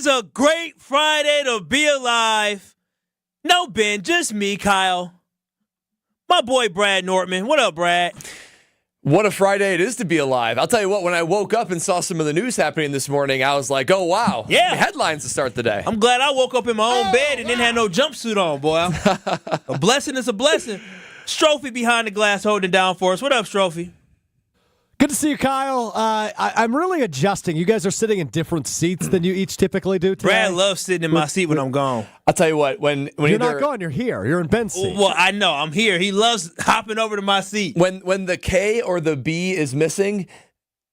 is a great Friday to be alive. No, Ben, just me, Kyle. My boy, Brad Nortman. What up, Brad? What a Friday it is to be alive. I'll tell you what, when I woke up and saw some of the news happening this morning, I was like, oh, wow. Yeah. Headlines to start the day. I'm glad I woke up in my own bed and didn't have no jumpsuit on, boy. A blessing is a blessing. Strophy behind the glass holding it down for us. What up, Strophy? Good to see you, Kyle. I'm really adjusting. You guys are sitting in different seats than you each typically do today. Brad loves sitting in my seat when I'm gone. I'll tell you what, when you're not gone, you're here. You're in Ben's seat. Well, I know. I'm here. He loves hopping over to my seat. When the K or the B is missing,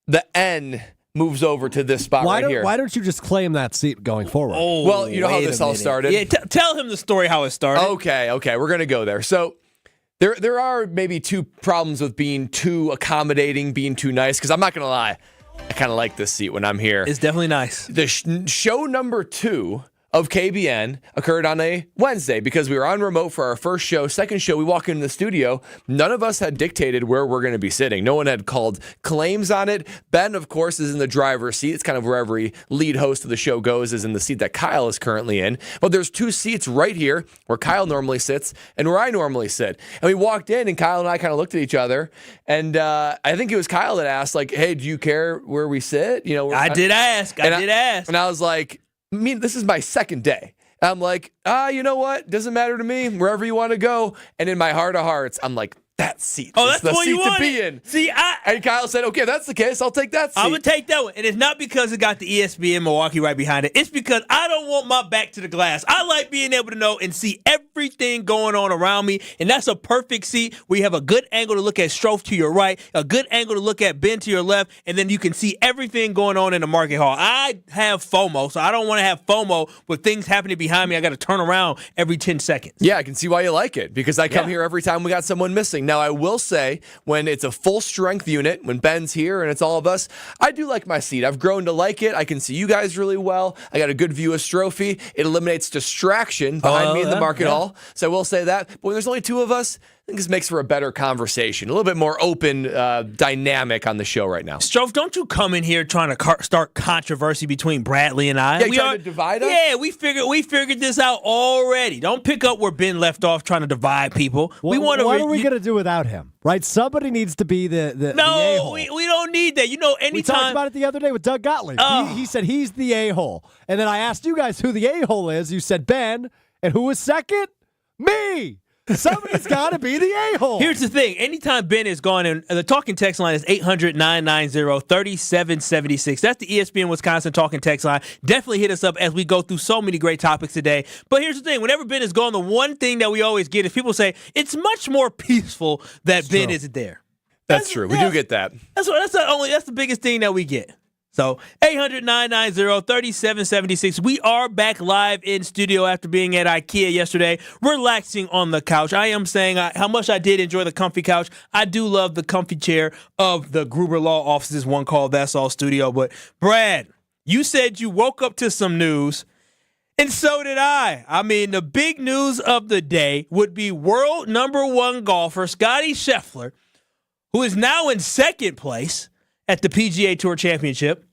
the N moves over to this spot right here. Why don't you just claim that seat going forward? Oh, well, you know how this all started? Yeah, tell him the story how it started. Okay, we're going to go there. So there are maybe two problems with being too accommodating, being too nice, because I'm not going to lie, I kind of like this seat when I'm here. It's definitely nice. The show number 2 of KBN occurred on a Wednesday because we were on remote for our first show. Second show, we walk into the studio. None of us had dictated where we're going to be sitting. No one had called claims on it. Ben, of course, is in the driver's seat. It's kind of where every lead host of the show goes, is in the seat that Kyle is currently in. But there's 2 seats right here where Kyle normally sits and where I normally sit. And we walked in, and Kyle and I kind of looked at each other. And I think it was Kyle that asked, like, hey, do you care where we sit? You know, I did ask. I did ask. And I was like, this is my second day. I'm like, you know what? Doesn't matter to me. Wherever you want to go. And in my heart of hearts, I'm like, that seat. Oh, that's the the one seat you to wanted? be in. See, and Kyle said, okay, if that's the case, I'll take that seat. I would take that one. And it's not because it got the ESPN Milwaukee right behind it. It's because I don't want my back to the glass. I like being able to know and see everything going on around me. And that's a perfect seat where you have a good angle to look at Strofe to your right, a good angle to look at Ben to your left, and then you can see everything going on in the market hall. I have FOMO, so I don't want to have FOMO with things happening behind me. I got to turn around every 10 seconds. Yeah, I can see why you like it, because I come here every time we got someone missing. Now, I will say, when it's a full strength unit, when Ben's here and it's all of us, I do like my seat. I've grown to like it. I can see you guys really well. I got a good view of Strophy. It eliminates distraction behind me in the market hall. So I will say that. But when there's only 2 of us, I think this makes for a better conversation, a little bit more open dynamic on the show right now. Strofe, don't you come in here trying to start controversy between Bradley and I? Yeah, trying to divide us? Yeah, we figured this out already. Don't pick up where Ben left off trying to divide people. What are we going to do without him? Right? Somebody needs to be the a-hole. we don't need that. You know, anytime. We talked about it the other day with Doug Gottlieb. He said he's the a-hole. And then I asked you guys who the a-hole is. You said Ben. And who was second? Me. Somebody's got to be the a-hole. Here's the thing. Anytime Ben is gone, and the talking text line is 800-990-3776. That's the ESPN Wisconsin talking text line. Definitely hit us up as we go through so many great topics today. But here's the thing. Whenever Ben is gone, the one thing that we always get is people say, it's much more peaceful that Ben isn't there. That's true. We do get that. That's the biggest thing that we get. So 800-990-3776. We are back live in studio after being at IKEA yesterday, relaxing on the couch. I am saying how much I did enjoy the comfy couch. I do love the comfy chair of the Gruber Law Offices, one called That's All Studio. But Brad, you said you woke up to some news, and so did I. I mean, the big news of the day would be world number 1 golfer Scottie Scheffler, who is now in second place at the PGA Tour Championship,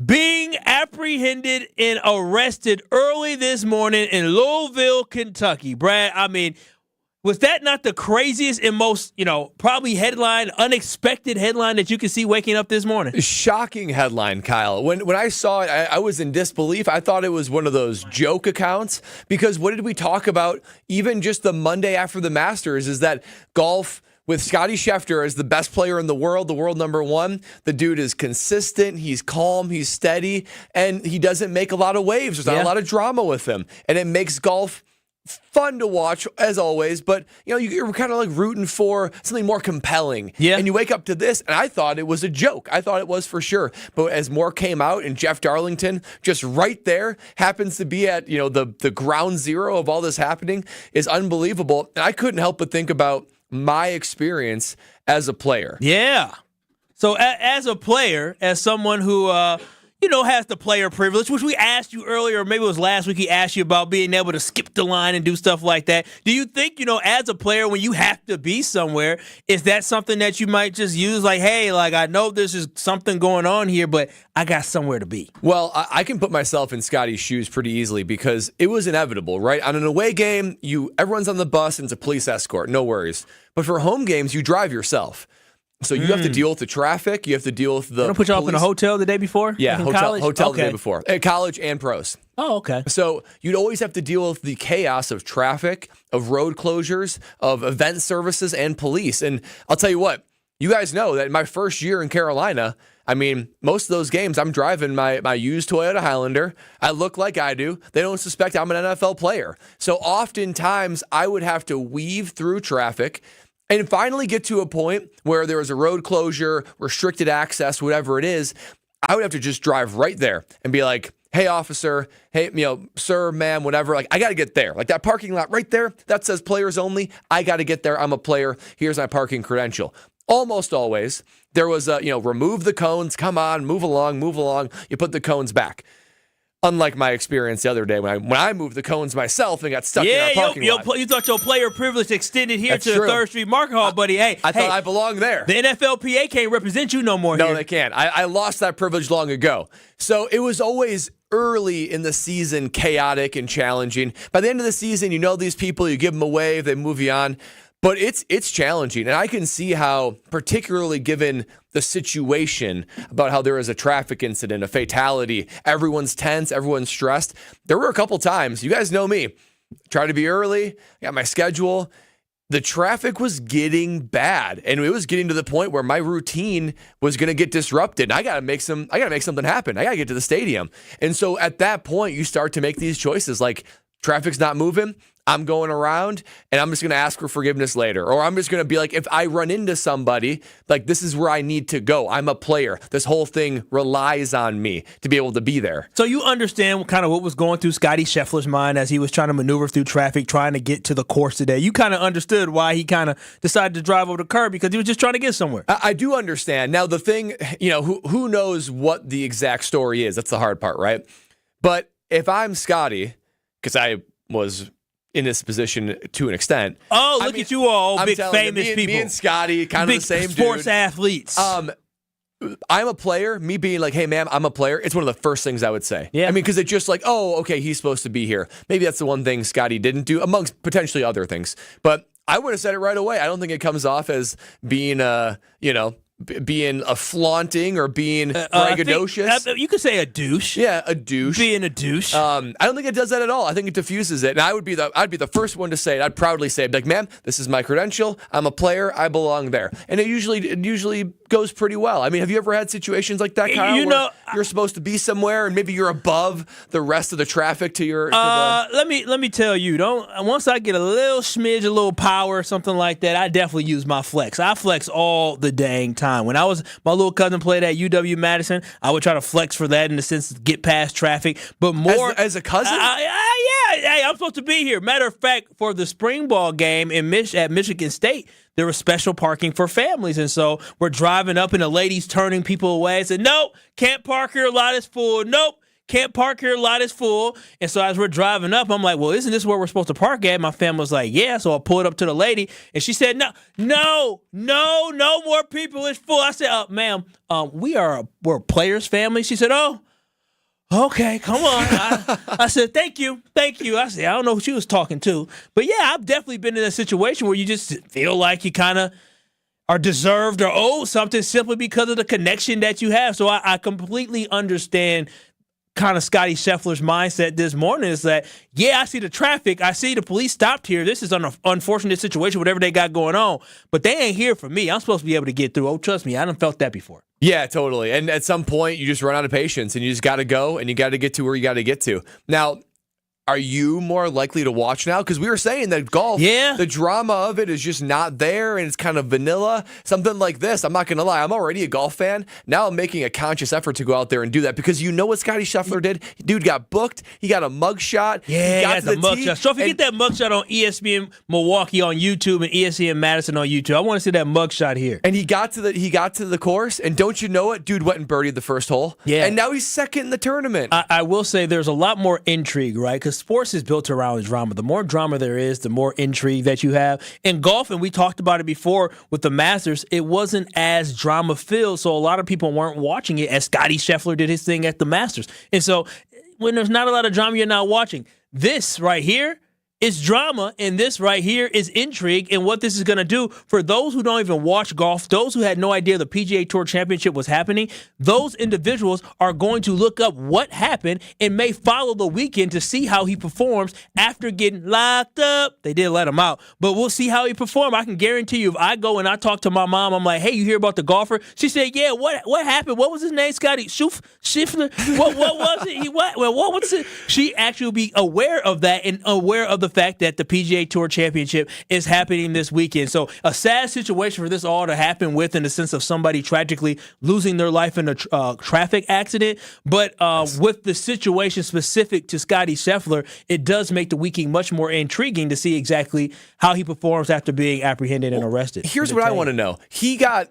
being apprehended and arrested early this morning in Louisville, Kentucky. Brad, I mean, was that not the craziest and most, probably unexpected headline that you could see waking up this morning? Shocking headline, Kyle. When I saw it, I was in disbelief. I thought it was one of those joke accounts, because what did we talk about even just the Monday after the Masters is that golf with Scottie Scheffler as the best player in the world number 1, the dude is consistent, he's calm, he's steady, and he doesn't make a lot of waves. There's not a lot of drama with him. And it makes golf fun to watch, as always, but you're kind of like rooting for something more compelling. Yeah. And you wake up to this, and I thought it was a joke. I thought it was for sure. But as more came out, and Jeff Darlington, just right there, happens to be at the ground zero of all this happening, is unbelievable. And I couldn't help but think about my experience as a player. Yeah. So as a player, as someone who has the player privilege, which we asked you earlier, or maybe it was last week he asked you about being able to skip the line and do stuff like that. Do you think, as a player, when you have to be somewhere, is that something that you might just use like, hey, like I know this is something going on here, but I got somewhere to be? Well, I can put myself in Scottie's shoes pretty easily because it was inevitable, right? On an away game, everyone's on the bus and it's a police escort, no worries. But for home games, you drive yourself. So you have to deal with the traffic. You have to deal with the. They don't put you up in a hotel the day before? Yeah, like hotel the day before. At college and pros. Oh, okay. So you'd always have to deal with the chaos of traffic, of road closures, of event services, and police. And I'll tell you what, you guys know that in my first year in Carolina, I mean, most of those games, I'm driving my used Toyota Highlander. I look like I do. They don't suspect I'm an NFL player. So oftentimes, I would have to weave through traffic and finally get to a point where there was a road closure, restricted access, whatever it is. I would have to just drive right there and be like, hey, officer, hey, sir, ma'am, whatever. Like, I got to get there. Like that parking lot right there, that says players only. I got to get there. I'm a player. Here's my parking credential. Almost always, there was remove the cones. Come on, move along. You put the cones back. Unlike my experience the other day when I moved the cones myself and got stuck in our parking lot. You thought your player privilege extended here That's to true. the 3rd Street Market Hall, buddy. I thought I belonged there. The NFLPA can't represent you no more here. No, they can't. I lost that privilege long ago. So it was always early in the season chaotic and challenging. By the end of the season, these people, you give them a wave, they move you on. But it's challenging, and I can see how, particularly given the situation about how there is a traffic incident, a fatality, everyone's tense, everyone's stressed. There were a couple times, you guys know me, try to be early, got my schedule. The traffic was getting bad, and it was getting to the point where my routine was going to get disrupted. I got to make something happen. I got to get to the stadium. And so at that point, you start to make these choices like traffic's not moving. I'm going around and I'm just going to ask for forgiveness later. Or I'm just going to be like, if I run into somebody, like this is where I need to go. I'm a player. This whole thing relies on me to be able to be there. So you understand kind of what was going through Scottie Scheffler's mind as he was trying to maneuver through traffic, trying to get to the course today. You kind of understood why he kind of decided to drive over the curb because he was just trying to get somewhere. I do understand. Now the thing, who knows what the exact story is? That's the hard part, right? But if I'm Scottie, because I was in this position to an extent. Oh, look at you all, big famous people. Me and Scottie, kind big of the same sports dude. athletes. I'm a player. Me being like, hey, ma'am, I'm a player. It's one of the first things I would say. Yeah. I mean, because it's just like, oh, okay, he's supposed to be here. Maybe that's the one thing Scottie didn't do, amongst potentially other things. But I would have said it right away. I don't think it comes off as being, being a flaunting or being braggadocious. You could say a douche. Yeah, a douche. Being a douche. I don't think it does that at all. I think it diffuses it. And I'd be the first one to say it. I'd proudly say it. Like, ma'am, this is my credential. I'm a player. I belong there. And it usually goes pretty well. I mean, have you ever had situations like that, Kyle? Where you're supposed to be somewhere and maybe you're above the rest of the traffic to your. Let me tell you. Once I get a little smidge, a little power, or something like that, I definitely use my flex. I flex all the dang time. When my little cousin played at UW-Madison, I would try to flex for that in the sense of get past traffic. But more as a cousin? Yeah. Hey, I'm supposed to be here. Matter of fact, for the spring ball game at Michigan State, there was special parking for families. And so we're driving up and the lady's turning people away and said, nope, can't park here, a lot is full. Nope. Can't park here, a lot is full. And so as we're driving up, I'm like, well, isn't this where we're supposed to park at? My family was like, yeah. So I pulled up to the lady, and she said, no more people. It's full. I said, ma'am, we're a players' family. She said, oh, okay, come on. I said, thank you. I said, I don't know who she was talking to. But, yeah, I've definitely been in a situation where you just feel like you kind of are deserved or owed something simply because of the connection that you have. So I completely understand kind of Scottie Scheffler's mindset this morning is that, yeah, I see the traffic. I see the police stopped here. This is an unfortunate situation, whatever they got going on. But they ain't here for me. I'm supposed to be able to get through. Oh, trust me, I done felt that before. Yeah, totally. And at some point, you just run out of patience and you just got to go and you got to get to where you got to get to. Now, Are you more likely to watch now? Because we were saying that golf, the drama of it is just not there, and it's kind of vanilla. Something like this, I'm not going to lie, I'm already a golf fan. Now I'm making a conscious effort to go out there and do that, because you know what Scottie Scheffler did? Dude got booked. He got a mugshot. Yeah, he got the mugshot. So if you get that mugshot on ESPN Milwaukee on YouTube and ESPN Madison on YouTube, I want to see that mugshot here. And he got to the course, and don't you know it? Dude went and birdied the first hole. Yeah. And now he's second in the tournament. I will say there's a lot more intrigue, right? Because sports is built around drama. The more drama there is, the more intrigue that you have. In golf, and we talked about it before with the Masters, it wasn't as drama-filled, so a lot of people weren't watching it as Scottie Scheffler did his thing at the Masters. And so when there's not a lot of drama, you're not watching. This right here is drama, and this right here is intrigue, and what this is going to do for those who don't even watch golf, those who had no idea the PGA Tour Championship was happening, those individuals are going to look up what happened and may follow the weekend to see how he performs after getting locked up. They did let him out, but we'll see how he performed. I can guarantee you, if I go and I talk to my mom, I'm like, hey, you hear about the golfer? She said, yeah, what happened? What was his name, Scottie? Scheffler? What was it? What was it? She actually will be aware of that and aware of the fact that the PGA Tour Championship is happening this weekend. So a sad situation for this all to happen with, in the sense of somebody tragically losing their life in a traffic accident. But with the situation specific to Scottie Scheffler, it does make the weekend much more intriguing to see exactly how he performs after being apprehended and arrested. Here's what I want to know. He got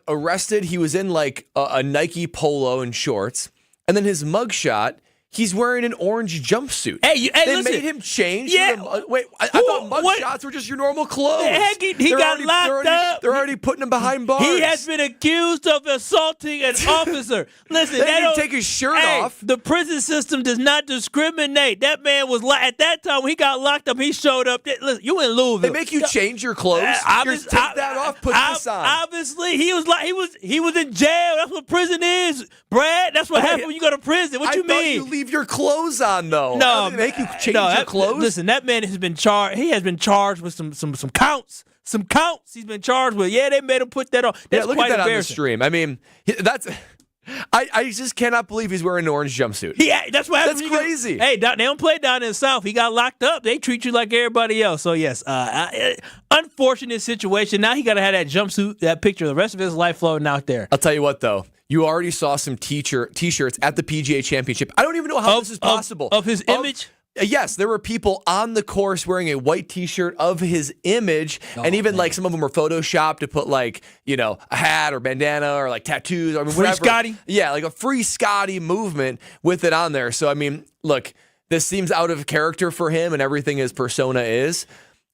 arrested. He was in like a Nike polo and shorts. And then his mugshot, he's wearing an orange jumpsuit. Hey, they listen. made him change. Yeah. Wait, I thought mugshots were just your normal clothes. Heck, he got locked up. They're already putting him behind bars. He has been accused of assaulting an officer. Listen, they didn't take his shirt off. The prison system does not discriminate. That man was at that time when he got locked up. He showed up. Listen, you in Louisville. They make you change your clothes. Take that off. Put this on. Obviously, he was in jail. That's what prison is, Brad. That's what happens when you go to prison. What you mean? I thought you leave your clothes on, though. No, they make you change your clothes. Listen, that man has been charged. He has been charged with some counts. Some counts he's been charged with. Yeah, they made him put that on. That's look quite at that on the embarrassing. stream. I mean, that's. I just cannot believe he's wearing an orange jumpsuit. Yeah, that's what happens. That's crazy. They don't play down in the South. He got locked up. They treat you like everybody else. So yes, unfortunate situation. Now he got to have that jumpsuit, that picture, the rest of his life floating out there. I'll tell you what, though. You already saw some T-shirts at the PGA Championship. I don't even know how this is possible. Of his image? Yes, there were people on the course wearing a white T-shirt of his image, and even like some of them were photoshopped to put like, a hat or bandana or like tattoos or whatever. Free Scottie? Yeah, like a free Scottie movement with it on there. So I mean, look, this seems out of character for him and everything his persona is.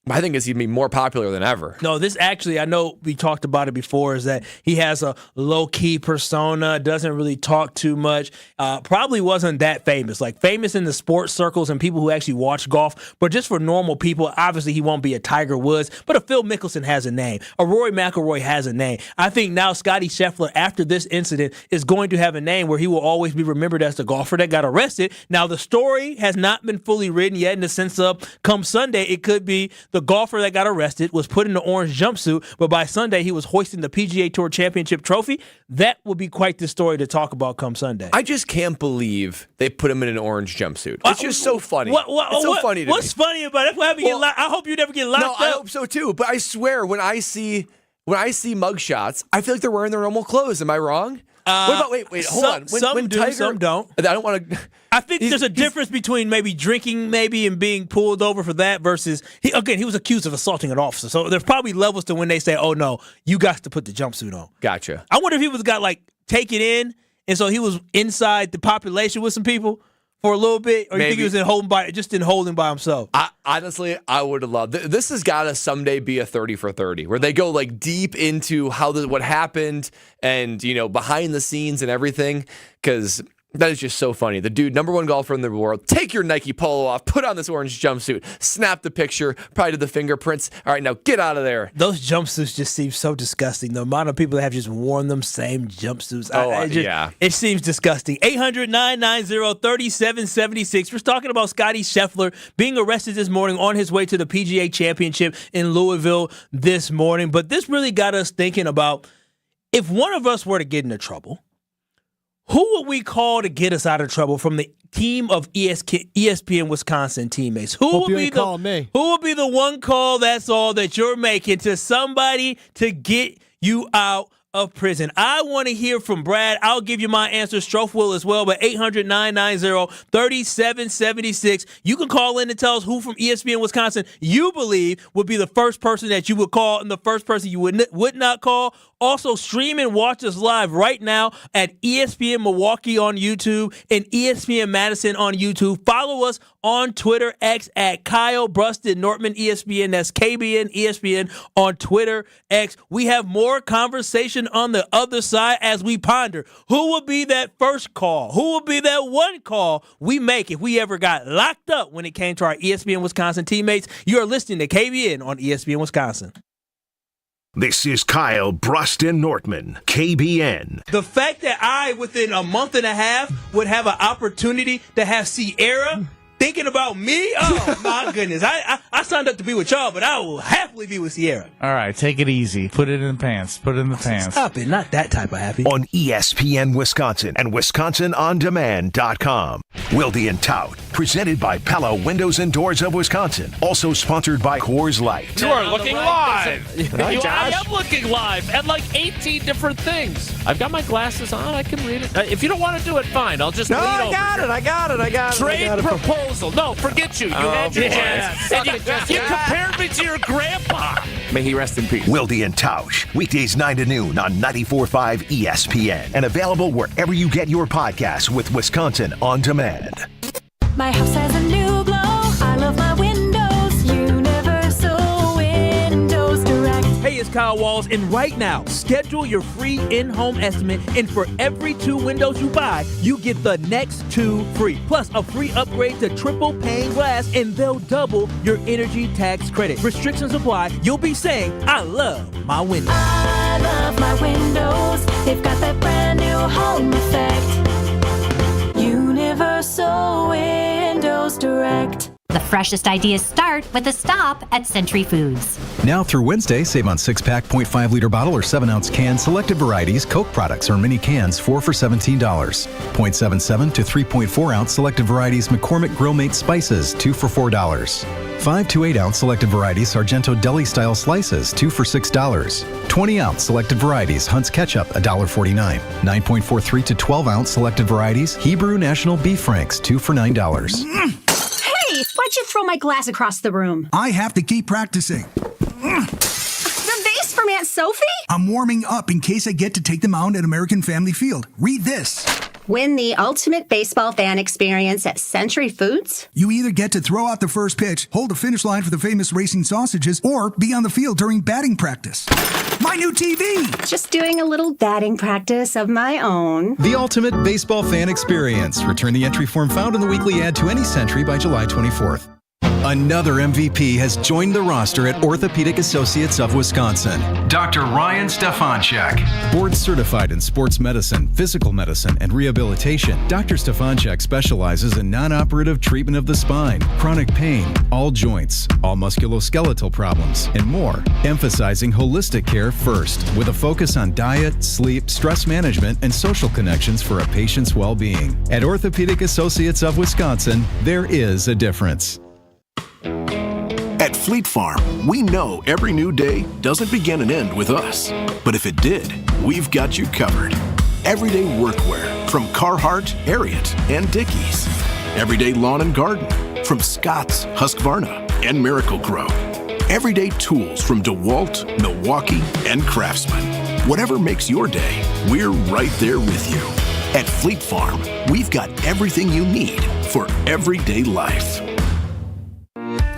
I think it's even more popular than ever. No, this actually, I know we talked about it before, is that he has a low-key persona, doesn't really talk too much, probably wasn't that famous. Like famous in the sports circles and people who actually watch golf, but just for normal people, obviously he won't be a Tiger Woods, but a Phil Mickelson has a name. A Rory McIlroy has a name. I think now Scottie Scheffler, after this incident, is going to have a name where he will always be remembered as the golfer that got arrested. Now, the story has not been fully written yet, in the sense of come Sunday, it could be the golfer that got arrested was put in the orange jumpsuit, but by Sunday he was hoisting the PGA Tour Championship trophy. That would be quite the story to talk about come Sunday. I just can't believe they put him in an orange jumpsuit. It's just so funny. It's so funny to me. What's funny about it? What happened? I hope you never get locked up. No, I hope so too. But I swear, when I see mugshots, I feel like they're wearing their normal clothes. Am I wrong? Wait, hold on. Some do, Tiger, some don't. I don't want to. I think there's a difference between maybe drinking and being pulled over for that versus, he was accused of assaulting an officer. So there's probably levels to when they say, oh, no, you got to put the jumpsuit on. Gotcha. I wonder if he got taken in, and so he was inside the population with some people for a little bit, or you think he was in holding by himself? Honestly, I would have loved this. Has got to someday be a 30 for 30, where they go deep into what happened and behind the scenes and everything, because that is just so funny. The dude, number one golfer in the world, take your Nike polo off, put on this orange jumpsuit, snap the picture, probably did the fingerprints. All right, now get out of there. Those jumpsuits just seem so disgusting. The amount of people that have just worn them same jumpsuits. Yeah. It seems disgusting. 800-990-3776. We're talking about Scottie Scheffler being arrested this morning on his way to the PGA Championship in Louisville this morning. But this really got us thinking about, if one of us were to get into trouble, Who would we call to get us out of trouble from the team of ESPN Wisconsin teammates? Who would be the one call, that's all, that you're making to somebody to get you out of prison? I want to hear from Brad. I'll give you my answer. Strofe will as well, but 800-990-3776. You can call in and tell us who from ESPN Wisconsin you believe would be the first person that you would call and the first person you would not call. Also, stream and watch us live right now at ESPN Milwaukee on YouTube and ESPN Madison on YouTube. Follow us on Twitter, X at Kyle, Brust, and Nortman ESPN. That's KBN ESPN on Twitter, X. We have more conversation on the other side as we ponder who will be that first call, who will be that one call we make if we ever got locked up when it came to our ESPN Wisconsin teammates. You are listening to KBN on ESPN Wisconsin. This is Kyle, Brust, and Nortman, KBN. The fact that I, within a month and a half, would have an opportunity to have Sierra thinking about me, oh, my goodness. I signed up to be with y'all, but I will happily be with Sierra. All right, take it easy. Put it in the pants. Put it in the pants. Stop it. Not that type of happy. On ESPN Wisconsin and WisconsinOnDemand.com. Wilde and Tout, presented by Pella Windows and Doors of Wisconsin. Also sponsored by Coors Light. You are looking live. I am looking live at like 18 different things. I've got my glasses on. I can read it. If you don't want to do it, fine. I'll just lean over. I got it. Trade proposal. No, forget you. You had your chance. And you compared me to your grandpa. May he rest in peace. Wilde and Tausch, weekdays 9 to noon on 94.5 ESPN. And available wherever you get your podcasts with Wisconsin On Demand. My house has a new glow. I love my windows. Universal Windows Direct. Hey, it's Kyle Walls, and right now, schedule your free in-home estimate, and for every 2 windows you buy, you get the next 2 free. Plus, a free upgrade to triple pane glass, and they'll double your energy tax credit. Restrictions apply. You'll be saying, I love my windows. I love my windows. They've got that brand new home effect. Universal Windows Direct. The freshest ideas start with a stop at Century Foods. Now through Wednesday, save on 6-pack 0.5-liter bottle or 7-ounce can, selected varieties, Coke products, or mini cans, 4 for $17. 0.77 to 3.4-ounce selected varieties, McCormick Grill Mate spices, 2 for $4. 5 to 8-ounce selected varieties, Sargento Deli-style slices, 2 for $6. 20-ounce selected varieties, Hunt's Ketchup, $1.49. 9.43 to 12-ounce selected varieties, Hebrew National Beef Franks, 2 for $9. Why'd you throw my glass across the room? I have to keep practicing. The vase from Aunt Sophie? I'm warming up in case I get to take them out at American Family Field. Read this. Win the ultimate baseball fan experience at Century Foods? You either get to throw out the first pitch, hold the finish line for the famous racing sausages, or be on the field during batting practice. My new TV! Just doing a little batting practice of my own. The ultimate baseball fan experience. Return the entry form found in the weekly ad to any Century by July 24th. Another MVP has joined the roster at Orthopedic Associates of Wisconsin. Dr. Ryan Stefanchek. Board certified in sports medicine, physical medicine, and rehabilitation, Dr. Stefanchek specializes in non-operative treatment of the spine, chronic pain, all joints, all musculoskeletal problems, and more, emphasizing holistic care first, with a focus on diet, sleep, stress management, and social connections for a patient's well-being. At Orthopedic Associates of Wisconsin, there is a difference. At Fleet Farm, we know every new day doesn't begin and end with us. But if it did, we've got you covered. Everyday workwear from Carhartt, Harriet, and Dickies. Everyday lawn and garden from Scott's, Husqvarna, and Miracle-Gro. Everyday tools from DeWalt, Milwaukee, and Craftsman. Whatever makes your day, we're right there with you. At Fleet Farm, we've got everything you need for everyday life.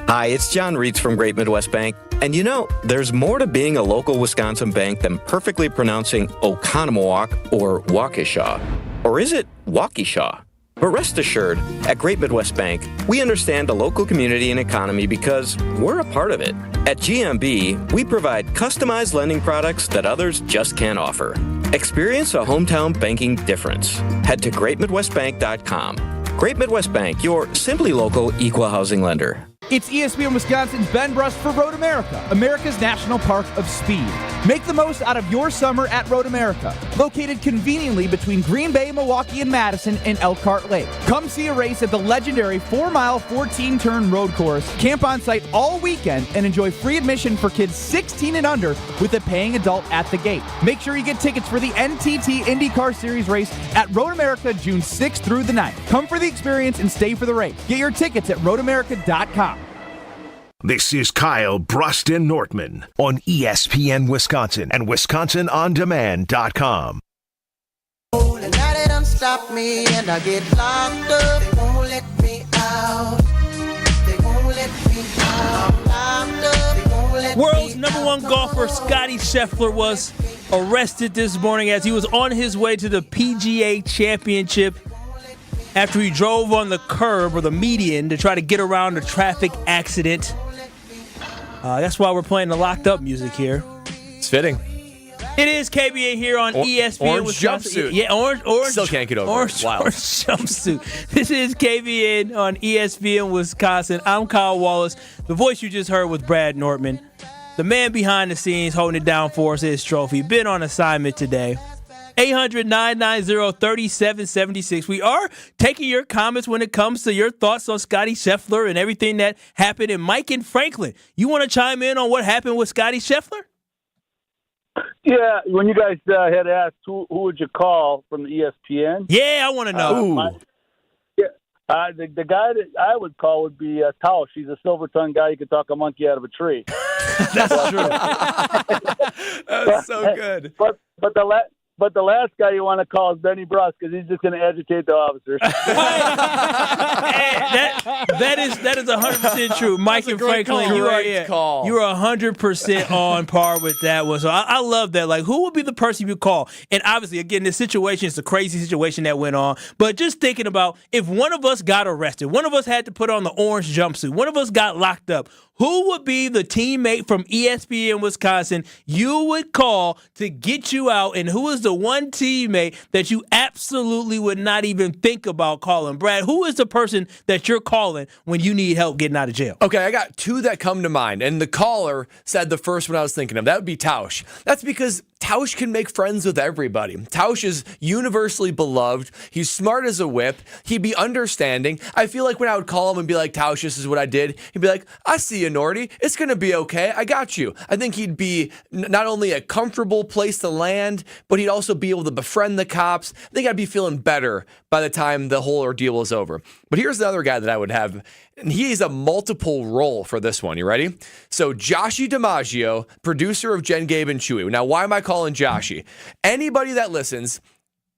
Hi, it's John Reitz from Great Midwest Bank. And you know, there's more to being a local Wisconsin bank than perfectly pronouncing Oconomowoc or Waukesha. Or is it Waukesha? But rest assured, at Great Midwest Bank, we understand the local community and economy because we're a part of it. At GMB, we provide customized lending products that others just can't offer. Experience a hometown banking difference. Head to greatmidwestbank.com. Great Midwest Bank, your simply local equal housing lender. It's ESPN Wisconsin's Ben Brust for Road America, America's National Park of Speed. Make the most out of your summer at Road America, located conveniently between Green Bay, Milwaukee, and Madison in Elkhart Lake. Come see a race at the legendary 4-mile, 14-turn road course, camp on site all weekend, and enjoy free admission for kids 16 and under with a paying adult at the gate. Make sure you get tickets for the NTT IndyCar Series race at Road America June 6th through the 9th. Come for the experience and stay for the race. Get your tickets at roadamerica.com. This is Kyle, Brust, and Nortman on ESPN Wisconsin and WisconsinOnDemand.com. Oh, now they done stop me and I get locked up. They won't let me out. They won't let me out. Locked up. They won't let World's me number one golfer, Scottie Scheffler, was arrested this morning as he was on his way to the PGA Championship after he drove on the curb or the median to try to get around a traffic accident. That's why we're playing the locked up music here. It's fitting. It is KBN here on ESPN. Orange jumpsuit. Yeah, orange. Still can't get over orange, it. Wow. Orange jumpsuit. This is KBN on ESPN Wisconsin. I'm Kyle Wallace. The voice you just heard was Brad Nortman. The man behind the scenes holding it down for us is Trophy. Been on assignment today. 800-990-3776. We are taking your comments when it comes to your thoughts on Scottie Scheffler and everything that happened in Mike and Franklin. You want to chime in on what happened with Scottie Scheffler? Yeah, when you guys had asked who would you call from the ESPN? Yeah, I want to know. The guy that I would call would be Tausch. He's a silver-tongued guy. He could talk a monkey out of a tree. That's true. That's so good. But the last guy you want to call is Benny Brust because he's just going to agitate the officers. that is 100% true. Mike and Franklin, you are 100% on par with that one. So I love that. Like, who would be the person you call? And obviously, again, this situation is a crazy situation that went on. But just thinking about if one of us got arrested, one of us had to put on the orange jumpsuit, one of us got locked up, who would be the teammate from ESPN Wisconsin you would call to get you out? And who is the one teammate that you absolutely would not even think about calling? Brad, who is the person that you're calling when you need help getting out of jail? Okay, I got two that come to mind. And the caller said the first one I was thinking of. That would be Tausch. That's because Tausch can make friends with everybody. Tausch is universally beloved. He's smart as a whip. He'd be understanding. I feel like when I would call him and be like, Tausch, this is what I did, he'd be like, I see you, Norty. It's going to be okay. I got you. I think he'd be not only a comfortable place to land, but he'd also be able to befriend the cops. I think I'd be feeling better by the time the whole ordeal is over. But here's another guy that I would have, and he's a multiple role for this one. You ready? So Joshy DiMaggio, producer of Jen, Gabe, and Chewy. Now, why am I calling Joshy? Anybody that listens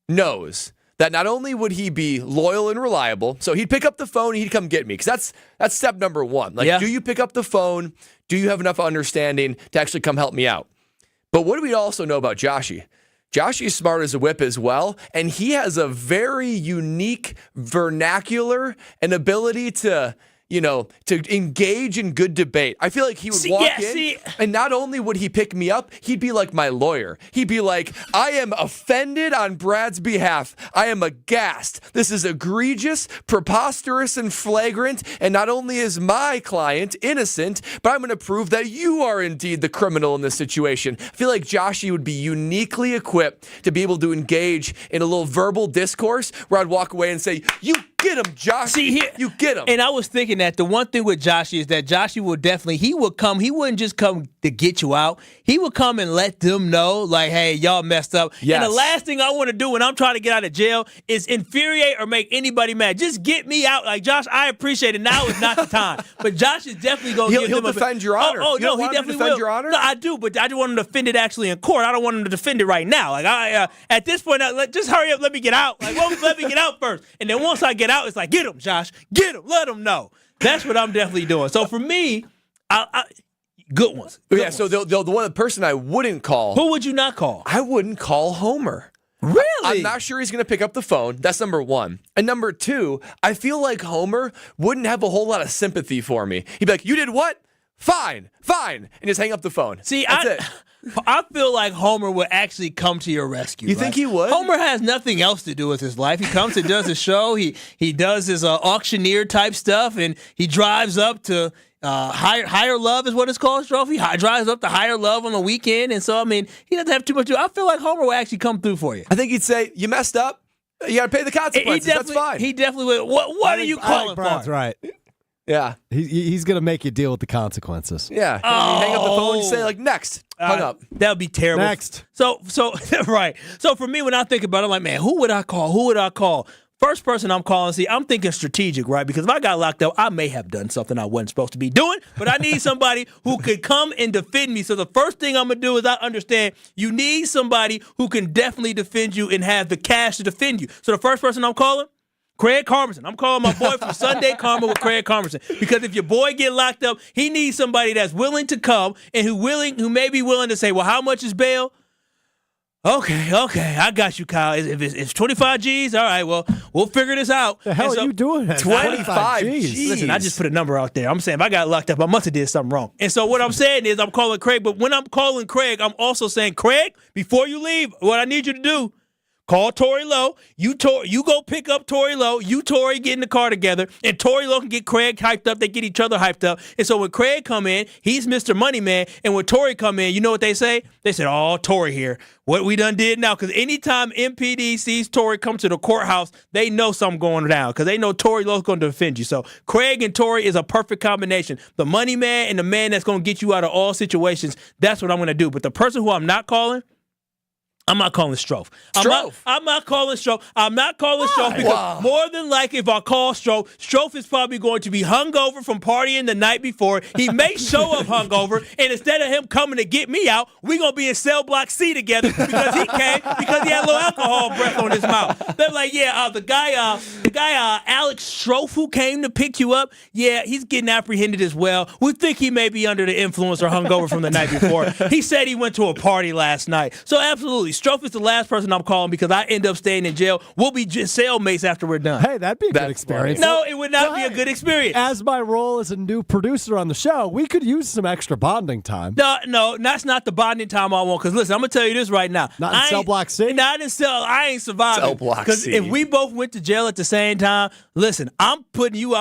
knows that not only would he be loyal and reliable, so he'd pick up the phone and he'd come get me, because that's step number one. Like, do you pick up the phone? Do you have enough understanding to actually come help me out? But what do we also know about Joshy? Joshy is smart as a whip as well, and he has a very unique vernacular and ability to engage in good debate. I feel like he would walk in, and not only would he pick me up, he'd be like my lawyer. He'd be like, I am offended on Brad's behalf. I am aghast. This is egregious, preposterous, and flagrant, and not only is my client innocent, but I'm going to prove that you are indeed the criminal in this situation. I feel like Joshy would be uniquely equipped to be able to engage in a little verbal discourse where I'd walk away and say, you get him, Josh. See here, you get him. And I was thinking that the one thing with Joshy is that Joshy would definitely, he wouldn't just come to get you out. He would come and let them know, like, hey, y'all messed up. Yes. And the last thing I want to do when I'm trying to get out of jail is infuriate or make anybody mad. Just get me out. Like, Josh, I appreciate it. Now is not the time. But Josh is definitely going to give them He'll defend your honor. Oh, no, he definitely will. Your honor? No, I do, but I just want him to defend it actually in court. I don't want him to defend it right now. Like, at this point, just hurry up, let me get out. Like, let me get out first. And then once I get out, it's like, get him, Josh. Get him. Let him know. That's what I'm definitely doing. So for me, good ones. So the person I wouldn't call. Who would you not call? I wouldn't call Homer. Really? I'm not sure he's going to pick up the phone. That's number one. And number two, I feel like Homer wouldn't have a whole lot of sympathy for me. He'd be like, you did what? Fine. And just hang up the phone. See, That's it. I feel like Homer would actually come to your rescue. You think he would? Homer has nothing else to do with his life. He comes and does his show. He does his auctioneer type stuff, and he drives up to Higher Love is what it's called, Trophy. Drives up to Higher Love on the weekend, and so, I mean, he doesn't have too much to do. I feel like Homer will actually come through for you. I think he'd say, you messed up. You got to pay the consequences. That's fine. He definitely would. What are you calling for? That's right. Yeah. He's going to make you deal with the consequences. Yeah. You hang up the phone and you say, like, next. Hung up. That would be terrible. Next. So right. So for me, when I think about it, I'm like, man, who would I call? First person I'm calling, see, I'm thinking strategic, right? Because if I got locked up, I may have done something I wasn't supposed to be doing, but I need somebody who could come and defend me. So the first thing I'm going to do is I understand you need somebody who can definitely defend you and have the cash to defend you. So the first person I'm calling, Craig Carmerson. I'm calling my boy from Sunday Karma with Craig Carmerson. Because if your boy get locked up, he needs somebody that's willing to come and who may be willing to say, well, how much is bail? Okay, I got you, Kyle. If it's 25 G's, all right, well, we'll figure this out. The hell are you doing? 25 G's. Listen, I just put a number out there. I'm saying if I got locked up, I must have did something wrong. And so what I'm saying is I'm calling Craig, but when I'm calling Craig, I'm also saying, Craig, before you leave, what I need you to do, call Tori Lowe. You go pick up Tori Lowe. You, Tori, get in the car together. And Tori Lowe can get Craig hyped up. They get each other hyped up. And so when Craig come in, he's Mr. Money Man. And when Tori come in, you know what they say? They said, oh, Tori here. What we done did now. Because anytime MPD sees Tori come to the courthouse, they know something going down. Because they know Tori Lowe's going to defend you. So Craig and Tori is a perfect combination. The money man and the man that's going to get you out of all situations. That's what I'm going to do. But the person who I'm not calling, I'm not calling Strofe. I'm not calling Strofe. I'm not calling Strofe because more than likely if I call Strofe is probably going to be hungover from partying the night before. He may show up hungover, and instead of him coming to get me out, we're going to be in cell block C together because he came because he had a little alcohol breath on his mouth. They're like, yeah, the guy Alex Strofe who came to pick you up, yeah, he's getting apprehended as well. We think he may be under the influence or hungover from the night before. He said he went to a party last night. So absolutely. Strofe is the last person I'm calling because I end up staying in jail. We'll be just cellmates after we're done. Hey, that'd be a good experience. No, it would not be a good experience. As my role as a new producer on the show, we could use some extra bonding time. No, that's not the bonding time I want. Because listen, I'm gonna tell you this right now. Not in cell block C. I ain't surviving. Cell block Because C. if we both went to jail at the same time, listen, I'm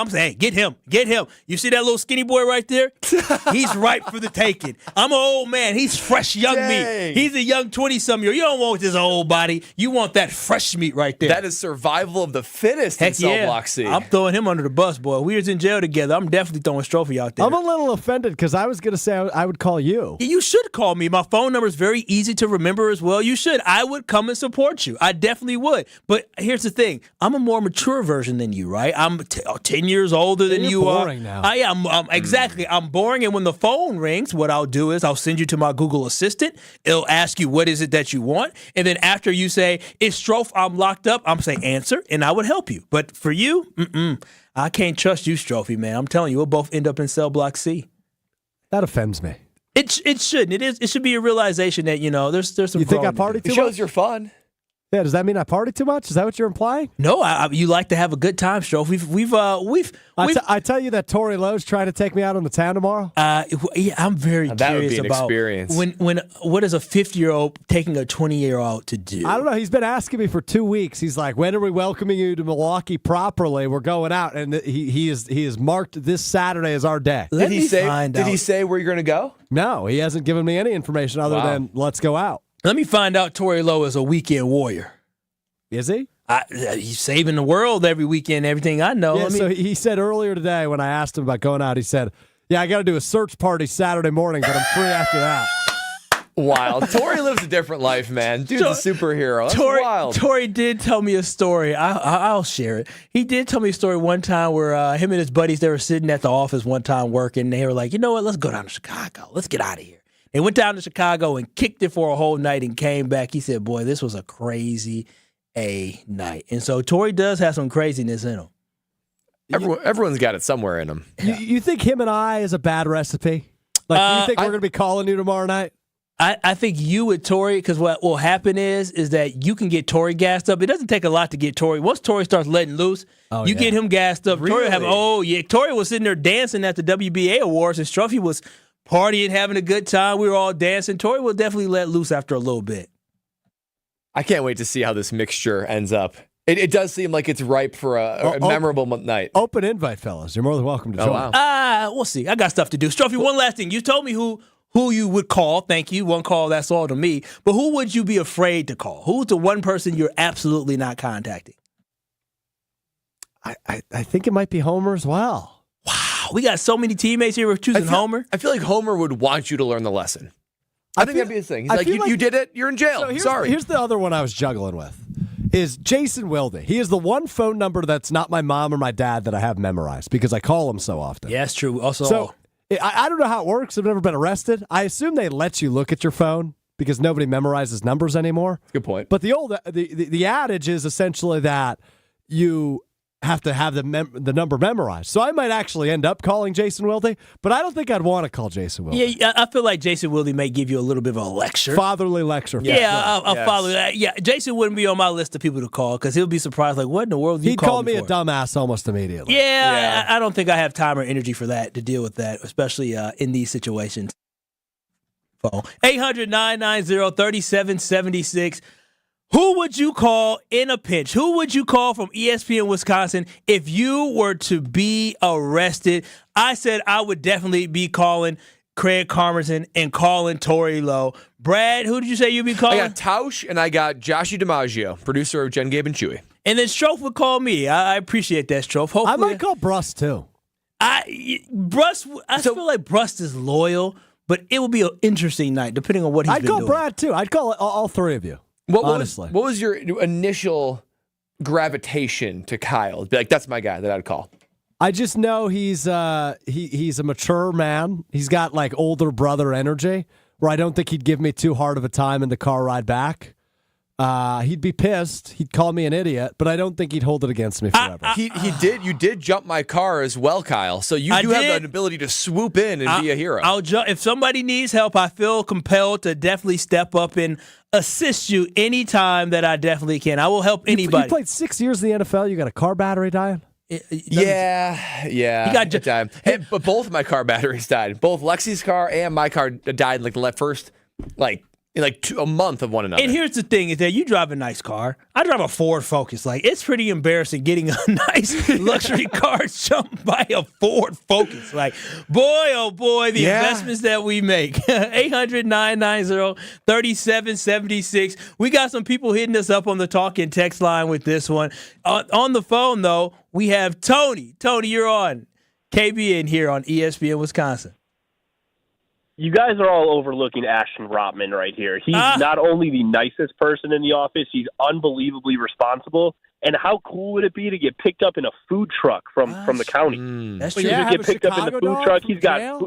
saying, get him. You see that little skinny boy right there? He's ripe for the taking. I'm an old man. He's fresh young meat. He's a young 20-something-year-old. You don't want this old body. You want that fresh meat right there. That is survival of the fittest in cell block C. I'm throwing him under the bus, boy. We was in jail together. I'm definitely throwing Strophy out there. I'm a little offended because I was going to say I would call you. You should call me. My phone number is very easy to remember as well. You should. I would come and support you. I definitely would. But here's the thing. I'm a more mature version than you, right? I'm 10 years older than you are. Boring now. Exactly. I'm boring. And when the phone rings, what I'll do is I'll send you to my Google Assistant. It'll ask you what is it that you want. And then after you say, it's Strofe, I'm locked up, I'm saying answer, and I would help you. But for you, I can't trust you, Strophy, man. I'm telling you, we'll both end up in cell block C. That offends me. It shouldn't. It should be a realization that, there's some. You think I party too much? It shows you're fun. Yeah, does that mean I party too much? Is that what you're implying? No, you like to have a good time, Strofe. I tell you that Tori Lowe's trying to take me out on the town tomorrow. Yeah, I'm very that curious would be an about experience. when what is a 50-year-old taking a 20-year-old to do? I don't know. He's been asking me for 2 weeks. He's like, "When are we welcoming you to Milwaukee properly? We're going out," and he has marked this Saturday as our day. Did he say where you're going to go? No, he hasn't given me any information other than let's go out. Let me find out Tori Lowe is a weekend warrior. Is he? He's saving the world every weekend, everything I know. Yeah, so he said earlier today when I asked him about going out, he said, yeah, I got to do a search party Saturday morning, but I'm free after that. Wild. Tori lives a different life, man. Dude's a superhero. That's wild. Tori did tell me a story. I'll share it. He did tell me a story one time where him and his buddies, they were sitting at the office one time working. They were like, you know what, let's go down to Chicago. Let's get out of here. They went down to Chicago and kicked it for a whole night and came back. He said, boy, this was a crazy night. And so Tori does have some craziness in him. Everyone's got it somewhere in them. You think him and I is a bad recipe? Like, do you think we're going to be calling you tomorrow night? I think you with Tori, because what will happen is that you can get Tori gassed up. It doesn't take a lot to get Tori. Once Tori starts letting loose, get him gassed up. Really? Tori was sitting there dancing at the WBA Awards, and Strophy was partying, having a good time. We were all dancing. Tori will definitely let loose after a little bit. I can't wait to see how this mixture ends up. It does seem like it's ripe for a memorable night. Open invite, fellas. You're more than welcome to join. Wow. We'll see. I got stuff to do. Strophy, one last thing. You told me who you would call. Thank you. One call, that's all to me. But who would you be afraid to call? Who's the one person you're absolutely not contacting? I think it might be Homer as well. Wow. We got so many teammates here. We're choosing Homer. I feel like Homer would want you to learn the lesson. I think that'd be his thing. He's like, you did it. You're in jail. So Sorry. Here's the other one I was juggling with. Is Jason Wilde. He is the one phone number that's not my mom or my dad that I have memorized because I call him so often. Yeah, that's true. Also, so I don't know how it works. I've never been arrested. I assume they let you look at your phone because nobody memorizes numbers anymore. Good point. But the adage is essentially that you have to have the number memorized. So I might actually end up calling Jason Wilde, but I don't think I'd want to call Jason Wilde. Yeah, I feel like Jason Wilde may give you a little bit of a lecture. Fatherly lecture. Yeah, I'll follow that. Yeah, Jason wouldn't be on my list of people to call because he'll be surprised, like, what in the world He'd call me a dumbass almost immediately. Yeah, I don't think I have time or energy for that, to deal with that, especially in these situations. 800-990-3776. Who would you call in a pinch? Who would you call from ESPN Wisconsin if you were to be arrested? I said I would definitely be calling Craig Carmerton and calling Tori Lowe. Brad, who did you say you'd be calling? I got Tausch and I got Joshy DiMaggio, producer of Jen, Gabe, and Chewy. And then Strofe would call me. I appreciate that, Strofe. Hopefully, I might call Brust, too. Brust, I feel like Brust is loyal, but it would be an interesting night, depending on what he's been doing. I'd call Brad, too. I'd call all three of you. Honestly. What was your initial gravitation to Kyle? Be like, that's my guy that I'd call. I just know he's a mature man. He's got like older brother energy, where I don't think he'd give me too hard of a time in the car ride back. He'd be pissed. He'd call me an idiot, but I don't think he'd hold it against me forever. He did. You did jump my car as well, Kyle. So you do have the ability to swoop in and be a hero. I'll jump if somebody needs help. I feel compelled to definitely step up and assist you anytime that I definitely can. I will help anybody. You played 6 years in the NFL. You got a car battery dying. Yeah. It died. But both of my car batteries died. Both Lexi's car and my car died like the first in a month of one another. And here's the thing: is that you drive a nice car. I drive a Ford Focus. Like, it's pretty embarrassing getting a nice luxury car jumped by a Ford Focus. Like, boy, oh boy, the investments that we make. 800-990-3776. We got some people hitting us up on the talk and text line with this one. On the phone, though, we have Tony. Tony, you're on KBN here on ESPN Wisconsin. You guys are all overlooking Ashton Rotman right here. He's not only the nicest person in the office, he's unbelievably responsible. And how cool would it be to get picked up in a food truck from the county? That's true. true. You get picked up in the food truck. He's got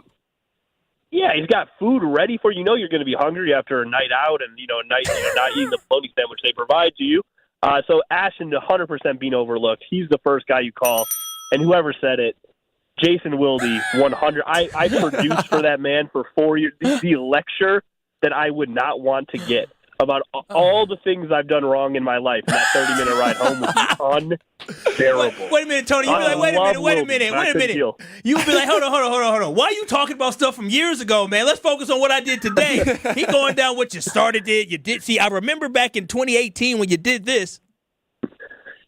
he's got food ready for you. You know you're going to be hungry after a night out and not eating the bologna sandwich they provide to you. So Ashton 100% being overlooked. He's the first guy you call, and whoever said it. Jason Wilde, 100. I produced for that man for 4 years. The lecture that I would not want to get about all the things I've done wrong in my life, and that 30-minute ride home would be unbearable. Wait a minute, Tony. You'd be like, wait a minute. You would be like, hold on. Why are you talking about stuff from years ago, man? Let's focus on what I did today. He going down what you started it. You did. See, I remember back in 2018 when you did this.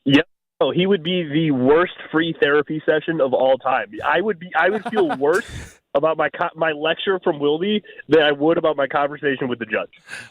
Yep. Oh, he would be the worst free therapy session of all time. I would feel worse about my lecture from Wilde than I would about my conversation with the judge.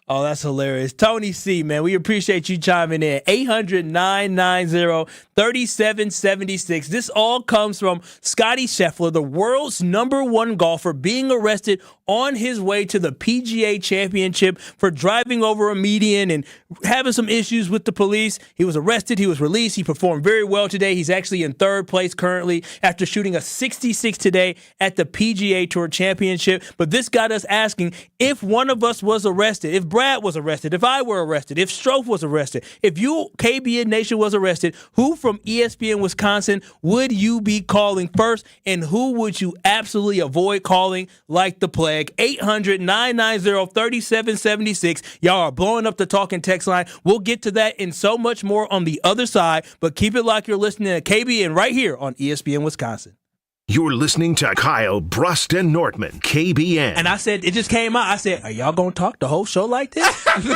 Oh, that's hilarious. Tony C., man, we appreciate you chiming in. 800-990-3776. This all comes from Scottie Scheffler, the world's #1 golfer, being arrested on his way to the PGA Championship for driving over a median and having some issues with the police. He was arrested. He was released. He performed very well today. He's actually in third place currently after shooting a 66 today at the PGA Tour Championship. But this got us asking, if one of us was arrested, if Brad was arrested, if I were arrested, if Strofe was arrested, if you, KBN Nation, was arrested, who from ESPN Wisconsin would you be calling first, and who would you absolutely avoid calling like the plague? 800-990-3776. Y'all are blowing up the talk and text line. We'll get to that and so much more on the other side, but keep it like you're listening to KBN right here on ESPN Wisconsin. You're listening to Kyle, Brust, and Nortman, KBN. And I said, it just came out. I said, are y'all going to talk the whole show like this? Good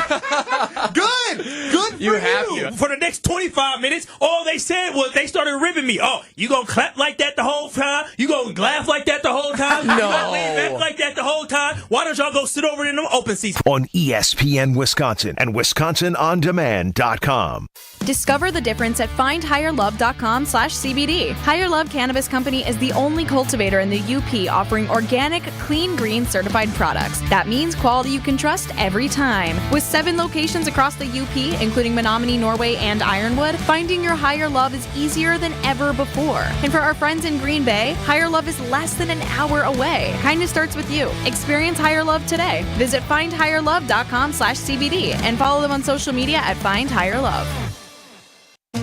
for you. For the next 25 minutes, all they said was they started ribbing me. Oh, you going to clap like that the whole time? You going to laugh like that the whole time? No. You going to lean back like that the whole time? Why don't y'all go sit over in them open seats? On ESPN Wisconsin and WisconsinOnDemand.com. Discover the difference at findhigherlove.com/CBD. Higher Love Cannabis Company is the only cultivator in the UP offering organic, clean green certified products. That means quality you can trust every time. With 7 locations across the UP, including Menominee, Norway, and Ironwood, finding your Higher Love is easier than ever before. And for our friends in Green Bay, Higher Love is less than an hour away. Kindness starts with you. Experience Higher Love today. Visit findhigherlove.com/CBD and follow them on social media at Find Higher Love.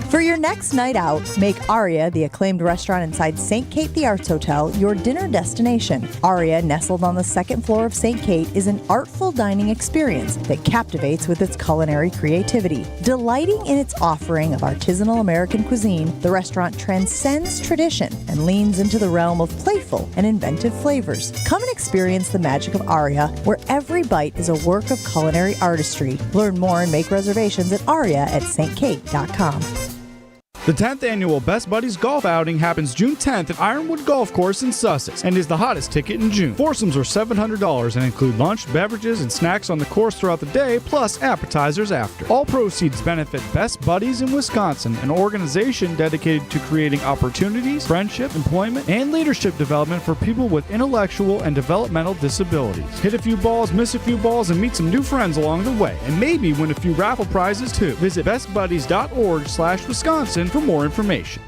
For your next night out, make Aria, the acclaimed restaurant inside St. Kate the Arts Hotel, your dinner destination. Aria, nestled on the 2nd floor of St. Kate, is an artful dining experience that captivates with its culinary creativity. Delighting in its offering of artisanal American cuisine, the restaurant transcends tradition and leans into the realm of playful and inventive flavors. Come and experience the magic of Aria, where every bite is a work of culinary artistry. Learn more and make reservations at aria@stkate.com. The 10th annual Best Buddies Golf Outing happens June 10th at Ironwood Golf Course in Sussex and is the hottest ticket in June. Foursomes are $700 and include lunch, beverages, and snacks on the course throughout the day, plus appetizers after. All proceeds benefit Best Buddies in Wisconsin, an organization dedicated to creating opportunities, friendship, employment, and leadership development for people with intellectual and developmental disabilities. Hit a few balls, miss a few balls, and meet some new friends along the way, and maybe win a few raffle prizes too. Visit bestbuddies.org/Wisconsin for more information.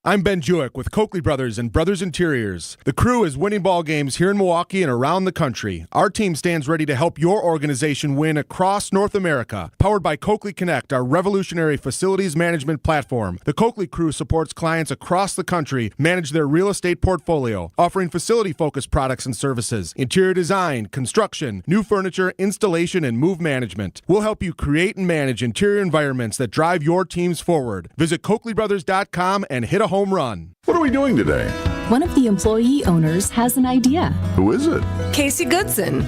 I'm Ben Jewick with Coakley Brothers and Brothers Interiors. The crew is winning ball games here in Milwaukee and around the country. Our team stands ready to help your organization win across North America. Powered by Coakley Connect, our revolutionary facilities management platform. The Coakley crew supports clients across the country manage their real estate portfolio, offering facility-focused products and services, interior design, construction, new furniture, installation, and move management. We'll help you create and manage interior environments that drive your teams forward. Visit CoakleyBrothers.com and hit a home run. What are we doing today? One of the employee owners has an idea. Who is it? Casey Goodson.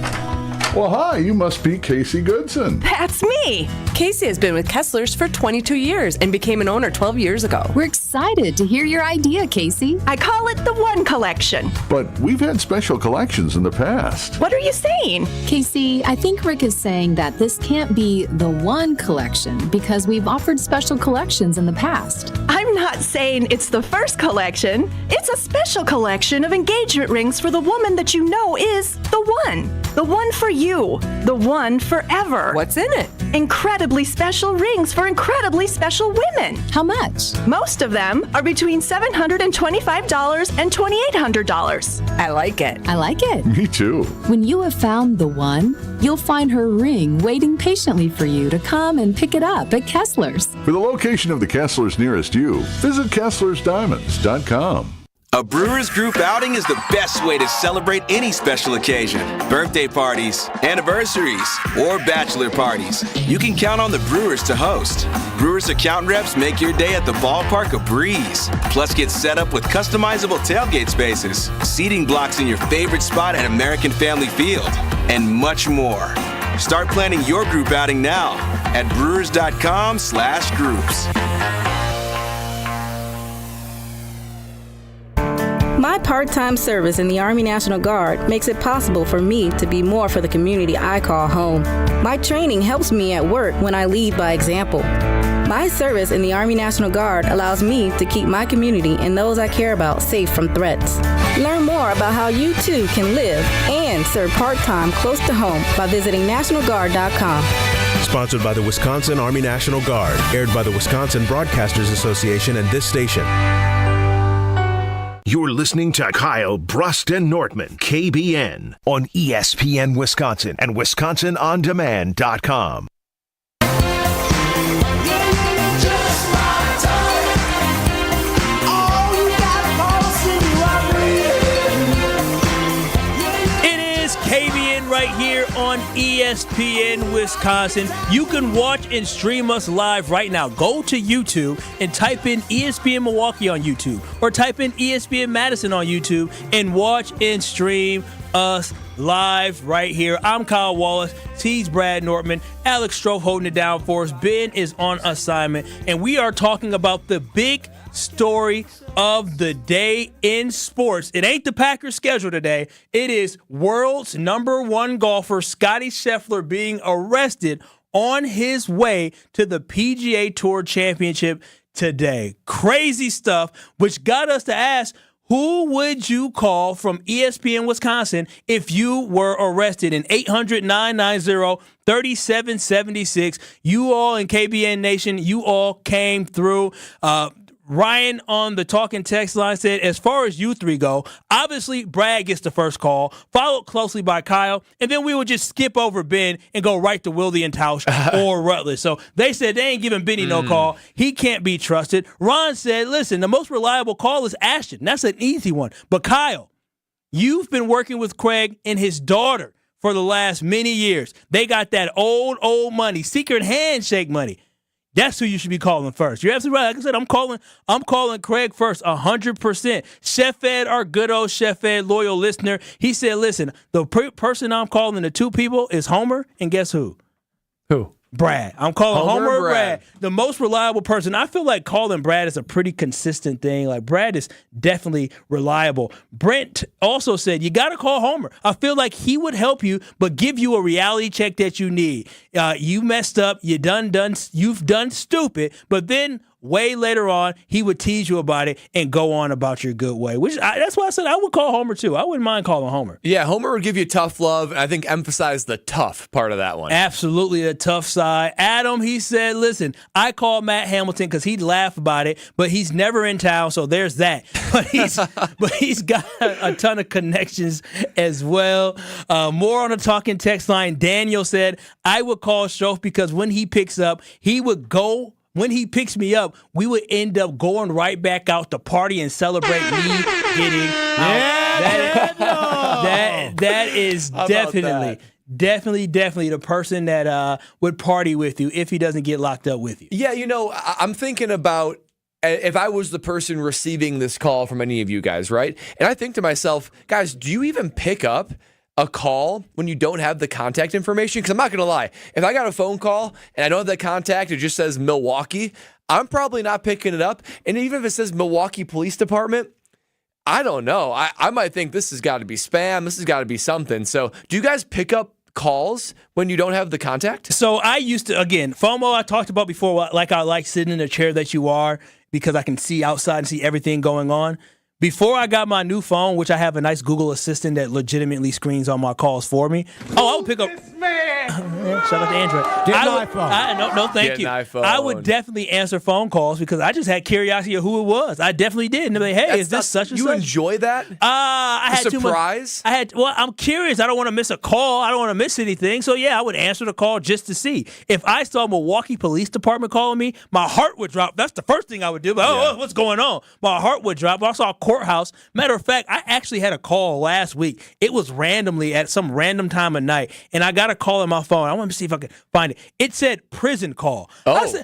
Well, hi, you must be Casey Goodson. That's me. Casey has been with Kessler's for 22 years and became an owner 12 years ago. We're excited to hear your idea, Casey. I call it the One Collection. But we've had special collections in the past. What are you saying? Casey, I think Rick is saying that this can't be the one collection because we've offered special collections in the past. I'm not saying it's the first collection. It's a special collection of engagement rings for the woman that you know is the one. The one for you. The one forever. What's in it? Incredibly special rings for incredibly special women. How much? Most of them are between $725 and $2,800. I like it. I like it. Me too. When you have found the one, you'll find her ring waiting patiently for you to come and pick it up at Kessler's. For the location of the Kessler's nearest you, visit KesslersDiamonds.com. A Brewers Group outing is the best way to celebrate any special occasion. Birthday parties, anniversaries, or bachelor parties. You can count on the Brewers to host. Brewers account reps make your day at the ballpark a breeze. Plus, get set up with customizable tailgate spaces, seating blocks in your favorite spot at American Family Field, and much more. Start planning your group outing now at brewers.com/groups. My part-time service in the Army National Guard makes it possible for me to be more for the community I call home. My training helps me at work when I lead by example. My service in the Army National Guard allows me to keep my community and those I care about safe from threats. Learn more about how you too can live and serve part-time close to home by visiting NationalGuard.com. Sponsored by the Wisconsin Army National Guard. Aired by the Wisconsin Broadcasters Association and this station. You're listening to Kyle, Brust, and Nortman, KBN, on ESPN Wisconsin and WisconsinOnDemand.com. It is KBN right here on ESPN Wisconsin. You can watch and stream us live right now. Go to YouTube and type in ESPN Milwaukee on YouTube or type in ESPN Madison on YouTube and watch and stream us live right here. I'm Kyle Wallace. He's Brad Nortman. Alex Strofe holding it down for us. Ben is on assignment, and we are talking about the big story of the day in sports. It ain't the Packers' schedule today. It is world's #1 golfer Scottie Scheffler being arrested on his way to the PGA Tour Championship today. Crazy stuff, which got us to ask, who would you call from ESPN Wisconsin if you were arrested? In 800-990-3776. You all in KBN Nation, you all came through. Ryan on the talking text line said, as far as you three go, obviously Brad gets the first call, followed closely by Kyle, and then we would just skip over Ben and go right to Willie and Tausch or Rutledge. So they said they ain't giving Benny no call. He can't be trusted. Ron said, listen, the most reliable call is Ashton. That's an easy one. But Kyle, you've been working with Craig and his daughter for the last many years. They got that old money, secret handshake money. That's who you should be calling first. You're absolutely right. Like I said, I'm calling Craig first, 100%. Chef Ed, our good old Chef Ed, loyal listener, he said, listen, the person I'm calling, the two people, is Homer, and guess who? Who? Brad. I'm calling Homer or Brad. The most reliable person. I feel like calling Brad is a pretty consistent thing. Like, Brad is definitely reliable. Brent also said, you got to call Homer. I feel like he would help you, but give you a reality check that you need. You messed up. You've done stupid. But then way later on, he would tease you about it and go on about your good way. That's why I said I would call Homer too. I wouldn't mind calling Homer. Yeah, Homer would give you tough love, and I think emphasize the tough part of that one. Absolutely the tough side. Adam, he said, listen, I called Matt Hamilton because he'd laugh about it, but he's never in town, so there's that. But he's got a ton of connections as well. More on the talking text line. Daniel said, I would call Strofe because when he picks up, when he picks me up, we would end up going right back out to party and celebrate me getting out. That is definitely the person that would party with you if he doesn't get locked up with you. Yeah, I'm thinking about if I was the person receiving this call from any of you guys, right? And I think to myself, guys, do you even pick up a call when you don't have the contact information? Because I'm not going to lie. If I got a phone call and I don't have the contact, it just says Milwaukee, I'm probably not picking it up. And even if it says Milwaukee Police Department, I don't know. I might think this has got to be spam. This has got to be something. So do you guys pick up calls when you don't have the contact? So I used to, again, FOMO I talked about before, like I like sitting in the chair that you are because I can see outside and see everything going on. Before I got my new phone, which I have a nice Google Assistant that legitimately screens all my calls for me. I would pick up. Shout out to Android. Get an iPhone. No, thank you. I would definitely answer phone calls because I just had curiosity of who it was. I definitely did. And they're like, hey, is this such and such? You enjoy that? I had surprise? I'm curious. I don't want to miss a call. I don't want to miss anything. So, yeah, I would answer the call just to see. If I saw Milwaukee Police Department calling me, my heart would drop. That's the first thing I would do. But, what's going on? My heart would drop. I saw courthouse. Matter of fact, I actually had a call last week. It was randomly at some random time of night, and I got a call on my phone. I want to see if I can find it. It said prison call. Oh. I was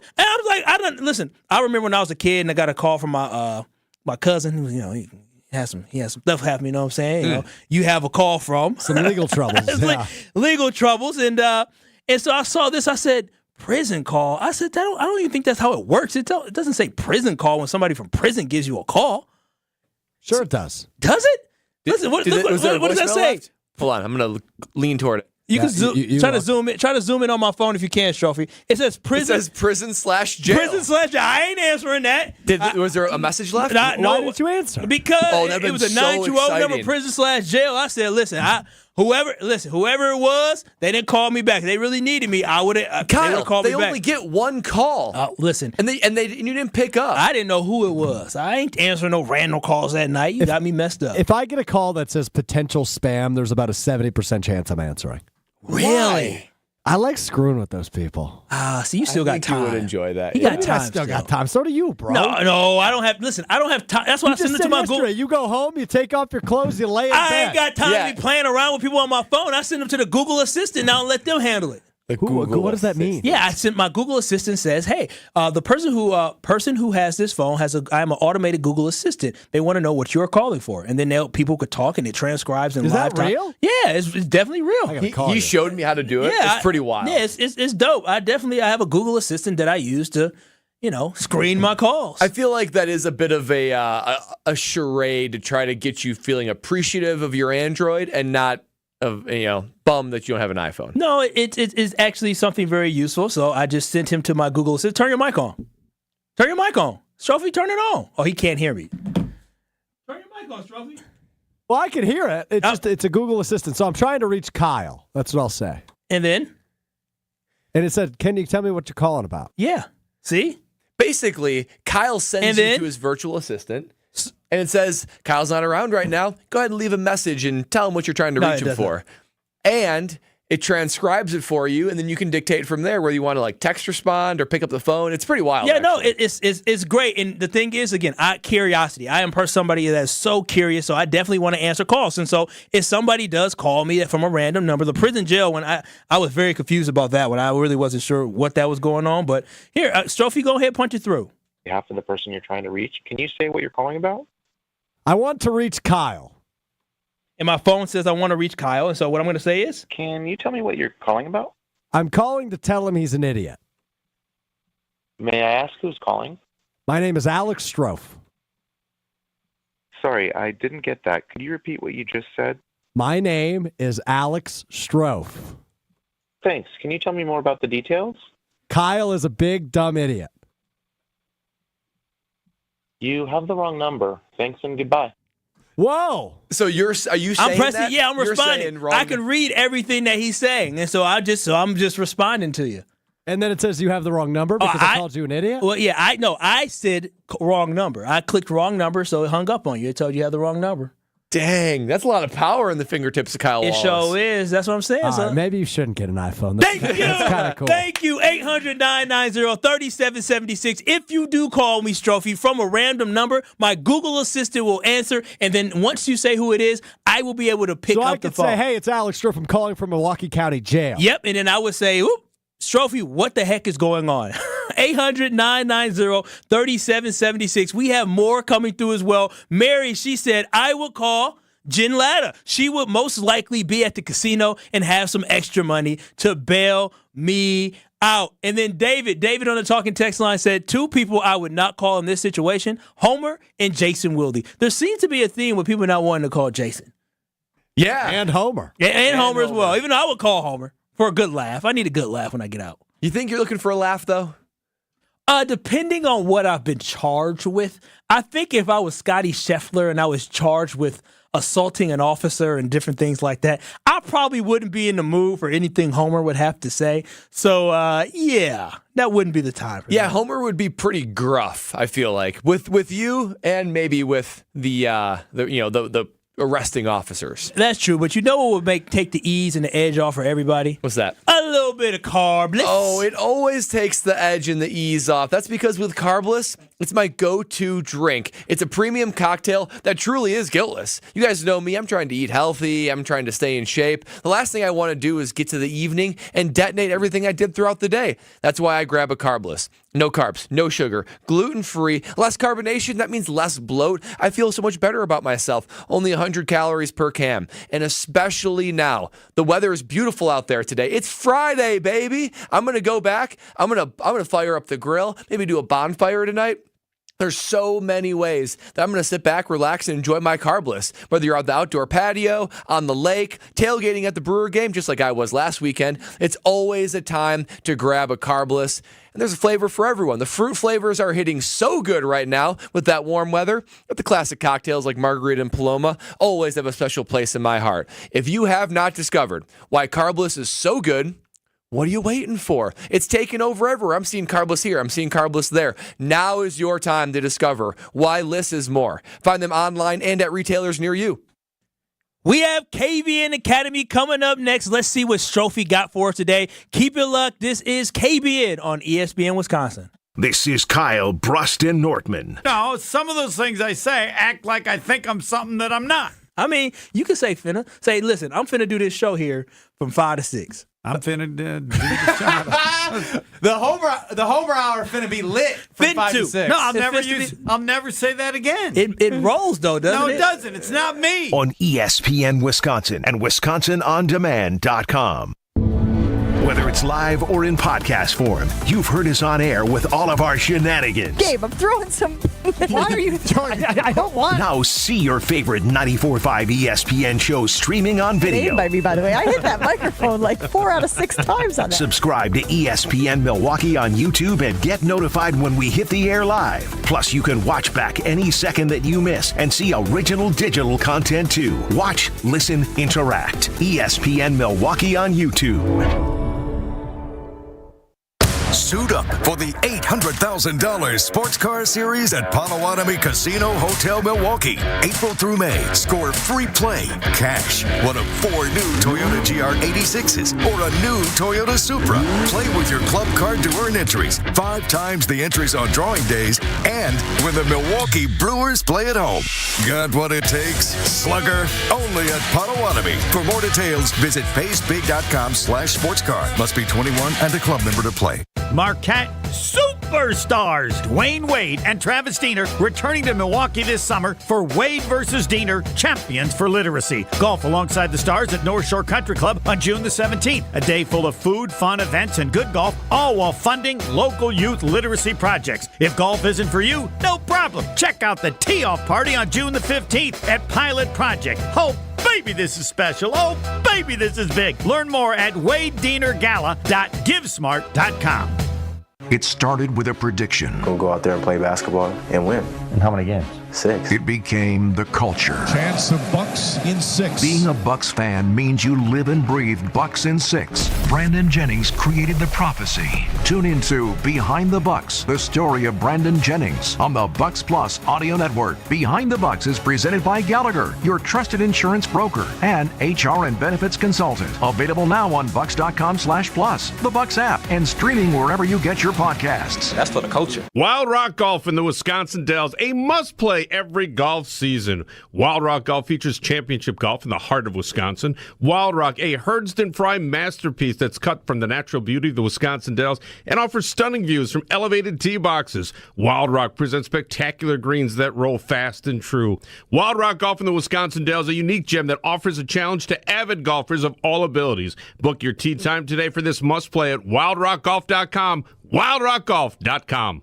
like, listen. I remember when I was a kid and I got a call from my cousin. Who, he has some stuff happen. You know what I'm saying? You have a call from some legal troubles. Legal troubles, and so I saw this. I said, prison call. I said, I don't even think that's how it works. It doesn't say prison call when somebody from prison gives you a call. Sure it does. Does it? Listen, what does that say? Left? Hold on, I'm going to lean toward it. You can try to zoom in on my phone if you can, Strofe. It says prison. It says prison/jail. Prison/jail. I ain't answering that. Was there a message left? No. Why didn't you answer? Because it was a 920 number, prison/jail. I said, listen, whoever it was, they didn't call me back. They really needed me. I would have. Kyle, they only get one call. Listen, and you didn't pick up. I didn't know who it was. I ain't answering no random calls that night. You got me messed up. If I get a call that says potential spam, there's about a 70% chance I'm answering. Really? I like screwing with those people. So you still got time. You would enjoy that. You got time. I still got time. So do you, bro. No, I don't have. Listen, I don't have time. That's why I send it to my Google. You go home, you take off your clothes, you lay in bed. I ain't got time to be playing around with people on my phone. I send them to the Google Assistant now and let them handle it. What does that mean? Yeah, I sent my Google Assistant says, "Hey, the person who has this phone I'm an automated Google Assistant. They want to know what you're calling for, and then people could talk, and it transcribes in Is live that time. real? Yeah, it's definitely real. He showed me how to do it. Yeah, it's pretty wild. Yeah, it's dope. I have a Google Assistant that I use to, screen my calls. I feel like that is a bit of a charade to try to get you feeling appreciative of your Android and not bum that you don't have an iPhone. No, it's actually something very useful. So I just sent him to my Google Assistant. Turn your mic on. Turn your mic on. Strophy, turn it on. Oh, he can't hear me. Turn your mic on, Strophy. Well, I can hear it. It's a Google Assistant. So I'm trying to reach Kyle. That's what I'll say. And then? And it said, can you tell me what you're calling about? Yeah. See? Basically, Kyle sends you to his virtual assistant. And it says, Kyle's not around right now. Go ahead and leave a message and tell him what you're trying to reach him for. And it transcribes it for you, and then you can dictate from there whether you want to text respond or pick up the phone. It's pretty wild. Yeah, no, it's great. And the thing is, again, curiosity. I am somebody that's so curious, so I definitely want to answer calls. And so if somebody does call me from a random number, the prison jail, when I was very confused about that one. I really wasn't sure what that was going on. But here, Strophy, go ahead, punch it through. On behalf of the person you're trying to reach, can you say what you're calling about? I want to reach Kyle. And my phone says I want to reach Kyle. And so what I'm going to say is? Can you tell me what you're calling about? I'm calling to tell him he's an idiot. May I ask who's calling? My name is Alex Strofe. Sorry, I didn't get that. Could you repeat what you just said? My name is Alex Strofe. Thanks. Can you tell me more about the details? Kyle is a big, dumb idiot. You have the wrong number. Thanks and goodbye. Whoa! So are you saying I'm pressing, that? Yeah, I'm responding. I can read everything that he's saying, and so I'm just responding to you. And then it says you have the wrong number because I called you an idiot? Well, yeah, I said wrong number. I clicked wrong number, so it hung up on you. It told you had the wrong number. Dang, that's a lot of power in the fingertips of Kyle Wallace. It sure is. That's what I'm saying. Right, maybe you shouldn't get an iPhone. Thank you. That's kind of cool. Thank you. 800-990-3776. If you do call me, Strophy, from a random number, my Google Assistant will answer, and then once you say who it is, I will be able to pick up the phone. So I could say, hey, it's Alex Strofe. I'm calling from Milwaukee County Jail. Yep, and then I would say, oop, Strophy, what the heck is going on? 800-990-3776. We have more coming through as well. Mary, she said, I would call Jen Latta. She would most likely be at the casino and have some extra money to bail me out. And then David on the talking text line said, two people I would not call in this situation, Homer and Jason Wilde. There seems to be a theme with people not wanting to call Jason. Yeah. And Homer. Yeah, and Homer as well. Even though I would call Homer for a good laugh. I need a good laugh when I get out. You think you're looking for a laugh, though? Depending on what I've been charged with, I think if I was Scottie Scheffler and I was charged with assaulting an officer and different things like that, I probably wouldn't be in the mood for anything Homer would have to say. So, yeah, that wouldn't be the time for me. Homer would be pretty gruff, I feel like, with you and maybe with the arresting officers. That's true, but you know what would take the ease and the edge off for everybody? What's that? A little bit of carbless. Oh, it always takes the edge and the ease off. That's because with Carbless, it's my go-to drink. It's a premium cocktail that truly is guiltless. You guys know me. I'm trying to eat healthy. I'm trying to stay in shape. The last thing I want to do is get to the evening and detonate everything I did throughout the day. That's why I grab a Carbless. No carbs, no sugar, gluten-free, less carbonation. That means less bloat. I feel so much better about myself. Only 100 calories per can. And especially now, the weather is beautiful out there today. It's Friday, baby. I'm going to go back. I'm going to fire up the grill, maybe do a bonfire tonight. There's so many ways that I'm going to sit back, relax, and enjoy my Carbless. Whether you're on the outdoor patio, on the lake, tailgating at the Brewer game, just like I was last weekend, it's always a time to grab a Carbless. And there's a flavor for everyone. The fruit flavors are hitting so good right now with that warm weather. But the classic cocktails like Margarita and Paloma always have a special place in my heart. If you have not discovered why Carbless is so good, what are you waiting for? It's taken over everywhere. I'm seeing Carbless here. I'm seeing Carbless there. Now is your time to discover why less is more. Find them online and at retailers near you. We have KBN Academy coming up next. Let's see what Strophy got for us today. Keep it locked. This is KBN on ESPN Wisconsin. This is Kyle, Brust, and Nortman. No, some of those things I say act like I think I'm something that I'm not. I mean, you can say finna. Say, listen, I'm finna do this show here from 5 to 6. I'm finna do the show. The Homer Hour finna be lit from 5 to 6. No, I'll never say that again. It rolls, though, doesn't it? No, it doesn't. It's not me. On ESPN Wisconsin and WisconsinOnDemand.com. Whether it's live or in podcast form, you've heard us on air with all of our shenanigans. Gabe, I'm throwing some. Why are you throwing? I don't want. Now see your favorite 94.5 ESPN shows streaming on video. By me, by the way. I hit that microphone like 4 out of 6 times on that. Subscribe to ESPN Milwaukee on YouTube and get notified when we hit the air live. Plus, you can watch back any second that you miss and see original digital content too. Watch, listen, interact. ESPN Milwaukee on YouTube. Suit up for the $800,000 Sports Car Series at Potawatomi Casino Hotel Milwaukee. April through May, score free play, cash, one of 4 new Toyota GR86s or a new Toyota Supra. Play with your club card to earn entries, 5 times the entries on drawing days, and when the Milwaukee Brewers play at home. Got what it takes? Slugger, only at Potawatomi. For more details, visit paysbig.com/sportscar. Must be 21 and a club member to play. Marquette superstars Dwayne Wade and Travis Diener returning to Milwaukee this summer for Wade versus Diener Champions for Literacy. Golf alongside the stars at North Shore Country Club on June the 17th. A day full of food, fun, events, and good golf, all while funding local youth literacy projects. If golf isn't for you, no problem. Check out the tee-off party on June the 15th at Pilot Project. Oh, baby, this is special. Oh, baby, this is big. Learn more at WadeDienerGala.GiveSmart.com. It started with a prediction. We'll go out there and play basketball and win. And how many games? 6. It became the culture. Chance of Bucks in 6. Being a Bucks fan means you live and breathe Bucks in 6. Brandon Jennings created the prophecy. Tune into Behind the Bucks, the story of Brandon Jennings on the Bucks Plus audio network. Behind the Bucks is presented by Gallagher, your trusted insurance broker and HR and benefits consultant. Available now on bucks.com/plus, the Bucks app, and streaming wherever you get your podcasts. That's for the culture. Wild Rock Golf in the Wisconsin Dells, a must-play every golf season. Wild Rock Golf features championship golf in the heart of Wisconsin. Wild Rock, a Herdston Fry masterpiece that's cut from the natural beauty of the Wisconsin Dells and offers stunning views from elevated tee boxes. Wild Rock presents spectacular greens that roll fast and true. Wild Rock Golf in the Wisconsin Dells, a unique gem that offers a challenge to avid golfers of all abilities. Book your tee time today for this must-play at wildrockgolf.com. wildrockgolf.com.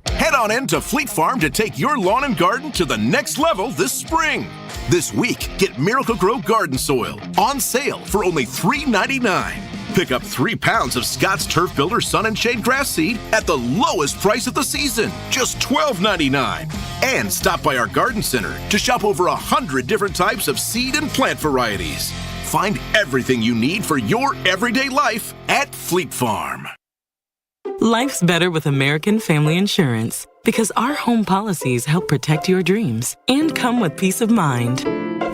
Head on in to Fleet Farm to take your lawn and garden to the next level this spring. This week, get Miracle-Gro Garden Soil on sale for only $3.99. Pick up 3 pounds of Scott's Turf Builder Sun and Shade Grass Seed at the lowest price of the season, just $12.99. And stop by our garden center to shop over 100 different types of seed and plant varieties. Find everything you need for your everyday life at Fleet Farm. Life's better with American Family Insurance because our home policies help protect your dreams and come with peace of mind.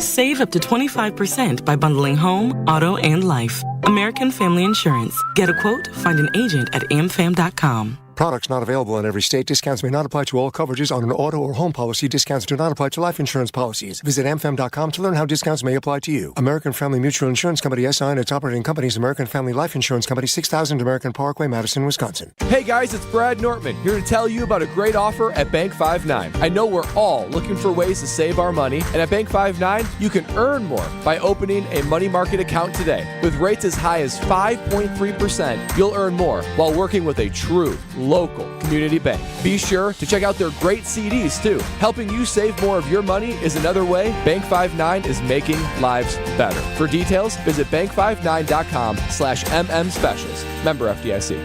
Save up to 25% by bundling home, auto, and life. American Family Insurance. Get a quote, find an agent at amfam.com. Products not available in every state. Discounts may not apply to all coverages on an auto or home policy. Discounts do not apply to life insurance policies. Visit amfam.com to learn how discounts may apply to you. American Family Mutual Insurance Company, SI, and its operating companies, American Family Life Insurance Company, 6000 American Parkway, Madison, Wisconsin. Hey guys, it's Brad Nortman, here to tell you about a great offer at Bank 5-9. I know we're all looking for ways to save our money, and at Bank 5-9, you can earn more by opening a money market account today. With rates as high as 5.3%, you'll earn more while working with a true, local community bank. Be sure to check out their great CDs too. Helping you save more of your money is another way Bank 5-9 is making lives better. For details, visit bank59.com/MM specials. Member FDIC.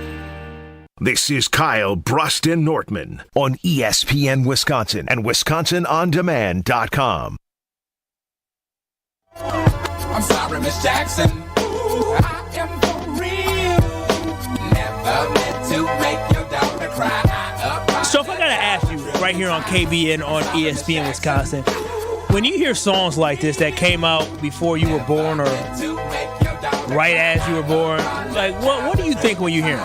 This is Kyle, Brust, and Nortman on ESPN Wisconsin and WisconsinOnDemand.com. I'm sorry, Miss Jackson. Ooh, I am for real. Never meant to make your daughter cry. So if I gotta ask you right here on KBN on ESPN Wisconsin, When you hear songs like this that came out before you were born or right as you were born, like what do you think when you hear them?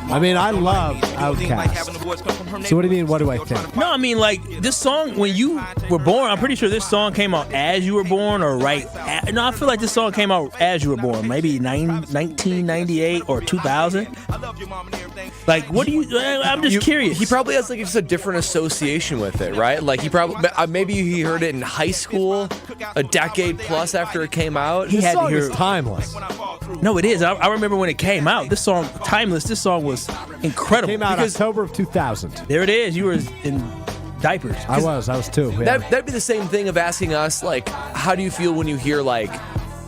I mean, I love Outkast. So what do you mean, what do I think? No, I mean, like, this song, when you were born, I'm pretty sure this song came out as you were born or no, I feel like this song came out as you were born, maybe 1998 or 2000. Like, what do you, I'm just curious. He probably has, like, just a different association with it, right? Like, he probably, maybe he heard it in high school, a decade plus after it came out. This song is timeless. No, it is. I remember when it came out. This song, timeless. This song was incredible. It came out October of 2000. There it is. You were in diapers. I was too. Yeah. That'd be the same thing of asking us, like, how do you feel when you hear, like,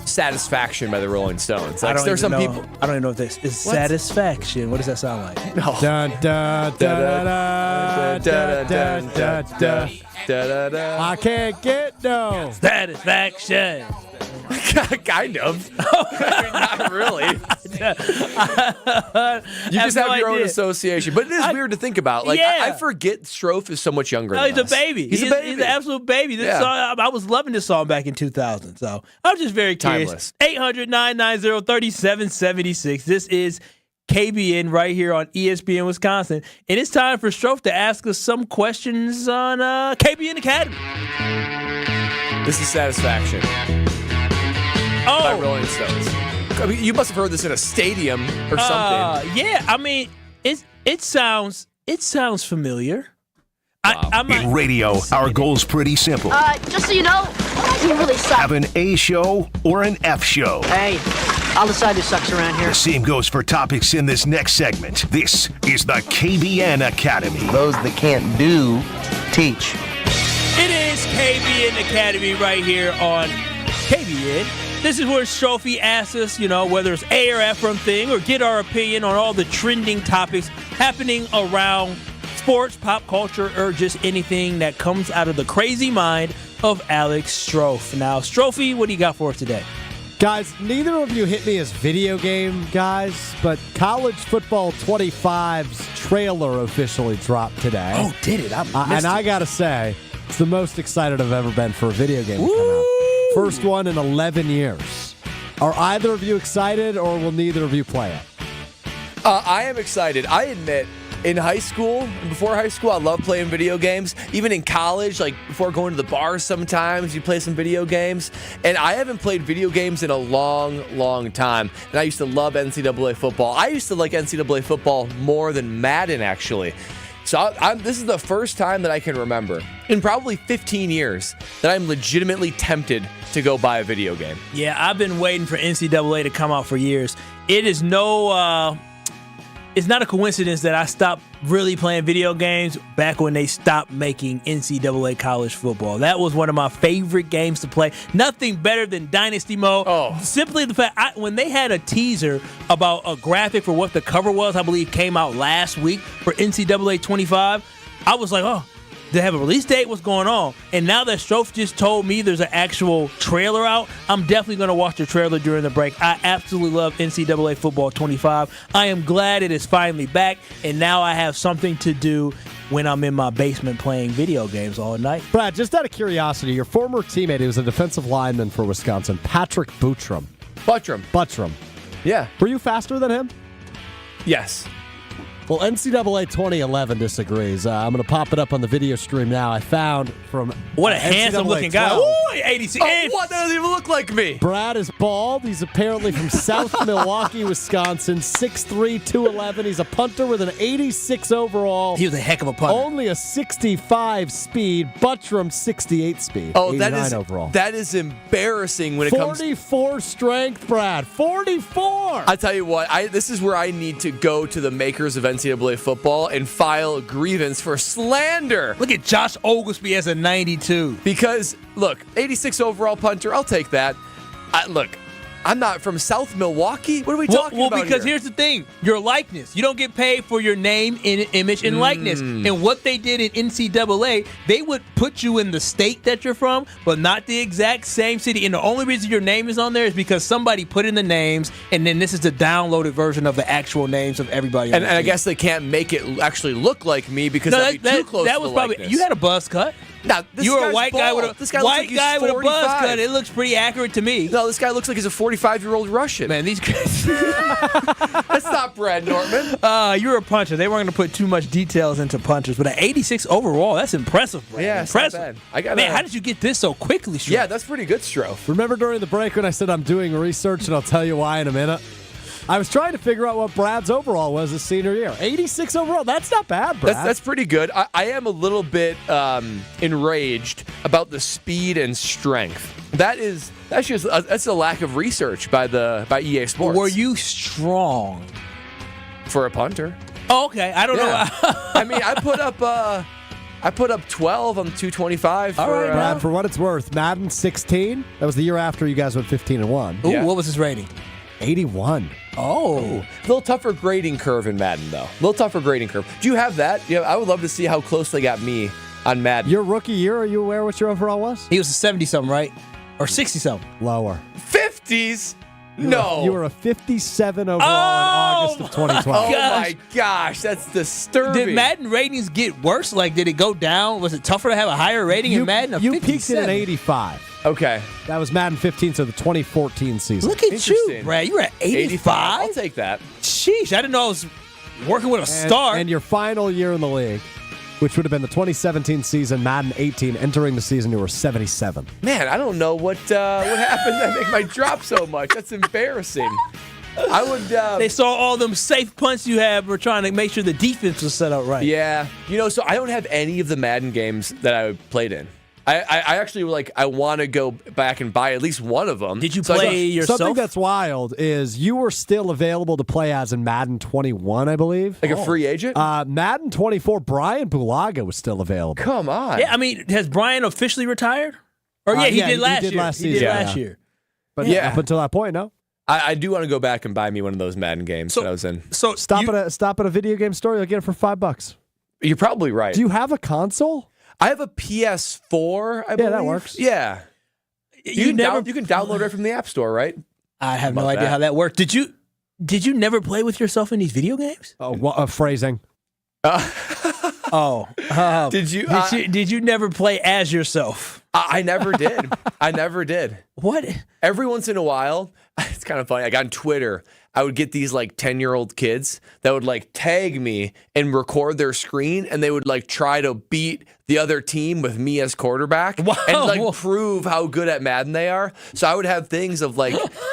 Satisfaction by the Rolling Stones? Like, there's some people. I don't even know if this is Satisfaction. What does that sound like? No. Dun, dun, dun, dun, dun, dun, dun, dun. I can't get no Satisfaction. Kind of. I mean, not really. You just have your own association. But it is weird to think about. Like, yeah. I forget Strofe is so much younger No, than he's us. a baby. He's a baby. He's an absolute baby. This song, I was loving this song back in 2000. So I'm just very curious. Timeless. 800-990-3776. This is KBN right here on ESPN Wisconsin. And it's time for Strofe to ask us some questions on KBN Academy. This is Satisfaction. By Rolling Stones. I mean, you must have heard this in a stadium or something. Yeah, I mean, it sounds familiar. Wow. In radio, our goal's pretty simple. Just so you know, you really suck. Have an A show or an F show. Hey, I'll decide who sucks around here. The same goes for topics in this next segment. This is the KBN Academy. Those that can't do, teach. It is KBN Academy right here on KBN. This is where Strofe asks us, whether it's A or F from thing, or get our opinion on all the trending topics happening around sports, pop culture, or just anything that comes out of the crazy mind of Alex Strofe. Now, Strofe, what do you got for us today? Guys, neither of you hit me as video game guys, but College Football 25's trailer officially dropped today. Oh, did it? I got to say, it's the most excited I've ever been for a video game to come out. First one in 11 years. Are either of you excited, or will neither of you play it? I am excited. I admit, in high school and before high school, I love playing video games. Even in college, like before going to the bars sometimes, you play some video games. And I haven't played video games in a long, long time. And I used to love NCAA football. I used to like NCAA football more than Madden, actually. So this is the first time that I can remember in probably 15 years that I'm legitimately tempted to go buy a video game. Yeah, I've been waiting for NCAA to come out for years. It is it's not a coincidence that I stopped really playing video games back when they stopped making NCAA college football. That was one of my favorite games to play. Nothing better than Dynasty Mode. Oh. Simply the fact, when they had a teaser about a graphic for what the cover was, I believe came out last week for NCAA 25, I was like, oh, they have a release date? What's going on? And now that Strofe just told me there's an actual trailer out, I'm definitely going to watch the trailer during the break. I absolutely love NCAA Football 25. I am glad it is finally back, and now I have something to do when I'm in my basement playing video games all night. Brad, just out of curiosity, your former teammate, who was a defensive lineman for Wisconsin, Patrick Buttram. Buttram. Yeah. Were you faster than him? Yes. Well, NCAA 2011 disagrees. I'm going to pop it up on the video stream now. I found from what a handsome-looking guy. Ooh, 86. Oh, what? That doesn't even look like me. Brad is bald. He's apparently from South Milwaukee, Wisconsin. 6'3", 211. He's a punter with an 86 overall. He was a heck of a punter. Only a 65 speed. Buttram, 68 speed. Oh, 89 overall. That is embarrassing when it comes. 44 strength, Brad. 44. I tell you what. This is where I need to go to the makers of NCAA football and file a grievance for slander. Look at Josh Oglesby as a 92. Because, look, 86 overall punter, I'll take that. Look, I'm not from South Milwaukee. What are we talking about Well, because here? Here's the thing. Your likeness. You don't get paid for your name, image, and likeness. And what they did in NCAA, they would put you in the state that you're from, but not the exact same city. And the only reason your name is on there is because somebody put in the names, and then this is the downloaded version of the actual names of everybody. And I guess they can't make it actually look like me because that'd be too close to the likeness. You had a buzz cut. Now, this You're a guy's white guy bald. with a This guy looks like he's with a buzz 45. cut. It looks pretty accurate to me. No, this guy looks like he's a 45-year-old Russian. Man, these guys. That's not Brad Nortman. You're a puncher. They weren't going to put too much details into punchers, but at 86 overall, that's impressive, Brad. Yeah, it's not impressive. bad. Man, how did you get this so quickly, Stro? Yeah, that's pretty good, Stro. Remember during the break when I said I'm doing research, and I'll tell you why in a minute? I was trying to figure out what Brad's overall was his senior year. 86 overall. That's not bad, Brad. That's pretty good. I am a little bit enraged about the speed and strength. That's a lack of research by EA Sports. Were you strong for a punter? Oh, okay. I don't know. I mean, I put up 12 on the 225. All right, Brad, for what it's worth, Madden 16, that was the year after you guys went 15-1. Ooh, what was his rating? 81. Oh. A little tougher grading curve in Madden, though. A little tougher grading curve. Do you have that? Yeah, I would love to see how close they got me on Madden. Your rookie year, are you aware what your overall was? He was a 70-something, right? Or 60-something? Lower. 50s? No. You were a 57 overall in August of 2012. Oh, my gosh. That's disturbing. Did Madden ratings get worse? Like, did it go down? Was it tougher to have a higher rating in Madden? You peaked at an 85. Okay. That was Madden 15, so the 2014 season. Look at you, Brad. You were at 85? I'll take that. Sheesh. I didn't know I was working with a star. And your final year in the league, which would have been the 2017 season, Madden 18, entering the season, you were 77. Man, I don't know what happened that make my drop so much. That's embarrassing. I would. They saw all them safe punts you had. We're trying to make sure the defense was set up right. Yeah. So I don't have any of the Madden games that I played in. I actually I want to go back and buy at least one of them. Did you play yourself? Something that's wild is you were still available to play as in Madden 21, I believe. Like a free agent? Madden 24, Brian Bulaga was still available. Come on. Yeah, I mean, has Brian officially retired? Or he did last year. He did last year. But up until that point, no. I do want to go back and buy me one of those Madden games that I was in. So stop at a video game store, you'll get it for $5. You're probably right. Do you have a console? I have a PS4, I believe. Yeah, that works. Yeah. You can download it from the App Store, right? I have no idea how that worked. Did you never play with yourself in these video games? Oh, phrasing. Did you never play as yourself? I never did. I never did. What? Every once in a while, it's kind of funny. Like on Twitter, I would get these 10-year-old kids that would tag me and record their screen, and they would try to beat the other team with me as quarterback and prove how good at Madden they are. So I would have things of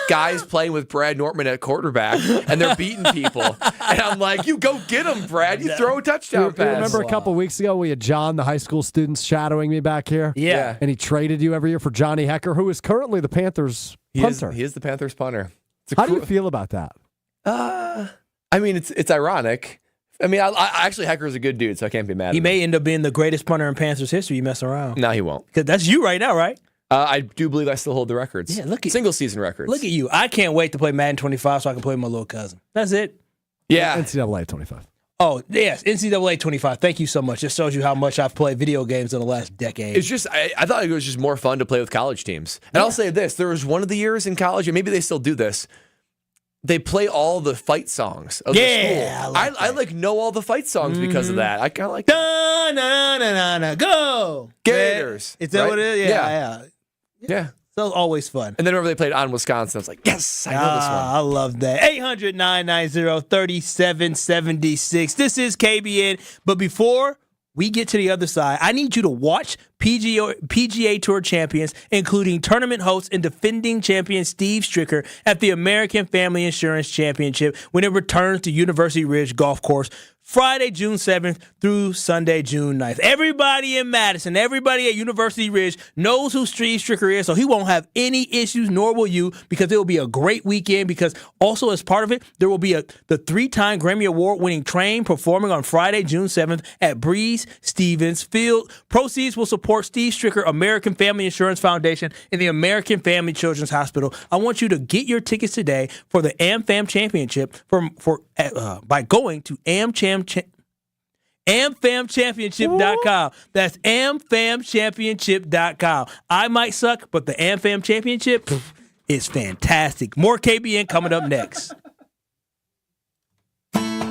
guys playing with Brad Nortman at quarterback, and they're beating people, and I'm like, "You go get them, Brad! You throw a touchdown pass." Remember a couple weeks ago we had John, the high school student, shadowing me back here. Yeah, and he traded you every year for Johnny Hecker, who is currently the Panthers punter. He is the Panthers punter. How do you feel about that? I mean, it's ironic. I mean, I actually, Hecker's a good dude, so I can't be mad at him. He may end up being the greatest punter in Panthers history. You mess around. No, he won't. Because that's you right now, right? I do believe I still hold the records. Yeah, look at single season records. Look at you. I can't wait to play Madden 25 so I can play with my little cousin. That's it. Yeah. NCAA 25. Oh, yes. NCAA 25. Thank you so much. It shows you how much I've played video games in the last decade. It's just, I thought it was just more fun to play with college teams. And I'll say this. There was one of the years in college, and maybe they still do this, they play all the fight songs of the school. I know all the fight songs because of that. I kind of like that. Da-na-na-na-na, go! Gators. Is that what it is? Yeah. So always fun. And then whenever they played on Wisconsin, I was like, yes, I know this one. I love that. 800-990-3776. This is KBN. But before we get to the other side, I need you to watch PGA Tour champions, including tournament host and defending champion Steve Stricker at the American Family Insurance Championship when it returns to University Ridge Golf Course Friday, June 7th through Sunday, June 9th. Everybody in Madison, everybody at University Ridge knows who Steve Stricker is, so he won't have any issues, nor will you, because it will be a great weekend, because also as part of it, there will be the 3-time Grammy Award-winning Train performing on Friday, June 7th at Breeze Stevens Field. Proceeds will support Steve Stricker American Family Insurance Foundation and the American Family Children's Hospital. I want you to get your tickets today for the AmFam Championship by going to AmFamChampionship.com. That's AmFamChampionship.com. I might suck, but the AmFam Championship is fantastic. More KBN coming up next.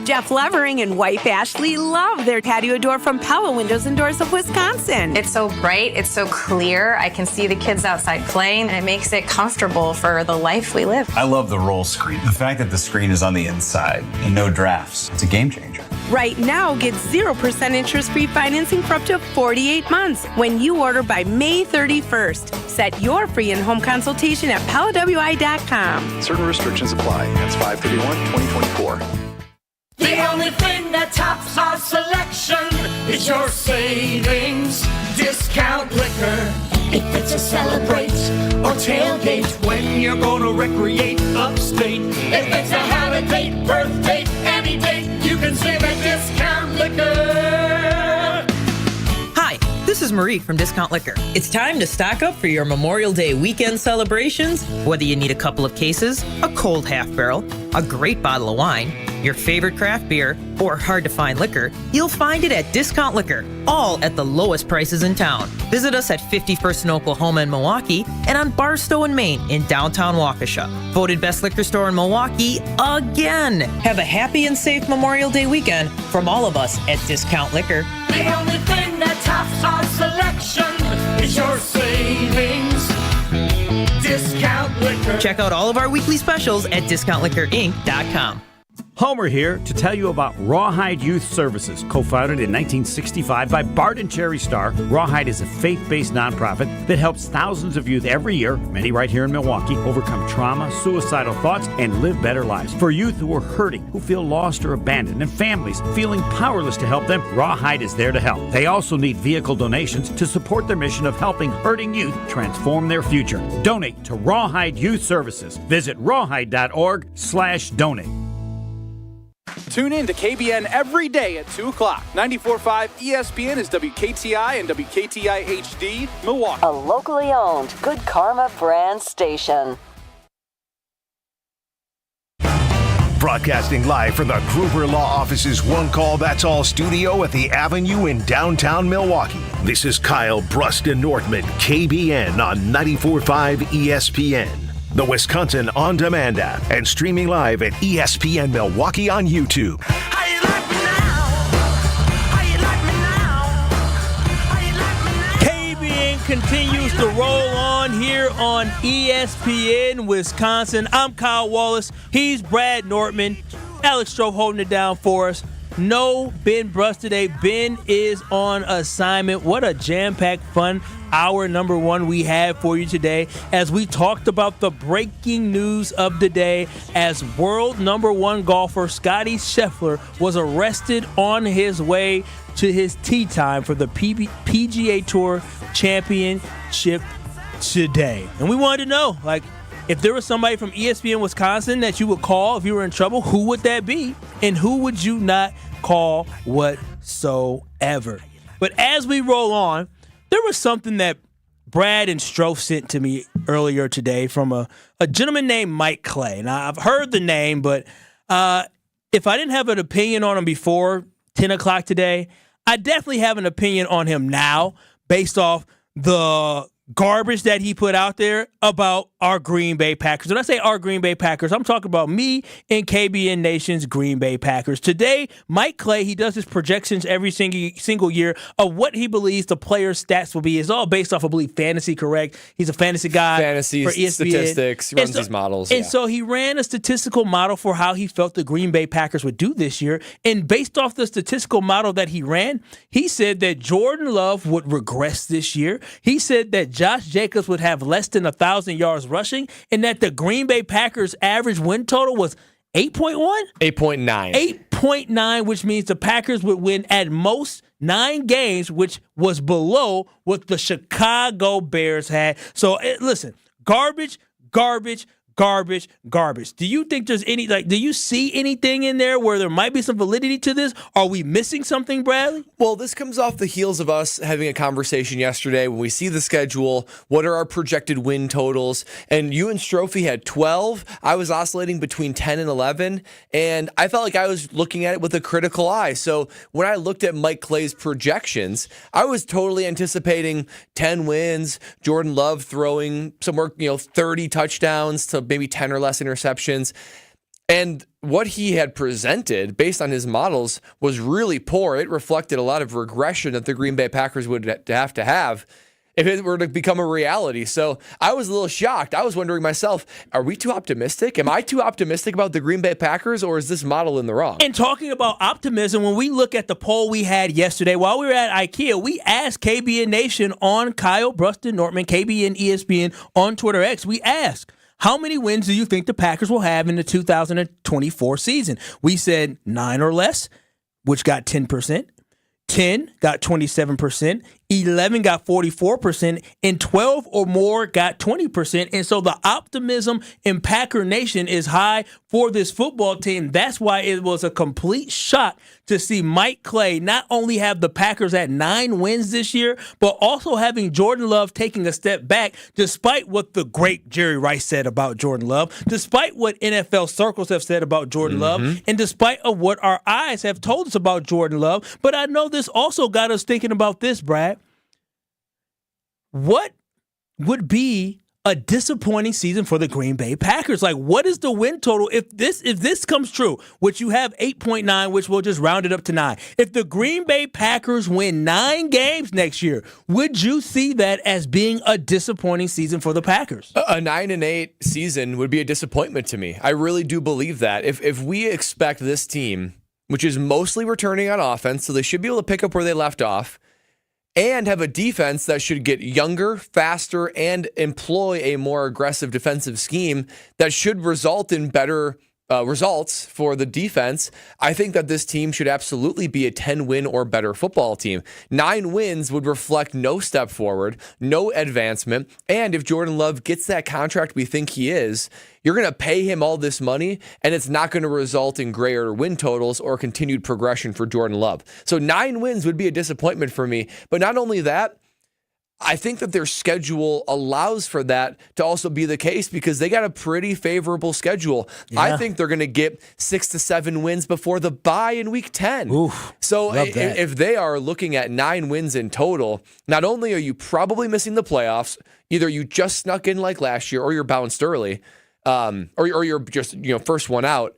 Jeff Levering and wife Ashley love their patio door from Pella Windows and Doors of Wisconsin. It's so bright, it's so clear. I can see the kids outside playing, and it makes it comfortable for the life we live. I love the roll screen. The fact that the screen is on the inside and no drafts, it's a game changer. Right now, get 0% interest-free financing for up to 48 months when you order by May 31st. Set your free in-home consultation at PellaWI.com. Certain restrictions apply. That's 5/31/2024. The only thing that tops our selection is your savings. Discount liquor. If it's a celebrate or tailgate when you're gonna recreate upstate. If it's a holiday, birthday, any date, you can save at Discount Liquor. Hi, this is Marie from Discount Liquor. It's time to stock up for your Memorial Day weekend celebrations. Whether you need a couple of cases, a cold half barrel, a great bottle of wine, your favorite craft beer, or hard-to-find liquor, you'll find it at Discount Liquor, all at the lowest prices in town. Visit us at 51st in Oklahoma and Milwaukee, and on Barstow in Maine in downtown Waukesha. Voted best liquor store in Milwaukee again. Have a happy and safe Memorial Day weekend from all of us at Discount Liquor. The only thing that tops our selection is your savings. Discount Liquor. Check out all of our weekly specials at discountliquorinc.com. Homer here to tell you about Rawhide Youth Services. Co-founded in 1965 by Bart and Cherry Starr, Rawhide is a faith-based nonprofit that helps thousands of youth every year, many right here in Milwaukee, overcome trauma, suicidal thoughts, and live better lives. For youth who are hurting, who feel lost or abandoned, and families feeling powerless to help them, Rawhide is there to help. They also need vehicle donations to support their mission of helping hurting youth transform their future. Donate to Rawhide Youth Services. Visit rawhide.org/donate. Tune in to KBN every day at 2 o'clock. 94.5 ESPN is WKTI and WKTI HD, Milwaukee. A locally owned Good Karma brand station. Broadcasting live from the Gruber Law Office's One Call That's All studio at the Avenue in downtown Milwaukee. This is Kyle Brust and Nortman, KBN on 94.5 ESPN. The Wisconsin On Demand app, and streaming live at ESPN Milwaukee on YouTube. KBN continues to roll on here on ESPN Wisconsin. I'm Kyle Wallace. He's Brad Nortman. Alex Stroh holding it down for us. No Ben Brust today. Ben is on assignment. What a jam-packed, fun hour number one we have for you today as we talked about the breaking news of the day as world number one golfer Scottie Scheffler was arrested on his way to his tee time for the PGA Tour Championship today. And we wanted to know, like, if there was somebody from ESPN Wisconsin that you would call if you were in trouble, who would that be? And who would you not call whatsoever? But as we roll on, there was something that Brad and Stroh sent to me earlier today from a gentleman named Mike Clay. Now, I've heard the name, but if I didn't have an opinion on him before 10 o'clock today, I definitely have an opinion on him now based off the garbage that he put out there about our Green Bay Packers. When I say our Green Bay Packers, I'm talking about me and KBN Nation's Green Bay Packers. Today, Mike Clay, he does his projections every single year of what he believes the players' stats will be. It's all based off, I believe, fantasy, correct? He's a fantasy guy. Fantasy, for ESPN. statistics, he runs these models. And so he ran a statistical model for how he felt the Green Bay Packers would do this year. And based off the statistical model that he ran, he said that Jordan Love would regress this year. He said that Josh Jacobs would have less than 1,000 yards rushing, and that the Green Bay Packers' average win total was 8.1? 8.9. 8.9, which means the Packers would win at most 9 games, which was below what the Chicago Bears had. So, listen, garbage. Do you think there's do you see anything in there where there might be some validity to this? Are we missing something, Bradley? Well, this comes off the heels of us having a conversation yesterday when we see the schedule, what are our projected win totals? And you and Strophy had 12. I was oscillating between 10 and 11, and I felt like I was looking at it with a critical eye. So when I looked at Mike Clay's projections, I was totally anticipating 10 wins, Jordan Love throwing somewhere, 30 touchdowns to maybe 10 or less interceptions. And what he had presented based on his models was really poor. It reflected a lot of regression that the Green Bay Packers would have to have if it were to become a reality. So I was a little shocked. I was wondering myself, are we too optimistic? Am I too optimistic about the Green Bay Packers, or is this model in the wrong? And talking about optimism, when we look at the poll we had yesterday while we were at IKEA, we asked KBN Nation on Kyle, Brust, and Nortman, KBN, ESPN on Twitter X, we asked, how many wins do you think the Packers will have in the 2024 season? We said 9 or less, which got 10%. 10 got 27%, 11 got 44%, and 12 or more got 20%. And so the optimism in Packer Nation is high for this football team. That's why it was a complete shock to see Mike Clay not only have the Packers at 9 wins this year, but also having Jordan Love taking a step back, despite what the great Jerry Rice said about Jordan Love, despite what NFL circles have said about Jordan Love, and despite of what our eyes have told us about Jordan Love. But I know this also got us thinking about this, Brad. What would be a disappointing season for the Green Bay Packers? Like, what is the win total if this comes true, which you have 8.9, which we'll just round it up to 9. If the Green Bay Packers win 9 games next year, would you see that as being a disappointing season for the Packers? A 9-8 season would be a disappointment to me. I really do believe that. If we expect this team, which is mostly returning on offense, so they should be able to pick up where they left off, and have a defense that should get younger, faster, and employ a more aggressive defensive scheme that should result in better results for the defense, I think that this team should absolutely be a 10-win or better football team. 9 wins would reflect no step forward, no advancement, and if Jordan Love gets that contract we think he is, you're going to pay him all this money, and it's not going to result in greater win totals or continued progression for Jordan Love. So 9 wins would be a disappointment for me, but not only that, I think that their schedule allows for that to also be the case because they got a pretty favorable schedule. Yeah. I think they're going to get 6 to 7 wins before the bye in week 10. Oof, so if they are looking at 9 wins in total, not only are you probably missing the playoffs, either you just snuck in like last year or you're bounced early, or you're just first one out.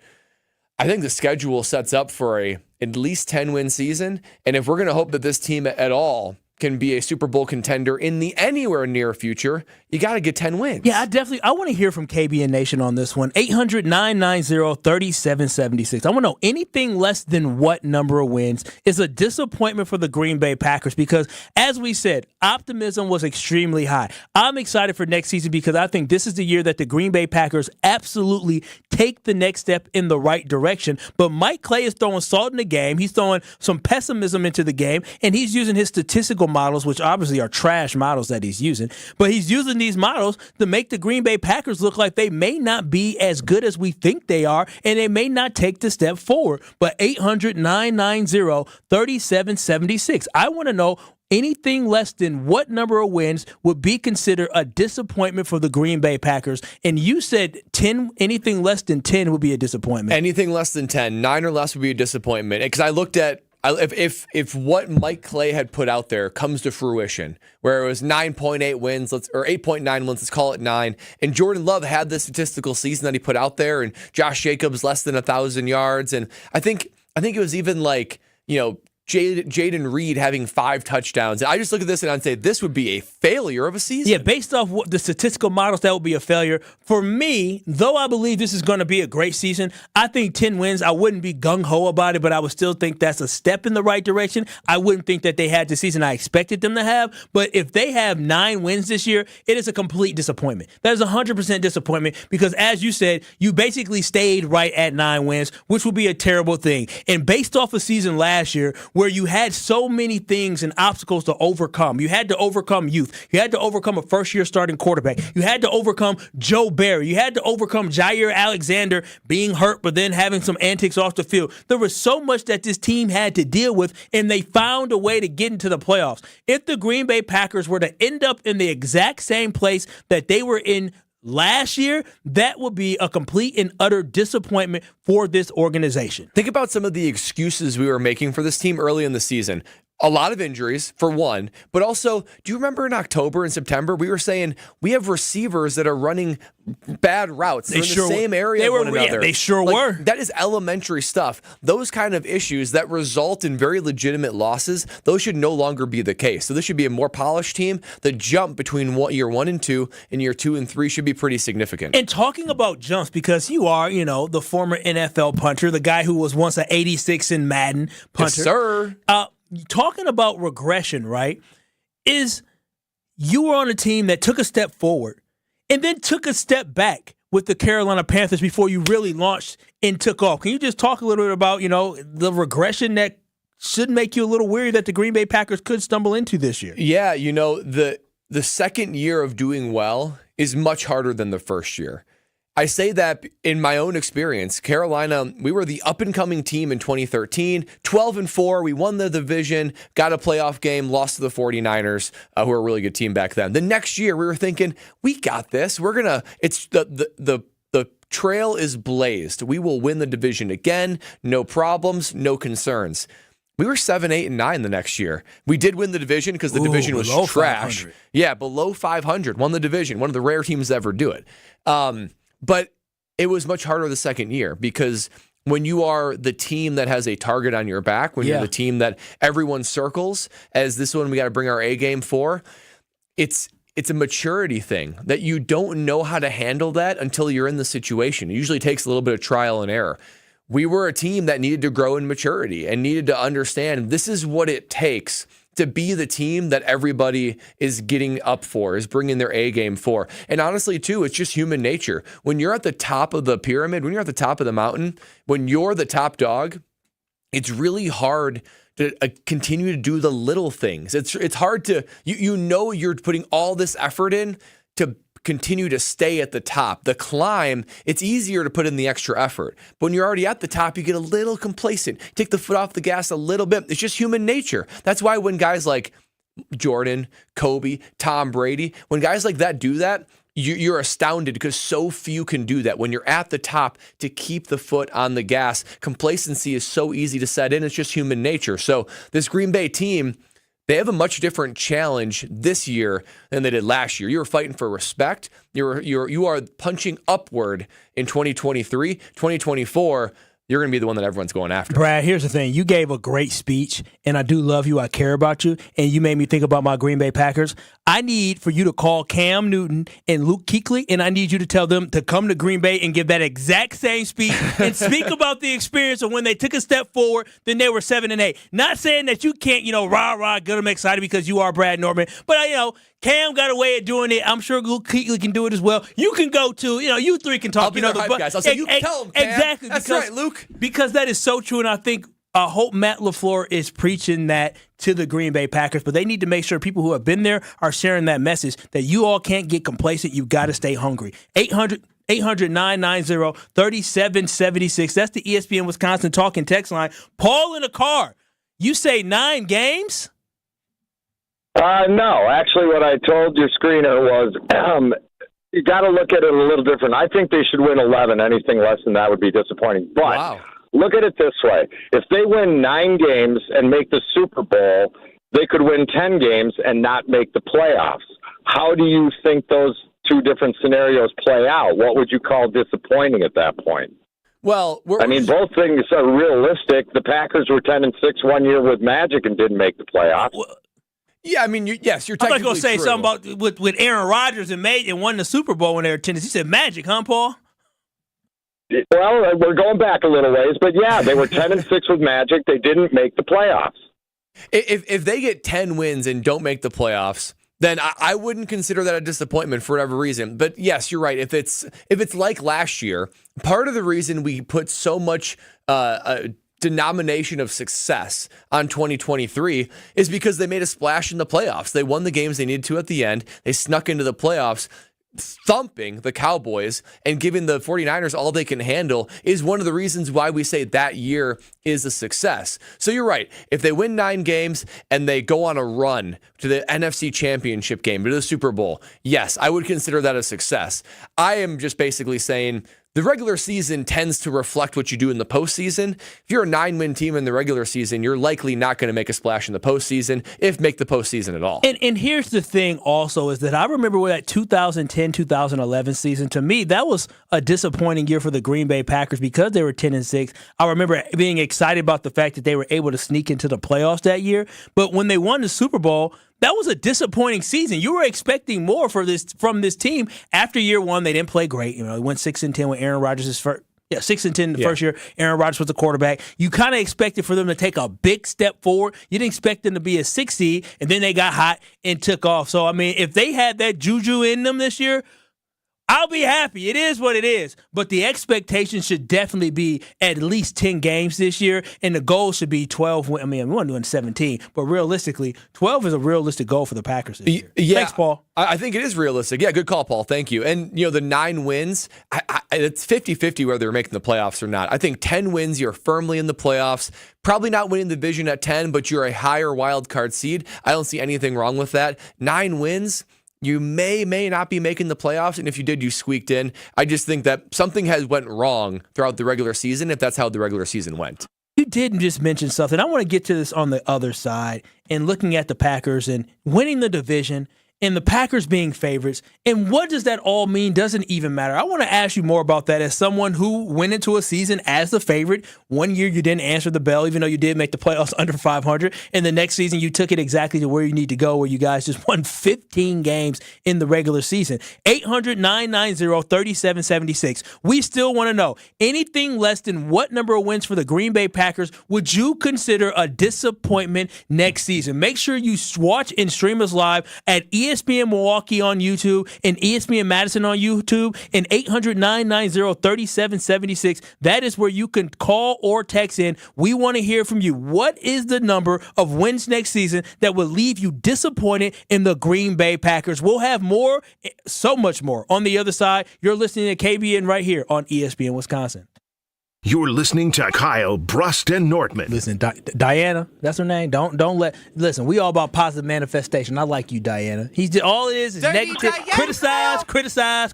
I think the schedule sets up for a at least 10-win season. And if we're going to hope that this team at all can be a Super Bowl contender in the anywhere near future, you got to get 10 wins. Yeah, I want to hear from KBN Nation on this one. 800-990-3776. I want to know anything less than what number of wins is a disappointment for the Green Bay Packers because, as we said, optimism was extremely high. I'm excited for next season because I think this is the year that the Green Bay Packers absolutely take the next step in the right direction. But Mike Clay is throwing salt in the game. He's throwing some pessimism into the game, and he's using his statistical models, which obviously are trash models that he's using, but he's using these models to make the Green Bay Packers look like they may not be as good as we think they are, and they may not take the step forward. But 800-990-3776. I want to know anything less than what number of wins would be considered a disappointment for the Green Bay Packers. And you said 10, anything less than 10 would be a disappointment. Anything less than 10, 9 or less would be a disappointment. Because I looked at if what Mike Clay had put out there comes to fruition, where it was 9.8 wins, or 8.9 wins, let's call it 9, and Jordan Love had the statistical season that he put out there, and Josh Jacobs less than 1,000 yards, and I think it was even like, Jaden Reed having 5 touchdowns. I just look at this and I'd say this would be a failure of a season. Yeah, based off what the statistical models, that would be a failure. For me, though I believe this is going to be a great season, I think 10 wins, I wouldn't be gung-ho about it, but I would still think that's a step in the right direction. I wouldn't think that they had the season I expected them to have, but if they have 9 wins this year, it is a complete disappointment. That is 100% disappointment because, as you said, you basically stayed right at 9 wins, which would be a terrible thing. And based off a season last year, where you had so many things and obstacles to overcome. You had to overcome youth. You had to overcome a first-year starting quarterback. You had to overcome Joe Barry. You had to overcome Jair Alexander being hurt but then having some antics off the field. There was so much that this team had to deal with, and they found a way to get into the playoffs. If the Green Bay Packers were to end up in the exact same place that they were in last year, that would be a complete and utter disappointment for this organization. Think about some of the excuses we were making for this team early in the season. A lot of injuries, for one, but also, do you remember in October and September, we were saying we have receivers that are running bad routes. They're in the same area of one another. Yeah, they sure were. That is elementary stuff. Those kind of issues that result in very legitimate losses, those should no longer be the case. So this should be a more polished team. The jump between year 1 and 2 and year 2 and 3 should be pretty significant. And talking about jumps, because you are, the former NFL punter, the guy who was once an 86 in Madden punter. Yes, sir. Talking about regression, right, is you were on a team that took a step forward and then took a step back with the Carolina Panthers before you really launched and took off. Can you just talk a little bit about, the regression that should make you a little weary that the Green Bay Packers could stumble into this year? Yeah, the second year of doing well is much harder than the first year. I say that in my own experience. Carolina, we were the up-and-coming team in 2013, 12-4. We won the division, got a playoff game, lost to the 49ers, who were a really good team back then. The next year, we were thinking, we got this. It's the trail is blazed. We will win the division again. No problems, no concerns. We were 7, 8, and 9 the next year. We did win the division because the division was trash. 500. Yeah, below 500. Won the division. One of the rare teams to ever do it. But it was much harder the second year because when you are the team that has a target on your back, when you're the team that everyone circles as this one we got to bring our A game for, it's a maturity thing that you don't know how to handle that until you're in the situation. It usually takes a little bit of trial and error. We were a team that needed to grow in maturity and needed to understand this is what it takes to be the team that everybody is getting up for, is bringing their A game for. And honestly, too, it's just human nature. When you're at the top of the pyramid, when you're at the top of the mountain, when you're the top dog, it's really hard to continue to do the little things. It's hard to, you're putting all this effort in to continue to stay at the top. The climb, it's easier to put in the extra effort. But when you're already at the top, you get a little complacent. Take the foot off the gas a little bit. It's just human nature. That's why when guys like Jordan, Kobe, Tom Brady, when guys like that do that, you're astounded because so few can do that. When you're at the top, to keep the foot on the gas, complacency is so easy to set in. It's just human nature. So this Green Bay team, they have a much different challenge this year than they did last year. You were fighting for respect. You are punching upward in 2023. 2024, you're going to be the one that everyone's going after. Brad, here's the thing. You gave a great speech, and I do love you. I care about you, and you made me think about my Green Bay Packers. I need for you to call Cam Newton and Luke Kuechly, and I need you to tell them to come to Green Bay and give that exact same speech and speak about the experience of when they took a step forward, then they were 7 and 8. Not saying that you can't, rah, get them excited because you are Brad Nortman, but Cam got a way of doing it. I'm sure Luke Kuechly can do it as well. You can go to, you three can talk. I'll be their hype guys. I'll say, you tell them, Cam. Exactly. That's right, Luke. Because that is so true, and I think I hope Matt LaFleur is preaching that to the Green Bay Packers, but they need to make sure people who have been there are sharing that message that you all can't get complacent. You've got to stay hungry. 800-990-3776. That's the ESPN Wisconsin talking text line. Paul in the car. You say 9 games? No. Actually, what I told your screener was you got to look at it a little different. I think they should win 11. Anything less than that would be disappointing. But look at it this way. If they win 9 games and make the Super Bowl, they could win 10 games and not make the playoffs. How do you think those two different scenarios play out? What would you call disappointing at that point? Well, both things are realistic. The Packers were 10-6 one year with Magic and didn't make the playoffs. Yeah, yes, you're technically I'm not going to say true. something about with Aaron Rodgers and won the Super Bowl when they were 10. He said Magic, huh, Paul? Well, we're going back a little ways, but yeah, they were 10-6 with Magic. They didn't make the playoffs. If they get 10 wins and don't make the playoffs, then I wouldn't consider that a disappointment for whatever reason. But yes, you're right. If it's like last year, part of the reason we put so much denomination of success on 2023 is because they made a splash in the playoffs. They won the games they needed to at the end. They snuck into the playoffs. Thumping the Cowboys and giving the 49ers all they can handle is one of the reasons why we say that year is a success. So you're right. If they win 9 games and they go on a run to the NFC Championship game, to the Super Bowl, yes, I would consider that a success. I am just basically saying the regular season tends to reflect what you do in the postseason. If you're a 9-win team in the regular season, you're likely not going to make a splash in the postseason, if make the postseason at all. And here's the thing also is that I remember with that 2010-2011 season, to me, that was a disappointing year for the Green Bay Packers because they were 10-6. I remember being excited about the fact that they were able to sneak into the playoffs that year. But when they won the Super Bowl, that was a disappointing season. You were expecting more from this team. After year one, they didn't play great. They went 6-10 with Aaron Rodgers' first. Yeah, 6-10 the first year. Aaron Rodgers was the quarterback. You kind of expected for them to take a big step forward. You didn't expect them to be a 6 seed, and then they got hot and took off. So, I mean, if they had that juju in them this year, I'll be happy. It is what it is. But the expectation should definitely be at least 10 games this year, and the goal should be 12. I mean, we want to do 17, but realistically, 12 is a realistic goal for the Packers this year. Yeah, thanks, Paul. I think it is realistic. Yeah, good call, Paul. Thank you. And, the 9 wins, it's 50-50 whether they're making the playoffs or not. I think 10 wins, you're firmly in the playoffs. Probably not winning the division at 10, but you're a higher wild card seed. I don't see anything wrong with that. 9 wins, you may not be making the playoffs, and if you did, you squeaked in. I just think that something has went wrong throughout the regular season, if that's how the regular season went. You did just mention something. I want to get to this on the other side and looking at the Packers and winning the division and the Packers being favorites. And what does that all mean? Doesn't even matter. I want to ask you more about that as someone who went into a season as the favorite. One year you didn't answer the bell, even though you did make the playoffs under 500. And the next season you took it exactly to where you need to go, where you guys just won 15 games in the regular season. 800-990-3776. We still want to know, anything less than what number of wins for the Green Bay Packers would you consider a disappointment next season? Make sure you watch and stream us live at ESPN Milwaukee on YouTube and ESPN Madison on YouTube and 800-990-3776. That is where you can call or text in. We want to hear from you. What is the number of wins next season that will leave you disappointed in the Green Bay Packers? We'll have more, so much more. On the other side, you're listening to KBN right here on ESPN Wisconsin. You're listening to Kyle, Brust, and Nortman. Listen, Diana, that's her name. Listen, we all about positive manifestation. I like you, Diana. All it is Dirty negative. Diana. Criticize.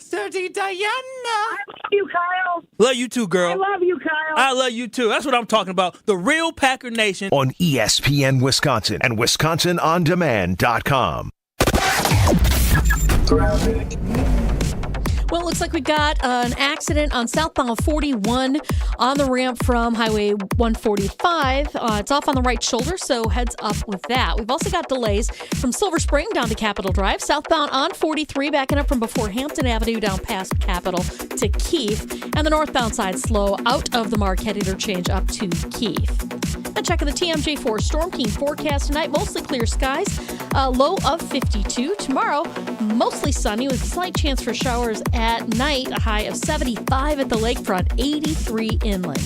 Dirty Diana. I love you, Kyle. Love you too, girl. I love you, Kyle. I love you too. That's what I'm talking about. The real Packer Nation. On ESPN Wisconsin and WisconsinOnDemand.com. Well, it looks like we got an accident on southbound 41 on the ramp from Highway 145. It's off on the right shoulder, so heads up with that. We've also got delays from Silver Spring down to Capitol Drive, southbound on 43, backing up from before Hampton Avenue down past Capitol to Keith, and the northbound side slow out of the Marquette interchange up to Keith. And checking the TMJ4 Storm King forecast tonight, mostly clear skies, low of 52. Tomorrow, mostly sunny with a slight chance for showers at night, a high of 75 at the lakefront, 83 inland.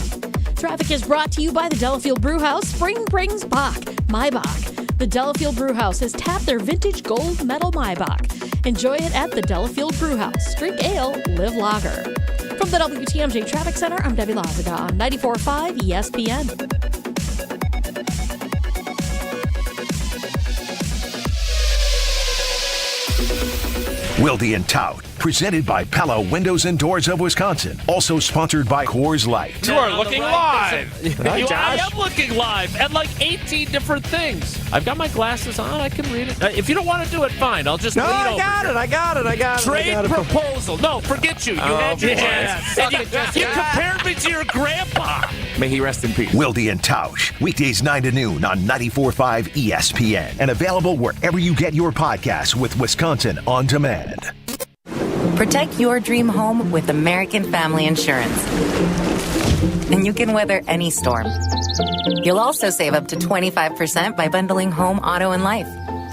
Traffic is brought to you by the Delafield Brewhouse. Spring brings Bach, Maibach. The Delafield Brewhouse has tapped their vintage gold medal Maibach. Enjoy it at the Delafield Brewhouse. Drink ale, live lager. From the WTMJ Traffic Center, I'm Debbie Lazaga on 94.5 ESPN. Wilde and Tout, presented by Pella Windows and Doors of Wisconsin. Also sponsored by Coors Light. You are looking live. Hi, Josh. I am looking live at like 18 different things. I've got my glasses on. I can read it. If you don't want to do it, fine. I'll just lean over. I got it. Trade proposal. No, forget you. You had your chance. And you compared me to your grandpa. May he rest in peace. Wilde and Tausch, weekdays 9 to noon on 94.5 ESPN. And available wherever you get your podcasts with Wisconsin On Demand. Protect your dream home with American Family Insurance. And you can weather any storm. You'll also save up to 25% by bundling home, auto, and life.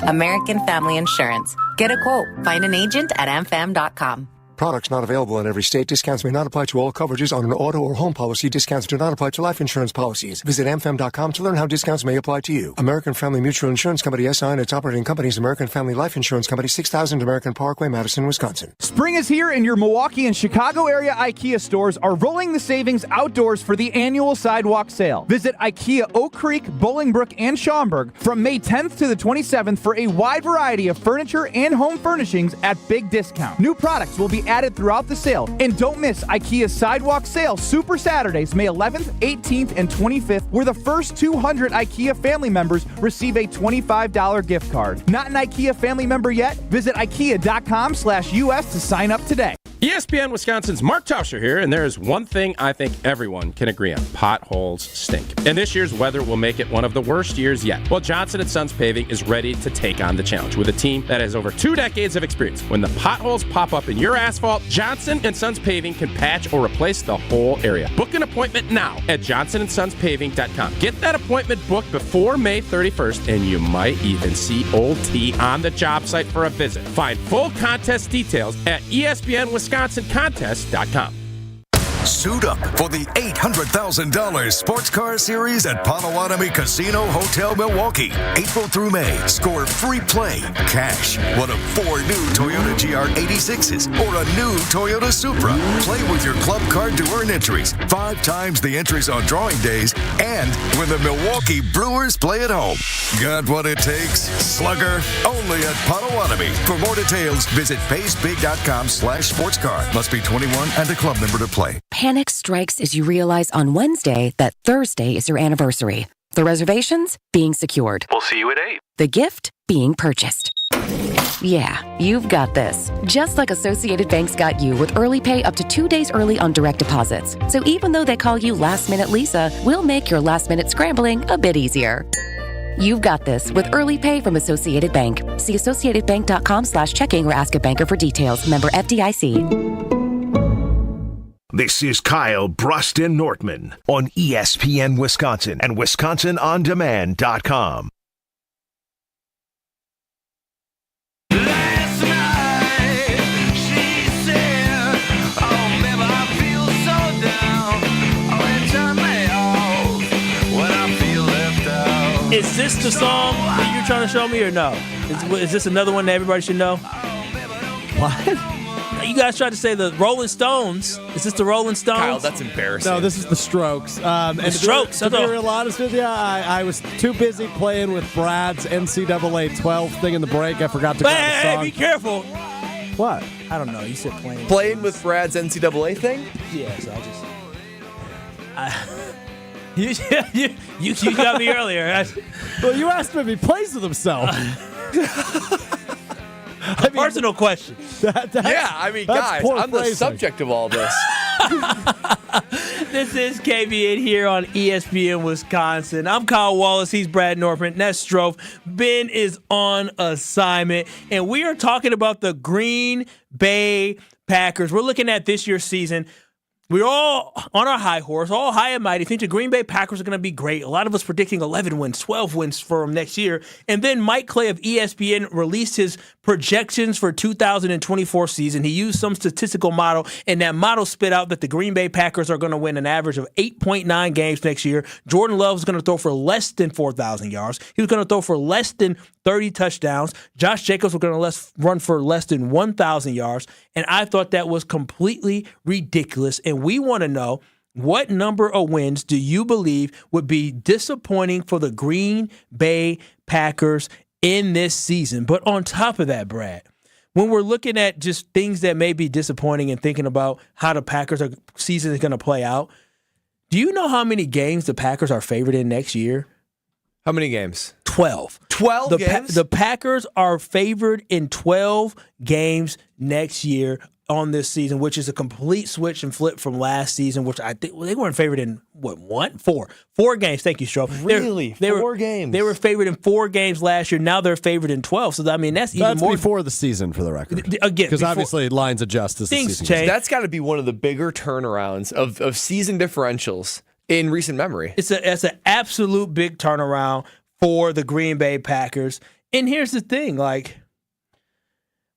American Family Insurance. Get a quote. Find an agent at amfam.com. Products not available in every state. Discounts may not apply to all coverages on an auto or home policy. Discounts do not apply to life insurance policies. Visit amfam.com to learn how discounts may apply to you. American Family Mutual Insurance Company SI and its operating companies, American Family Life Insurance Company, 6000 American Parkway, Madison, Wisconsin. Spring is here, and your Milwaukee and Chicago area IKEA stores are rolling the savings outdoors for the annual sidewalk sale. Visit IKEA Oak Creek, Bolingbrook, and Schaumburg from May 10th to the 27th for a wide variety of furniture and home furnishings at big discount. New products will be added throughout the sale. And don't miss IKEA's Sidewalk Sale Super Saturdays, May 11th, 18th, and 25th, where the first 200 IKEA family members receive a $25 gift card. Not an IKEA family member yet? Visit IKEA.com/US to sign up today. ESPN Wisconsin's Mark Tauscher here, and there is one thing I think everyone can agree on. Potholes stink. And this year's weather will make it one of the worst years yet. Well, Johnson & Sons Paving is ready to take on the challenge with a team that has over 2 decades of experience. When the potholes pop up in your asphalt, Johnson & Sons Paving can patch or replace the whole area. Book an appointment now at johnsonsonspaving.com. Get that appointment booked before May 31st, and you might even see Old T on the job site for a visit. Find full contest details at ESPNWisconsinContest.com. Suit up for the $800,000 Sports Car Series at Potawatomi Casino Hotel Milwaukee. April through May, score free play, cash, one of 4 new Toyota GR86s or a new Toyota Supra. Play with your club card to earn entries, 5 times the entries on drawing days, and when the Milwaukee Brewers play at home. Got what it takes? Slugger, only at Potawatomi. For more details, visit pacebig.com/sportscar. Must be 21 and a club member to play. Panic strikes as you realize on Wednesday that Thursday is your anniversary. The reservations being secured. We'll see you at 8. The gift being purchased. Yeah, you've got this. Just like Associated Bank's got you with early pay up to 2 days early on direct deposits. So even though they call you Last Minute Lisa, we'll make your last minute scrambling a bit easier. You've got this with early pay from Associated Bank. See associatedbank.com/checking or ask a banker for details. Member FDIC. This is Kyle, Brust, and Nortman on ESPN Wisconsin and WisconsinOnDemand.com. Is this the song that you're trying to show me or no? Is this another one that everybody should know? What? You guys tried to say the Rolling Stones. Is this the Rolling Stones? Kyle, that's embarrassing. No, this is the Strokes. The Strokes. To be real honest with you, I was too busy playing with Brad's NCAA 12 thing in the break. I forgot to grab the song. Hey, be careful. What? I don't know. You said playing. Playing with Brad's NCAA thing? Yes, You got me earlier. Well, you asked him if he plays with himself. Personal question. Guys, I'm the subject of all this. This is KBN here on ESPN Wisconsin. I'm Kyle Wallace. He's Brad Nortman. That's Strofe. Ben is on assignment, and we are talking about the Green Bay Packers. We're looking at this year's season. We're all on our high horse, all high and mighty, think the Green Bay Packers are going to be great. A lot of us predicting 11 wins, 12 wins for them next year. And then Mike Clay of ESPN released his projections for 2024 season. He used some statistical model, and that model spit out that the Green Bay Packers are going to win an average of 8.9 games next year. Jordan Love is going to throw for less than 4,000 yards. He was going to throw for less than 30 touchdowns. Josh Jacobs was going to run for less than 1,000 yards. And I thought that was completely ridiculous. And we want to know, what number of wins do you believe would be disappointing for the Green Bay Packers in this season? But on top of that, Brad, when we're looking at just things that may be disappointing and thinking about how the Packers' season is going to play out, do you know how many games the Packers are favored in next year? How many games? 12. 12 games? The Packers are favored in 12 games next year on this season, which is a complete switch and flip from last season, which I think they weren't favored in, four games. Thank you, Stroh. Really? Four games? They were favored in 4 games last year. Now they're favored in 12. So, I mean, that's even more. Before the season, for the record. Again, because obviously lines adjust as the season change. That's got to be one of the bigger turnarounds of season differentials in recent memory. It's an absolute big turnaround for the Green Bay Packers. And here's the thing,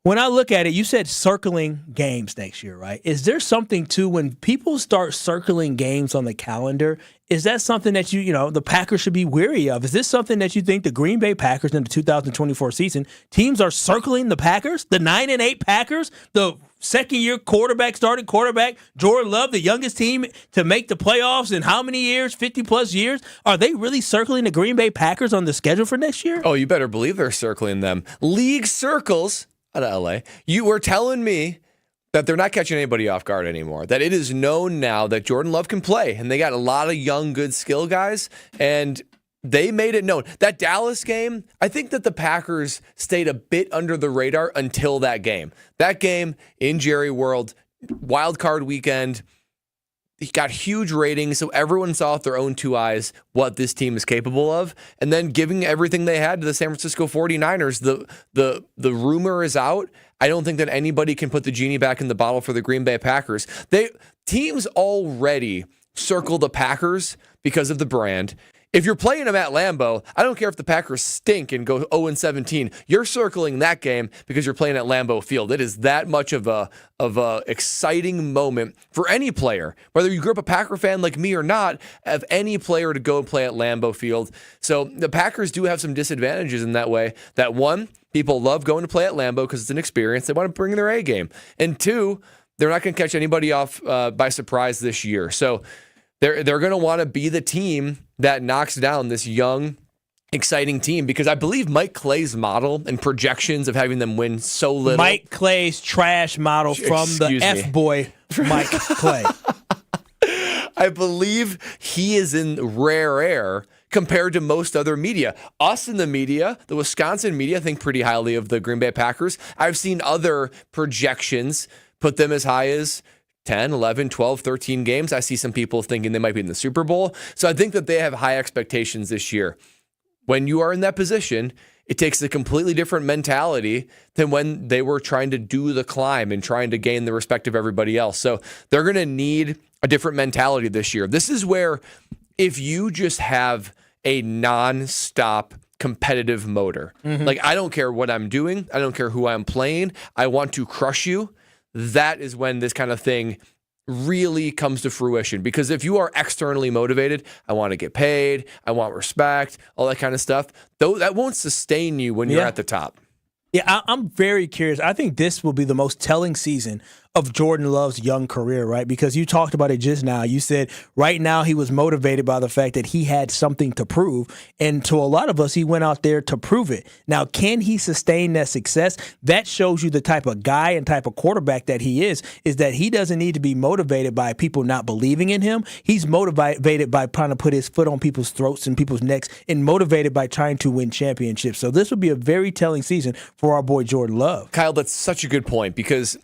when I look at it, you said circling games next year, right? Is there something to when people start circling games on the calendar? Is that something that the Packers should be wary of? Is this something that you think the Green Bay Packers in the 2024 season, teams are circling the Packers, the 9-8 Packers, the second-year starting quarterback, Jordan Love, the youngest team to make the playoffs in how many years? 50-plus years? Are they really circling the Green Bay Packers on the schedule for next year? Oh, you better believe they're circling them. League circles out of LA. You were telling me that they're not catching anybody off guard anymore. That it is known now that Jordan Love can play, and they got a lot of young, good skill guys, and they made it known. That Dallas game, I think that the Packers stayed a bit under the radar until that game. That game in Jerry World, wild card weekend, he got huge ratings, so everyone saw with their own two eyes what this team is capable of, and then giving everything they had to the San Francisco 49ers. The rumor is out. I don't think that anybody can put the genie back in the bottle for the Green Bay Packers. Teams already circle the Packers because of the brand. If you're playing them at Lambeau, I don't care if the Packers stink and go 0-17. You're circling that game because you're playing at Lambeau Field. It is that much of a exciting moment for any player, whether you grew up a Packer fan like me or not. Of any player to go and play at Lambeau Field. So the Packers do have some disadvantages in that way. That one, people love going to play at Lambeau because it's an experience. They want to bring their A game, and two, they're not going to catch anybody off by surprise this year. So they're going to want to be the team that knocks down this young, exciting team, because I believe Mike Clay's model and projections of having them win so little. Mike Clay's trash model from the F-boy Mike Clay. I believe he is in rare air compared to most other media. Us in the media, the Wisconsin media, think pretty highly of the Green Bay Packers. I've seen other projections put them as high as 10, 11, 12, 13 games. I see some people thinking they might be in the Super Bowl. So I think that they have high expectations this year. When you are in that position, it takes a completely different mentality than when they were trying to do the climb and trying to gain the respect of everybody else. So they're going to need a different mentality this year. This is where if you just have a non-stop competitive motor, like I don't care what I'm doing, I don't care who I'm playing, I want to crush you. That is when this kind of thing really comes to fruition. Because if you are externally motivated, I want to get paid, I want respect, all that kind of stuff, though that won't sustain you when you're at the top. Yeah, I'm very curious. I think this will be the most telling season of Jordan Love's young career, right? Because you talked about it just now. You said right now he was motivated by the fact that he had something to prove. And to a lot of us, he went out there to prove it. Now, can he sustain that success? That shows you the type of guy and type of quarterback that he is that he doesn't need to be motivated by people not believing in him. He's motivated by trying to put his foot on people's throats and people's necks, and motivated by trying to win championships. So this will be a very telling season for our boy Jordan Love. Kyle, that's such a good point, because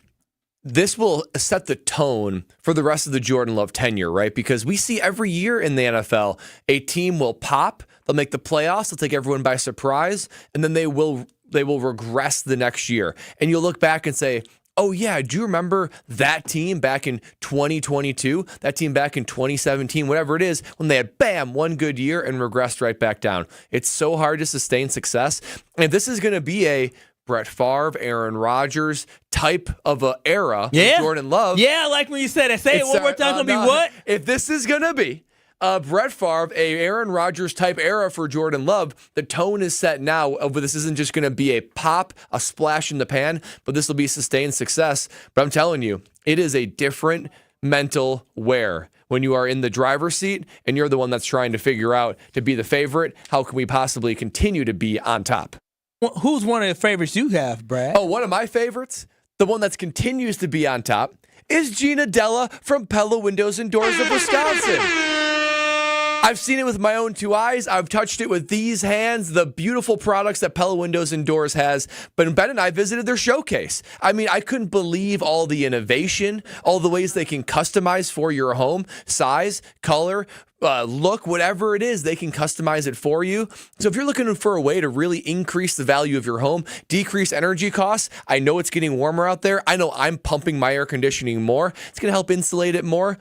this will set the tone for the rest of the Jordan Love tenure, right? Because we see every year in the NFL, a team will pop, they'll make the playoffs, they'll take everyone by surprise, and then they will regress the next year. And you'll look back and say, oh yeah, do you remember that team back in 2022, that team back in 2017, whatever it is, when they had, bam, one good year and regressed right back down. It's so hard to sustain success. And this is going to be a Brett Favre, Aaron Rodgers type of a era with Jordan Love. Yeah, I like when you said it. Say it one more time. It's going to be what? If this is going to be Brett Favre, a Aaron Rodgers type era for Jordan Love, the tone is set now. This isn't just going to be a pop, a splash in the pan, but this will be sustained success. But I'm telling you, it is a different mental wear when you are in the driver's seat and you're the one that's trying to figure out to be the favorite. How can we possibly continue to be on top? Who's one of the favorites you have, Brad? Oh, one of my favorites, the one that continues to be on top, is Gina Della from Pella Windows and Doors of Wisconsin. I've seen it with my own two eyes. I've touched it with these hands, the beautiful products that Pella Windows and Doors has. But Ben and I visited their showcase. I mean, I couldn't believe all the innovation, all the ways they can customize for your home, size, color, look, whatever it is, they can customize it for you. So if you're looking for a way to really increase the value of your home, decrease energy costs, I know it's getting warmer out there. I know I'm pumping my air conditioning more. It's going to help insulate it more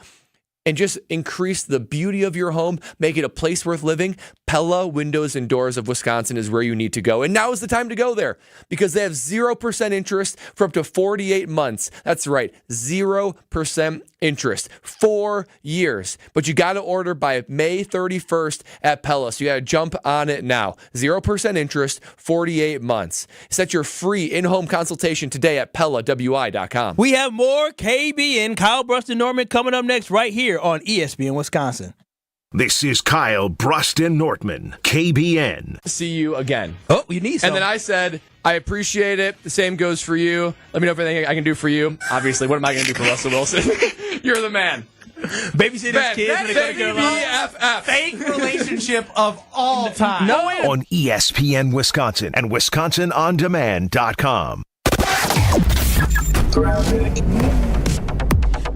and just increase the beauty of your home, make it a place worth living. Pella Windows and Doors of Wisconsin is where you need to go. And now is the time to go there, because they have 0% interest for up to 48 months. That's right, 0% interest, 4 years. But you got to order by May 31st at Pella, so you got to jump on it now. 0% interest, 48 months. Set your free in-home consultation today at PellaWI.com. We have more KBN, Kyle, Brust, and Nortman coming up next right here on ESPN Wisconsin. This is Kyle, Brust, and Nortman, KBN. See you again. Oh, you need some. And then I said, I appreciate it. The same goes for you. Let me know if anything I can do for you. Obviously, what am I going to do for Russell Wilson? You're the man. Babysit his kids when they go to their BFF. Fake relationship of all time. No way. On ESPN Wisconsin and WisconsinOnDemand.com.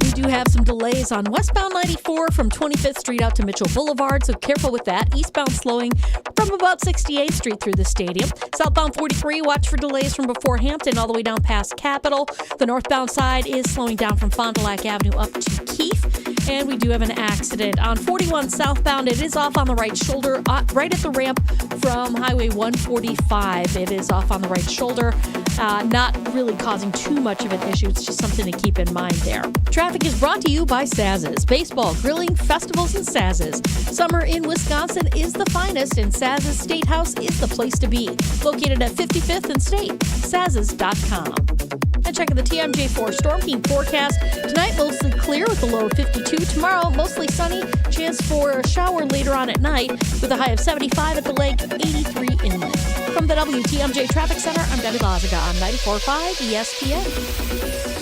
We do have some delays on westbound 94 from 25th Street out to Mitchell Boulevard, so careful with that. Eastbound slowing from about 68th Street through the stadium. Southbound 43, watch for delays from before Hampton all the way down past Capitol. The northbound side is slowing down from Fond du Lac Avenue up to Keefe. And we do have an accident on 41 southbound. It is off on the right shoulder, right at the ramp from Highway 145. It is off on the right shoulder, not really causing too much of an issue. It's just something to keep in mind there. Traffic is brought to you by Saz's. Baseball, grilling, festivals, and Saz's. Summer in Wisconsin is the finest, and Saz's State House is the place to be. Located at 55th and State, Saz's.com. And checking the TMJ4 Storm Team forecast. Tonight, mostly clear with a low of 52. Tomorrow, mostly sunny. Chance for a shower later on at night with a high of 75 at the lake, 83 inland. From the WTMJ Traffic Center, I'm Debbie Lazaga on 94.5 ESPN.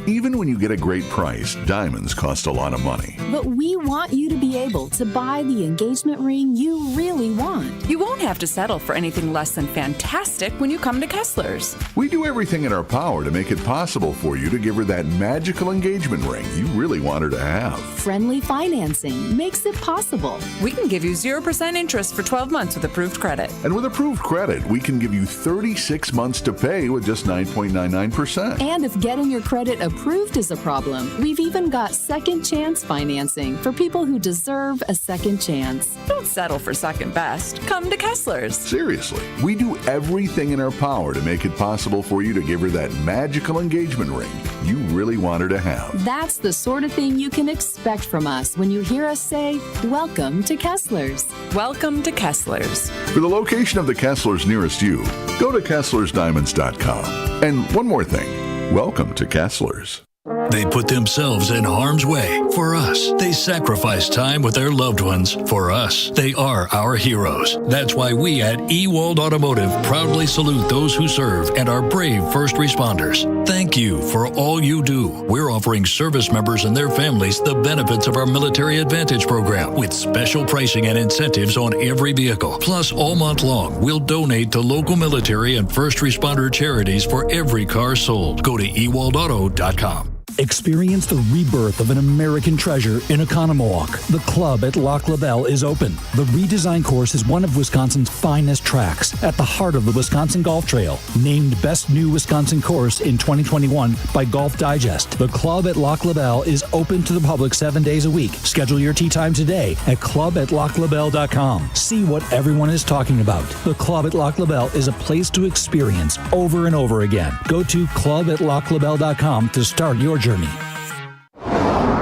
Even when you get a great price, diamonds cost a lot of money. But we want you to be able to buy the engagement ring you really want. You won't have to settle for anything less than fantastic when you come to Kessler's. We do everything in our power to make it possible for you to give her that magical engagement ring you really want her to have. Friendly financing makes it possible. We can give you 0% interest for 12 months with approved credit. And with approved credit, we can give you 36 months to pay with just 9.99%. And if getting your credit approved is a problem, we've even got second chance financing for people who deserve a second chance. Don't settle for second best. Come to Kessler's. Seriously, we do everything in our power to make it possible for you to give her that magical engagement ring you really want her to have. That's the sort of thing you can expect from us when you hear us say, welcome to Kessler's. Welcome to Kessler's. For the location of the Kessler's nearest you, go to KesslersDiamonds.com. And one more thing, welcome to Kessler's. They put themselves in harm's way for us. They sacrifice time with their loved ones for us. They are our heroes. That's why we at Ewald Automotive proudly salute those who serve and our brave first responders. Thank you for all you do. We're offering service members and their families the benefits of our Military Advantage program with special pricing and incentives on every vehicle. Plus, all month long, we'll donate to local military and first responder charities for every car sold. Go to ewaldauto.com. Experience the rebirth of an American treasure in Oconomowoc. The club at Lac La Belle is open. The redesigned course is one of Wisconsin's finest tracks at the heart of the Wisconsin Golf Trail. Named Best New Wisconsin Course in 2021 by Golf Digest. The club at Lac La Belle is open to the public 7 days a week. Schedule your tee time today at club@laclabelle.com. See what everyone is talking about. The club at Lac La Belle is a place to experience over and over again. Go to club@laclabelle.com to start your journey.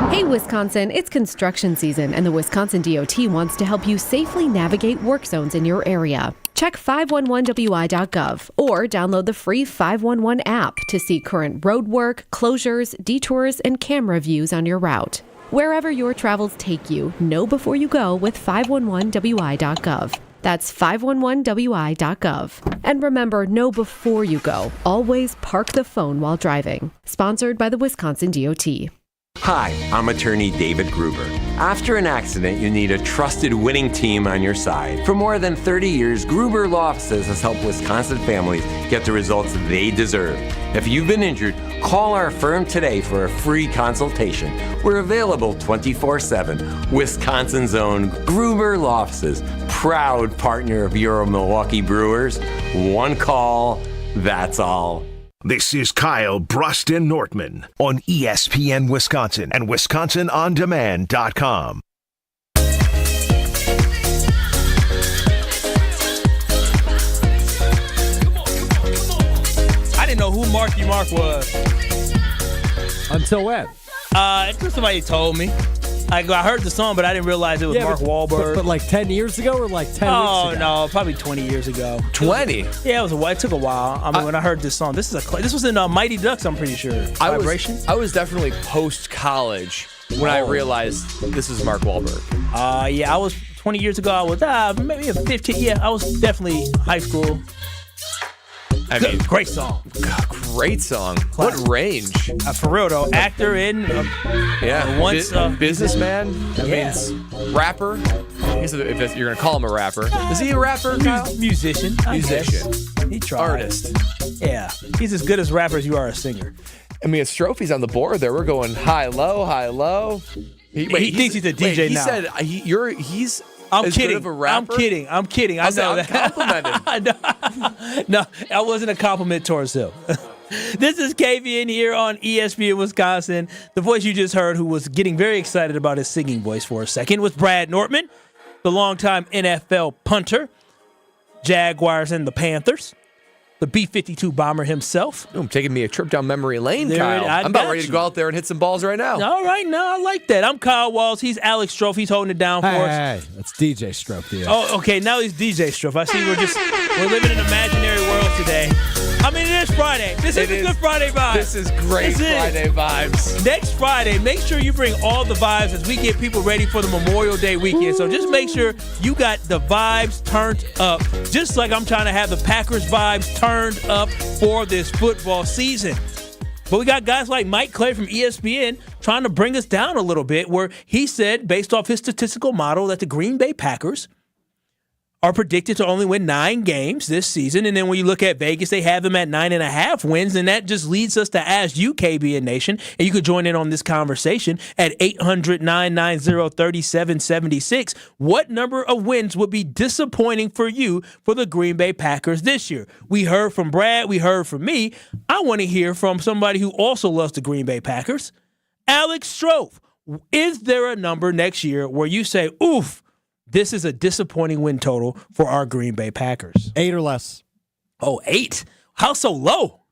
Hey Wisconsin, it's construction season and the Wisconsin DOT wants to help you safely navigate work zones in your area. Check 511wi.gov or download the free 511 app to see current road work, closures, detours, and camera views on your route. Wherever your travels take you, know before you go with 511wi.gov. That's 511wi.gov. And remember, know before you go. Always park the phone while driving. Sponsored by the Wisconsin DOT. Hi, I'm attorney David Gruber. After an accident, you need a trusted winning team on your side. For more than 30 years, Gruber Law Offices has helped Wisconsin families get the results they deserve. If you've been injured, call our firm today for a free consultation. We're available 24/7. Wisconsin's own Gruber Law Offices, proud partner of Euro Milwaukee Brewers. One call, that's all. This is Kyle, Brust, and Nortman on ESPN Wisconsin and WisconsinOnDemand.com. I didn't know who Marky Mark was. Until when? Until somebody told me. I heard the song, but I didn't realize it was Mark Wahlberg. But like 10 years ago or like 10 weeks ago? Oh, no, probably 20 years ago. 20? Yeah, it took a while. I mean, when I heard this song, this was in Mighty Ducks, I'm pretty sure. I was definitely post-college when I realized this was Mark Wahlberg? Yeah, I was 20 years ago. I was maybe 15. Yeah, I was definitely high school. I mean, great song. God, great song. Classic. What range? For real though, actor in once businessman. That means rapper. If you're gonna call him a rapper, is he a rapper? Musician. He tried. Artist. Yeah, he's as good as rapper as you are a singer. I mean, it's trophies on the board there. We're going high, low, high, low. He thinks he's a DJ now. He said he's. I'm kidding. Good of a rapper? I'm kidding. I know that. Complimenting. No, that wasn't a compliment towards him. This is KBN here on ESPN Wisconsin. The voice you just heard, who was getting very excited about his singing voice for a second, was Brad Nortman, the longtime NFL punter, Jaguars and the Panthers. The B-52 bomber himself. I'm taking me a trip down memory lane, there, Kyle. I'm about ready to go out there and hit some balls right now. All right, I like that. I'm Kyle Walls. He's Alex Strofe. He's holding it down for us. Hey, that's DJ Strofe. Dude. Oh, okay. Now he's DJ Strofe. I see we're living in an imaginary world today. I mean, it is Friday. This is a good Friday vibe. This is great Friday vibes. Next Friday, make sure you bring all the vibes as we get people ready for the Memorial Day weekend. So just make sure you got the vibes turned up, just like I'm trying to have the Packers vibes turned up for this football season. But we got guys like Mike Clay from ESPN trying to bring us down a little bit, where he said, based off his statistical model, that the Green Bay Packers are predicted to only win 9 games this season. And then when you look at Vegas, they have them at 9.5 wins. And that just leads us to ask you, KBN Nation, and you could join in on this conversation at 800-990-3776. What number of wins would be disappointing for you for the Green Bay Packers this year? We heard from Brad. We heard from me. I want to hear from somebody who also loves the Green Bay Packers. Alex Strofe, is there a number next year where you say, oof, this is a disappointing win total for our Green Bay Packers? 8 or less. Oh, 8? How so low?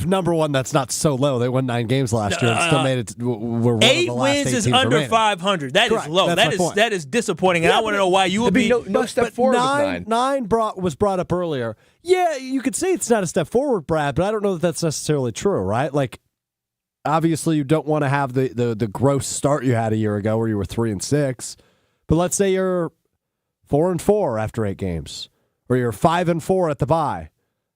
Number one, that's not so low. They won 9 games last year and still made it. We're 8 wins is under remaining. 500. That Correct. is low. That is disappointing. And I want to know why you would be. No step forward with 9. 9 was brought up earlier. Yeah, you could say it's not a step forward, Brad, but I don't know that that's necessarily true, right? Like, obviously, you don't want to have the gross start you had a year ago where you were 3-6. But let's say you're 4-4 after 8 games, or you're 5-4 at the bye,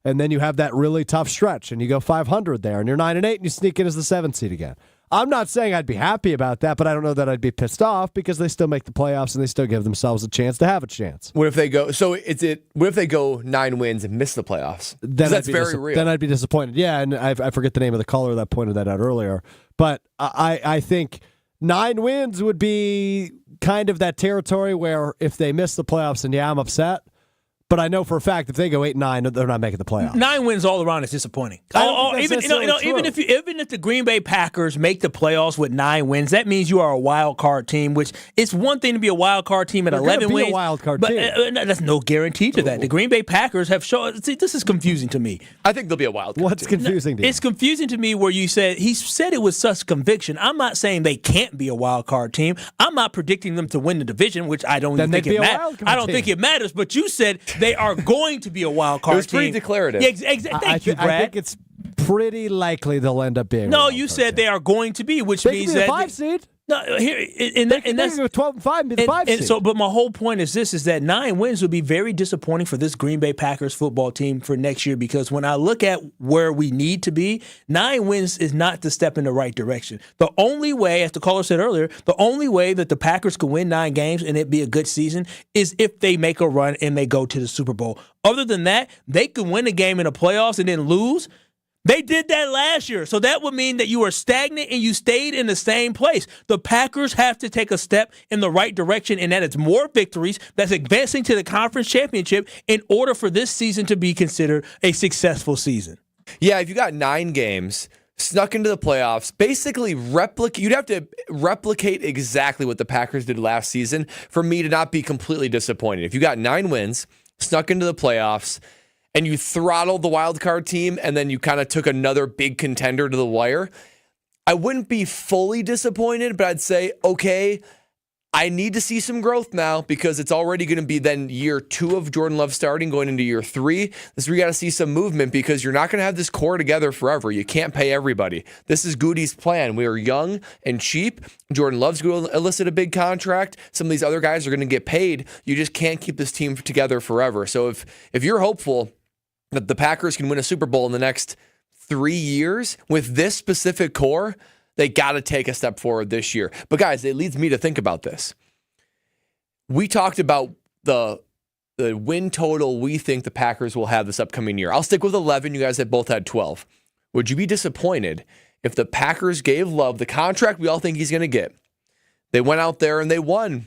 and then you have that really tough stretch, and you go 500 there, and you're 9-8, and you sneak in as the 7th seed again. I'm not saying I'd be happy about that, but I don't know that I'd be pissed off because they still make the playoffs and they still give themselves a chance to have a chance. What if they go? What if they go 9 wins and miss the playoffs? Then that's very real. Then I'd be disappointed. Yeah, and I forget the name of the caller that pointed that out earlier, but I think 9 wins would be kind of that territory where if they miss the playoffs, then yeah, I'm upset. But I know for a fact if they go 8-9, they're not making the playoffs. 9 wins all around is disappointing. Even if the Green Bay Packers make the playoffs with 9 wins, that means you are a wild card team. Which it's one thing to be a wild card team at 11 wins, a wild card but team. That's no guarantee to that. The Green Bay Packers have shown. See, this is confusing to me. I think they'll be a wild card. What's confusing to you? It's confusing to me where he said it with such conviction. I'm not saying they can't be a wild card team. I'm not predicting them to win the division, which I don't even think it matters. I don't think it matters. But you said they are going to be a wild card team. It was pretty declarative. Yeah, thank you, Brad. I think it's pretty likely they'll end up being. No, you said they are going to be, which means that 5 seed. No, here and that's 12-5 and be the 5 seed. So, but my whole point is that 9 wins would be very disappointing for this Green Bay Packers football team for next year, because when I look at where we need to be, 9 wins is not the step in the right direction. The only way, as the caller said earlier, the only way that the Packers can win 9 games and it be a good season is if they make a run and they go to the Super Bowl. Other than that, they could win a game in the playoffs and then lose. They did that last year, so that would mean that you were stagnant and you stayed in the same place. The Packers have to take a step in the right direction, and that is more victories, that's advancing to the conference championship in order for this season to be considered a successful season. Yeah, if you got 9 games, snuck into the playoffs, basically you'd have to replicate exactly what the Packers did last season for me to not be completely disappointed. If you got 9 wins, snuck into the playoffs, and you throttled the wild card team, and then you kind of took another big contender to the wire, I wouldn't be fully disappointed, but I'd say, okay, I need to see some growth now because it's already going to be then year 2 of Jordan Love starting, going into year 3. This is where you got to see some movement because you're not going to have this core together forever. You can't pay everybody. This is Goody's plan. We are young and cheap. Jordan Love's going to elicit a big contract. Some of these other guys are going to get paid. You just can't keep this team together forever. So if you're hopeful that the Packers can win a Super Bowl in the next 3 years with this specific core, they got to take a step forward this year. But guys, it leads me to think about this. We talked about the win total we think the Packers will have this upcoming year. I'll stick with 11. You guys have both had 12. Would you be disappointed if the Packers gave Love the contract we all think he's going to get? They went out there and they won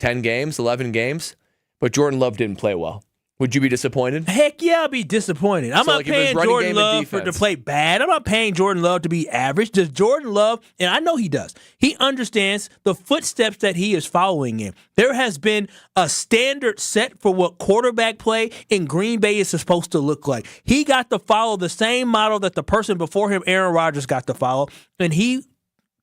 10 games, 11 games, but Jordan Love didn't play well. Would you be disappointed? Heck yeah, I'd be disappointed. I'm not paying Jordan Love to play bad. I'm not paying Jordan Love to be average. Does Jordan Love, and I know he does, he understands the footsteps that he is following in. There has been a standard set for what quarterback play in Green Bay is supposed to look like. He got to follow the same model that the person before him, Aaron Rodgers, got to follow, and he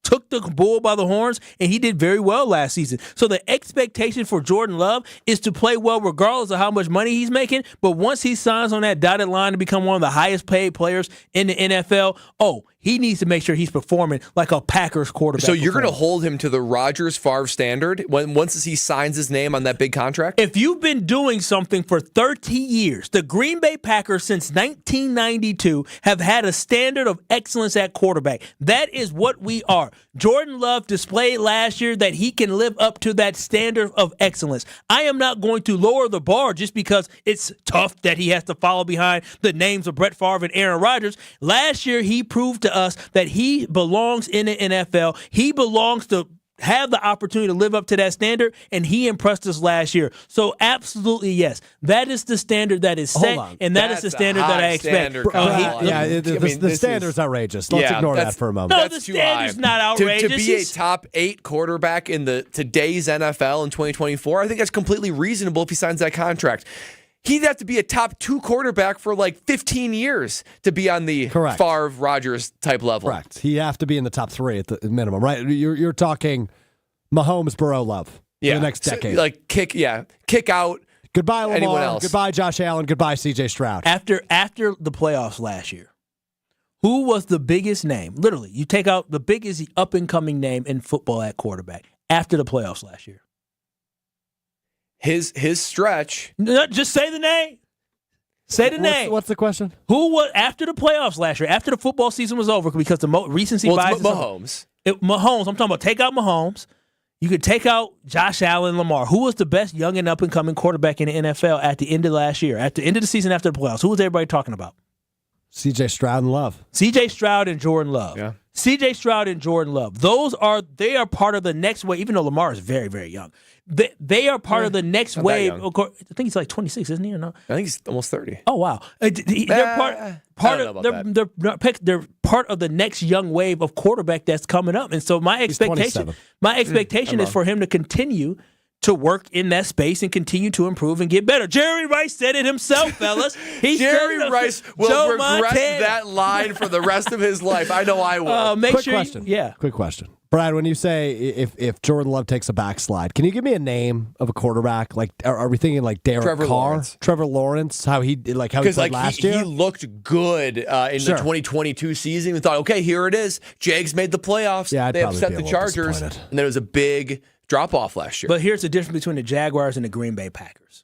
took the bull by the horns, and he did very well last season. So the expectation for Jordan Love is to play well regardless of how much money he's making. But once he signs on that dotted line to become one of the highest paid players in the NFL, he needs to make sure he's performing like a Packers quarterback. So you're going to hold him to the Rodgers-Favre standard once he signs his name on that big contract? If you've been doing something for 30 years, the Green Bay Packers since 1992 have had a standard of excellence at quarterback. That is what we are. Jordan Love displayed last year that he can live up to that standard of excellence. I am not going to lower the bar just because it's tough that he has to follow behind the names of Brett Favre and Aaron Rodgers. Last year, he proved to us that he belongs in the NFL. He belongs to have the opportunity to live up to that standard, and he impressed us last year. So absolutely, yes. That is the standard that is set, and that is the standard that I expect. The standard's outrageous. Let's ignore that for a moment. No, the standard's not outrageous. To be a top 8 quarterback in today's NFL in 2024, I think that's completely reasonable if he signs that contract. He'd have to be a top 2 quarterback for like 15 years to be on the Favre-Rodgers type level. Correct. He'd have to be in the top 3 at the minimum, right? You're talking Mahomes, Burrow, Love for the next decade. So, kick out. Goodbye, Lamar. Anyone else. Goodbye, Josh Allen. Goodbye, C.J. Stroud. After the playoffs last year, who was the biggest name? Literally, you take out the biggest up-and-coming name in football at quarterback after the playoffs last year. His stretch. No, just say the name. Say the name. What's the question? Who was after the playoffs last year? After the football season was over, because the recency bias. Mahomes. Mahomes. I'm talking about take out Mahomes. You could take out Josh Allen, Lamar. Who was the best young and up and coming quarterback in the NFL at the end of last year? At the end of the season after the playoffs, who was everybody talking about? C.J. Stroud and Love. C.J. Stroud and Jordan Love. Yeah. C.J. Stroud and Jordan Love. They are part of the next wave, even though Lamar is very, very young. They are part of the next wave. Of course, I think he's like 26, isn't he, or not? I think he's almost 30. Oh, wow. They're part of the next young wave of quarterback that's coming up. And so my expectation is for him to continue to work in that space and continue to improve and get better. Jerry Rice said it himself, fellas. Jerry Rice will regret that line for the rest of his life. I know I will. Quick question. Brad, when you say if Jordan Love takes a backslide, can you give me a name of a quarterback? Like, are we thinking like Derek Carr? Lawrence. Trevor Lawrence? How he played last year? He looked good in the 2022 season. We thought, okay, here it is. Jags made the playoffs. Yeah, they upset the Chargers, and then it was a big drop-off last year. But here's the difference between the Jaguars and the Green Bay Packers,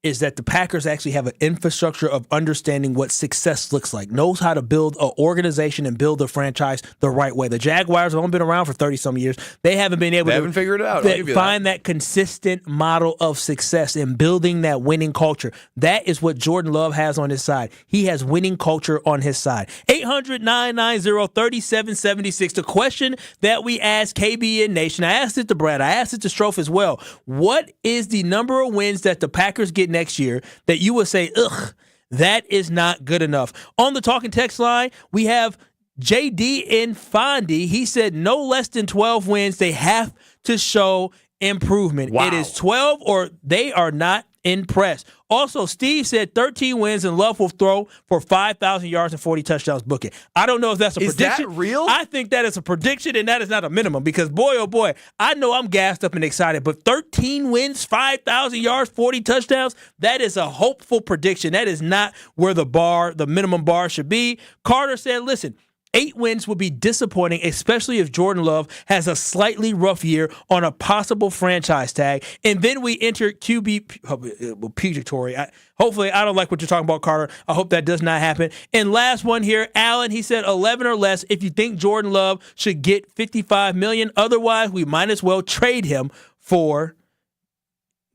is that the Packers actually have an infrastructure of understanding what success looks like, knows how to build an organization and build a franchise the right way. The Jaguars have only been around for 30-some years. They haven't been able to figured it out. Find that consistent model of success and building that winning culture. That is what Jordan Love has on his side. He has winning culture on his side. 800-990-3776. The question that we asked KBN Nation, I asked it to Brad, I asked it to Strofe as well. What is the number of wins that the Packers get next year that you would say, ugh, that is not good enough? On the talking text line, we have JD in Fondy. He said no less than 12 wins. They have to show improvement. Wow. It is 12 or they are not impressed. Also, Steve said 13 wins and Love will throw for 5,000 yards and 40 touchdowns. Book it. I don't know if that's a prediction. Is that real? I think that is a prediction, and that is not a minimum because, boy, oh, boy, I know I'm gassed up and excited, but 13 wins, 5,000 yards, 40 touchdowns, that is a hopeful prediction. That is not where the minimum bar should be. Carter said, listen, 8 wins would be disappointing, especially if Jordan Love has a slightly rough year on a possible franchise tag. And then we enter QB purgatory. Hopefully, I don't like what you're talking about, Carter. I hope that does not happen. And last one here, Allen, he said 11 or less if you think Jordan Love should get $55 million. Otherwise, we might as well trade him for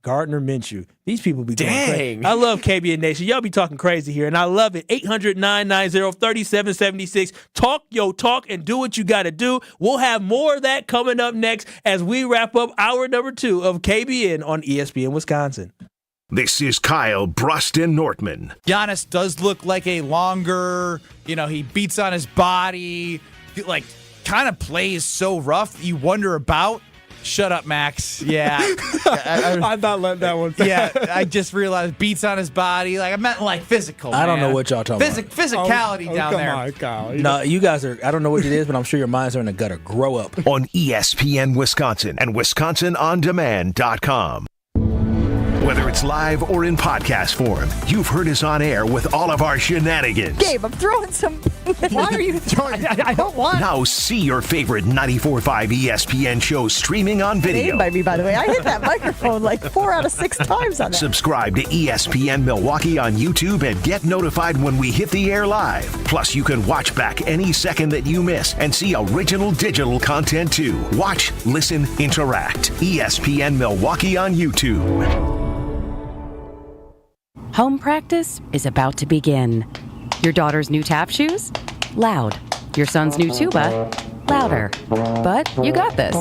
Gardner Minshew. These people be going crazy. I love KBN Nation. Y'all be talking crazy here, and I love it. 800-990-3776. Talk your talk and do what you got to do. We'll have more of that coming up next as we wrap up hour number 2 of KBN on ESPN Wisconsin. This is Kyle, Brust, and Nortman. Giannis does look like a longer, he beats on his body, kind of plays so rough you wonder about. Shut up, Max. Yeah. I'm not letting that one pass. Yeah, I just realized beats on his body. I meant physical. I don't know what y'all talking about. Physicality down there. Come on, Kyle. No, you guys are, I don't know what it is, but I'm sure your minds are in the gutter. Grow up. On ESPN Wisconsin and WisconsinOnDemand.com. Whether it's live or in podcast form, you've heard us on air with all of our shenanigans. Gabe, I'm throwing some. Why are you throwing? I don't want. Now see your favorite 94.5 ESPN shows streaming on video. By me, by the way. I hit that microphone 4 out of 6 times on that. Subscribe to ESPN Milwaukee on YouTube and get notified when we hit the air live. Plus, you can watch back any second that you miss and see original digital content too. Watch, listen, interact. ESPN Milwaukee on YouTube. Home practice is about to begin. Your daughter's new tap shoes? Loud. Your son's new tuba? Louder. But you got this.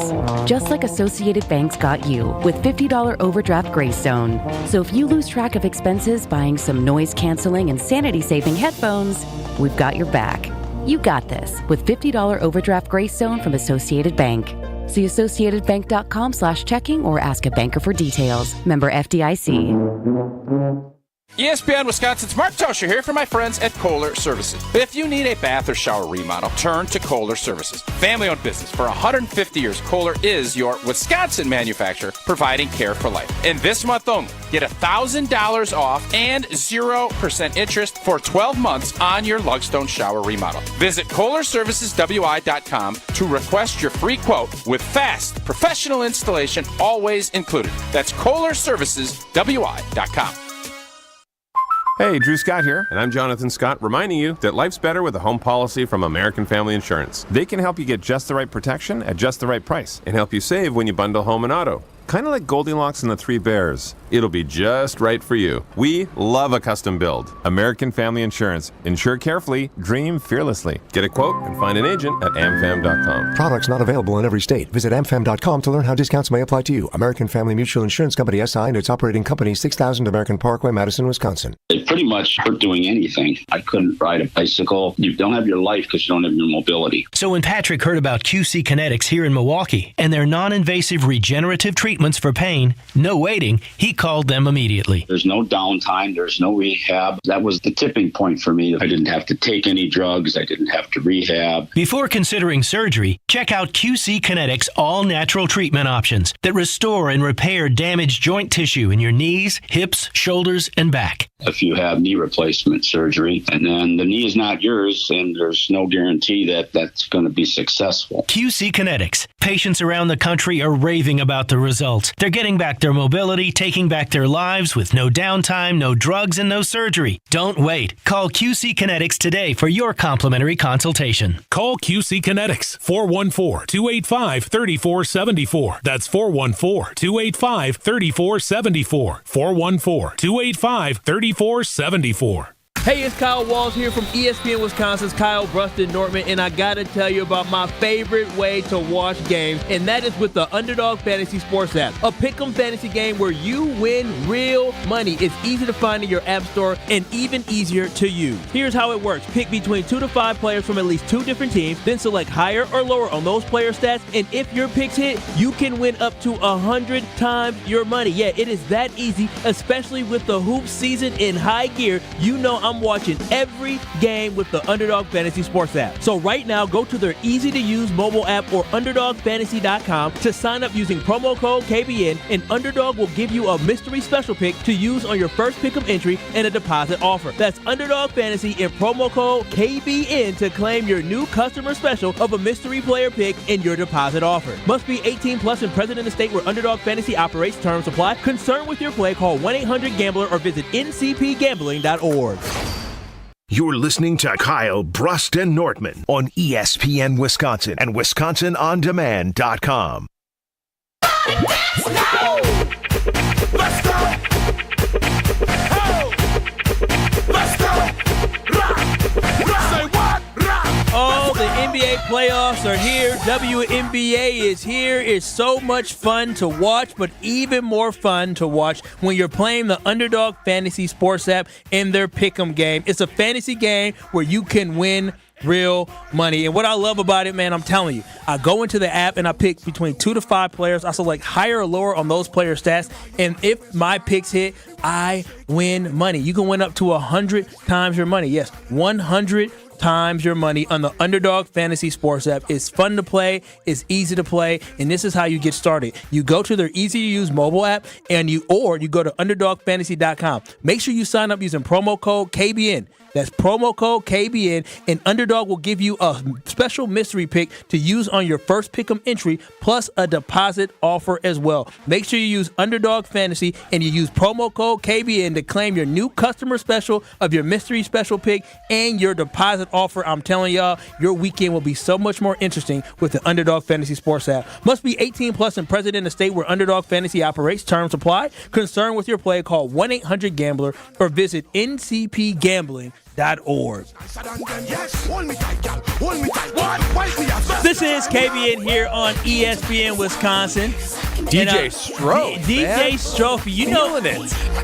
Just like Associated Bank's got you with $50 overdraft Greystone. So if you lose track of expenses buying some noise-canceling and sanity-saving headphones, we've got your back. You got this with $50 overdraft Greystone from Associated Bank. See AssociatedBank.com/checking or ask a banker for details. Member FDIC. ESPN Wisconsin's Mark Toscher here for my friends at Kohler Services. If you need a bath or shower remodel, turn to Kohler Services. Family-owned business for 150 years, Kohler is your Wisconsin manufacturer providing care for life. And this month only, get $1,000 off and 0% interest for 12 months on your Lugstone shower remodel. Visit KohlerServicesWI.com to request your free quote with fast, professional installation always included. That's KohlerServicesWI.com. Hey, Drew Scott here, and I'm Jonathan Scott, reminding you that life's better with a home policy from American Family Insurance. They can help you get just the right protection at just the right price and help you save when you bundle home and auto. Kind of like Goldilocks and the Three Bears. It'll be just right for you. We love a custom build. American Family Insurance. Insure carefully, dream fearlessly. Get a quote and find an agent at amfam.com. Products not available in every state. Visit amfam.com to learn how discounts may apply to you. American Family Mutual Insurance Company SI and its operating company 6000 American Parkway, Madison, Wisconsin. It pretty much hurt doing anything. I couldn't ride a bicycle. You don't have your life because you don't have your mobility. So when Patrick heard about QC Kinetics here in Milwaukee and their non-invasive regenerative treatments for pain, no waiting, he called them immediately. There's no downtime. There's no rehab. That was the tipping point for me. I didn't have to take any drugs. I didn't have to rehab. Before considering surgery, check out QC Kinetics all-natural treatment options that restore and repair damaged joint tissue in your knees, hips, shoulders, and back. If you have knee replacement surgery, and then the knee is not yours, and there's no guarantee that that's going to be successful. QC Kinetics. Patients around the country are raving about the results. They're getting back their mobility, taking back their lives with no downtime, no drugs, and no surgery. Don't wait. Call QC Kinetics today for your complimentary consultation. Call QC Kinetics, 414-285-3474. That's 414-285-3474. 414-285-3474. Hey, it's Kyle Walls here from ESPN Wisconsin's Kyle, Brust, and Nortman, and I got to tell you about my favorite way to watch games, and that is with the Underdog Fantasy Sports app, a pick'em fantasy game where you win real money. It's easy to find in your app store and even easier to use. Here's how it works. Pick between 2 to 5 players from at least 2 different teams, then select higher or lower on those player stats, and if your picks hit, you can win up to 100 times your money. Yeah, it is that easy, especially with the hoop season in high gear. You know I'm watching every game with the Underdog Fantasy Sports app. So right now, go to their easy-to-use mobile app or UnderdogFantasy.com to sign up using promo code KBN, and Underdog will give you a mystery special pick to use on your first pick-up entry and a deposit offer. That's Underdog Fantasy and promo code KBN to claim your new customer special of a mystery player pick and your deposit offer. Must be 18 plus and present in the state where Underdog Fantasy operates. Terms apply. Concerned with your play, call 1-800-GAMBLER or visit ncpgambling.org. You're listening to Kyle, Brust, and Nortman on ESPN Wisconsin and WisconsinOnDemand.com. Let's go! Let's go! Ho! Let's go! Rock! Say what? Rock! Oh, the NBA playoffs are here. WNBA is here. It's so much fun to watch, but even more fun to watch when you're playing the Underdog Fantasy Sports app in their pick'em game. It's a fantasy game where you can win real money. And what I love about it, man, I'm telling you, I go into the app and I pick between 2 to 5 players. I select higher or lower on those player stats. And if my picks hit, I win money. You can win up to 100 times your money. Yes, 100 times your money on the Underdog Fantasy Sports app. It's fun to play, it's easy to play, and this is how you get started. You go to their easy-to-use mobile app, and you go to UnderdogFantasy.com. Make sure you sign up using promo code KBN. That's promo code KBN, and Underdog will give you a special mystery pick to use on your first pick'em entry, plus a deposit offer as well. Make sure you use Underdog Fantasy, and you use promo code KBN to claim your new customer special of your mystery special pick and your deposit offer. I'm telling y'all, your weekend will be so much more interesting with the Underdog Fantasy Sports app. Must be 18 plus and present in the state where Underdog Fantasy operates. Terms apply. Concerned with your play, call 1-800-GAMBLER or visit ncpgambling.org. This is KBN here on ESPN Wisconsin. DJ Strofe. DJ Strofe, you know it.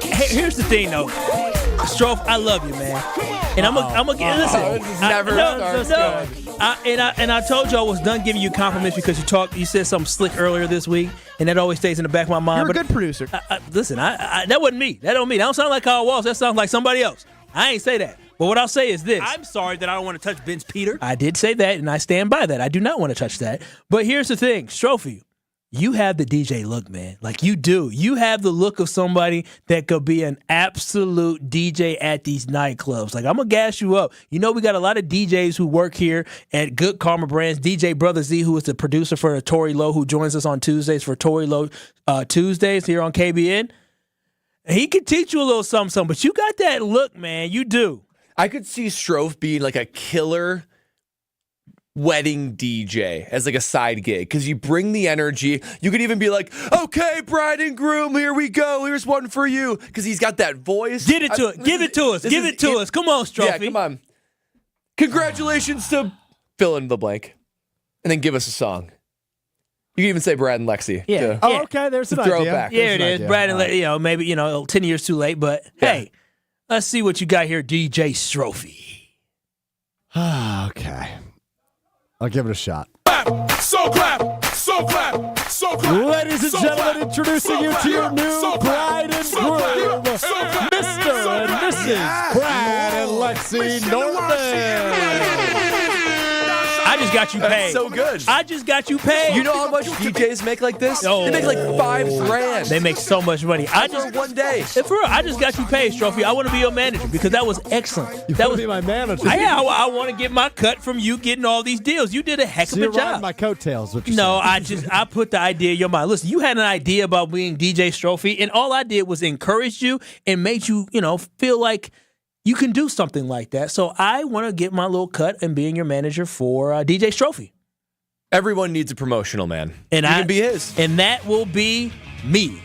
Here's the thing, though. Strofe, I love you, man. And I'm gonna get listen. I told you I was done giving you compliments because you said something slick earlier this week, and that always stays in the back of my mind. You're a good producer. Listen, that wasn't me. That don't mean I don't sound like Kyle Walsh. That sounds like somebody else. I ain't say that. But what I'll say is this. I'm sorry that I don't want to touch Vince Peter. I did say that, and I stand by that. I do not want to touch that. But here's the thing, Strophe, you have the DJ look, man. Like, you do. You have the look of somebody that could be an absolute DJ at these nightclubs. Like, I'm going to gas you up. You know, we got a lot of DJs who work here at Good Karma Brands. DJ Brother Z, who is the producer for Tory Lowe, who joins us on Tuesdays for Tory Lowe Tuesdays here on KBN. He could teach you a little something, but you got that look, man. You do. I could see Strofe being like a killer wedding DJ as like a side gig because you bring the energy. You could even be like, okay, bride and groom, here we go. Here's one for you because he's got that voice. Give it to us. Give it to us. Come on, Strofe. Yeah, come on. Congratulations to fill in the blank and then give us a song. You can even say Brad and Lexi. Yeah. Oh, okay. There's an idea. Throw it back. Yeah, it is. Brad and Lexi, maybe, 10 years too late, but hey, let's see what you got here, DJ Strophe. Okay. I'll give it a shot. So clap, so clap, so clap. Ladies and gentlemen, introducing you to your new bride and groom, Mr. and Mrs. Brad and Lexi Nortman. I just got you paid. That's so good. I just got you paid. You know how much DJs make like this? Oh. They make like $5,000. They make so much money. For one day. For real, I just got you paid, Strophe. I want to be your manager because that was excellent. You want to be my manager? I want to get my cut from you getting all these deals. You did a heck of a job. My coattails. What you No, saying? I put the idea in your mind. Listen, you had an idea about being DJ Strophe, and all I did was encourage you and made you, feel like you can do something like that. So I want to get my little cut and being your manager for DJ Strophe. Everyone needs a promotional man. And you can be his. And that will be me.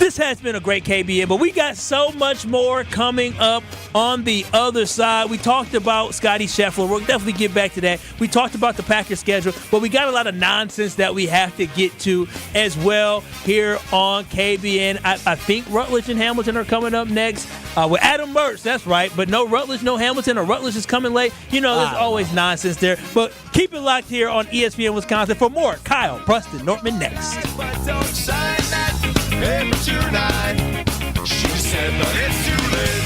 This has been a great KBN, but we got so much more coming up on the other side. We talked about Scottie Scheffler. We'll definitely get back to that. We talked about the Packers schedule, but we got a lot of nonsense that we have to get to as well here on KBN. I think Rutledge and Hamilton are coming up next with Adam Mertz. That's right, but no Rutledge, no Hamilton, or Rutledge is coming late. You know, there's always nonsense there. But keep it locked here on ESPN Wisconsin for more Kyle, Brust, and Nortman next. She said, but it's too late.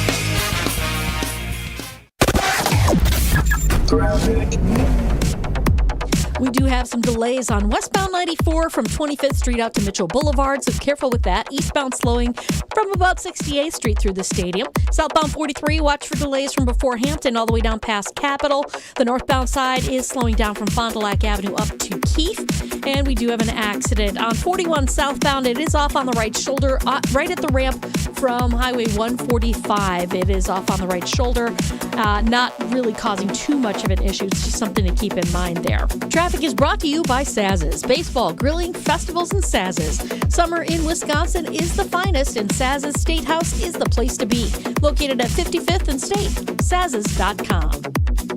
We do have some delays on westbound 94 from 25th Street out to Mitchell Boulevard, so careful with that. Eastbound slowing from about 68th Street through the stadium. Southbound 43, watch for delays from before Hampton all the way down past Capitol. The northbound side is slowing down from Fond du Lac Avenue up to Keefe. And we do have an accident on 41 southbound. It is off on the right shoulder, right at the ramp from Highway 145. It is off on the right shoulder, not really causing too much of an issue. It's just something to keep in mind there. Traffic is brought to you by Saz's. Baseball, grilling, festivals, and Saz's. Summer in Wisconsin is the finest, and Saz's State House is the place to be. Located at 55th and State, Saz's.com.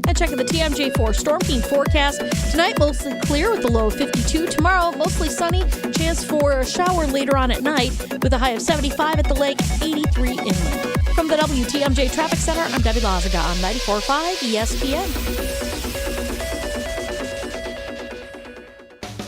And checking the TMJ4 Storm King forecast. Tonight, mostly clear with a low of 52. Tomorrow, mostly sunny. Chance for a shower later on at night with a high of 75 at the lake, 83 inland. From the WTMJ Traffic Center, I'm Debbie Lazaga on 94.5 ESPN.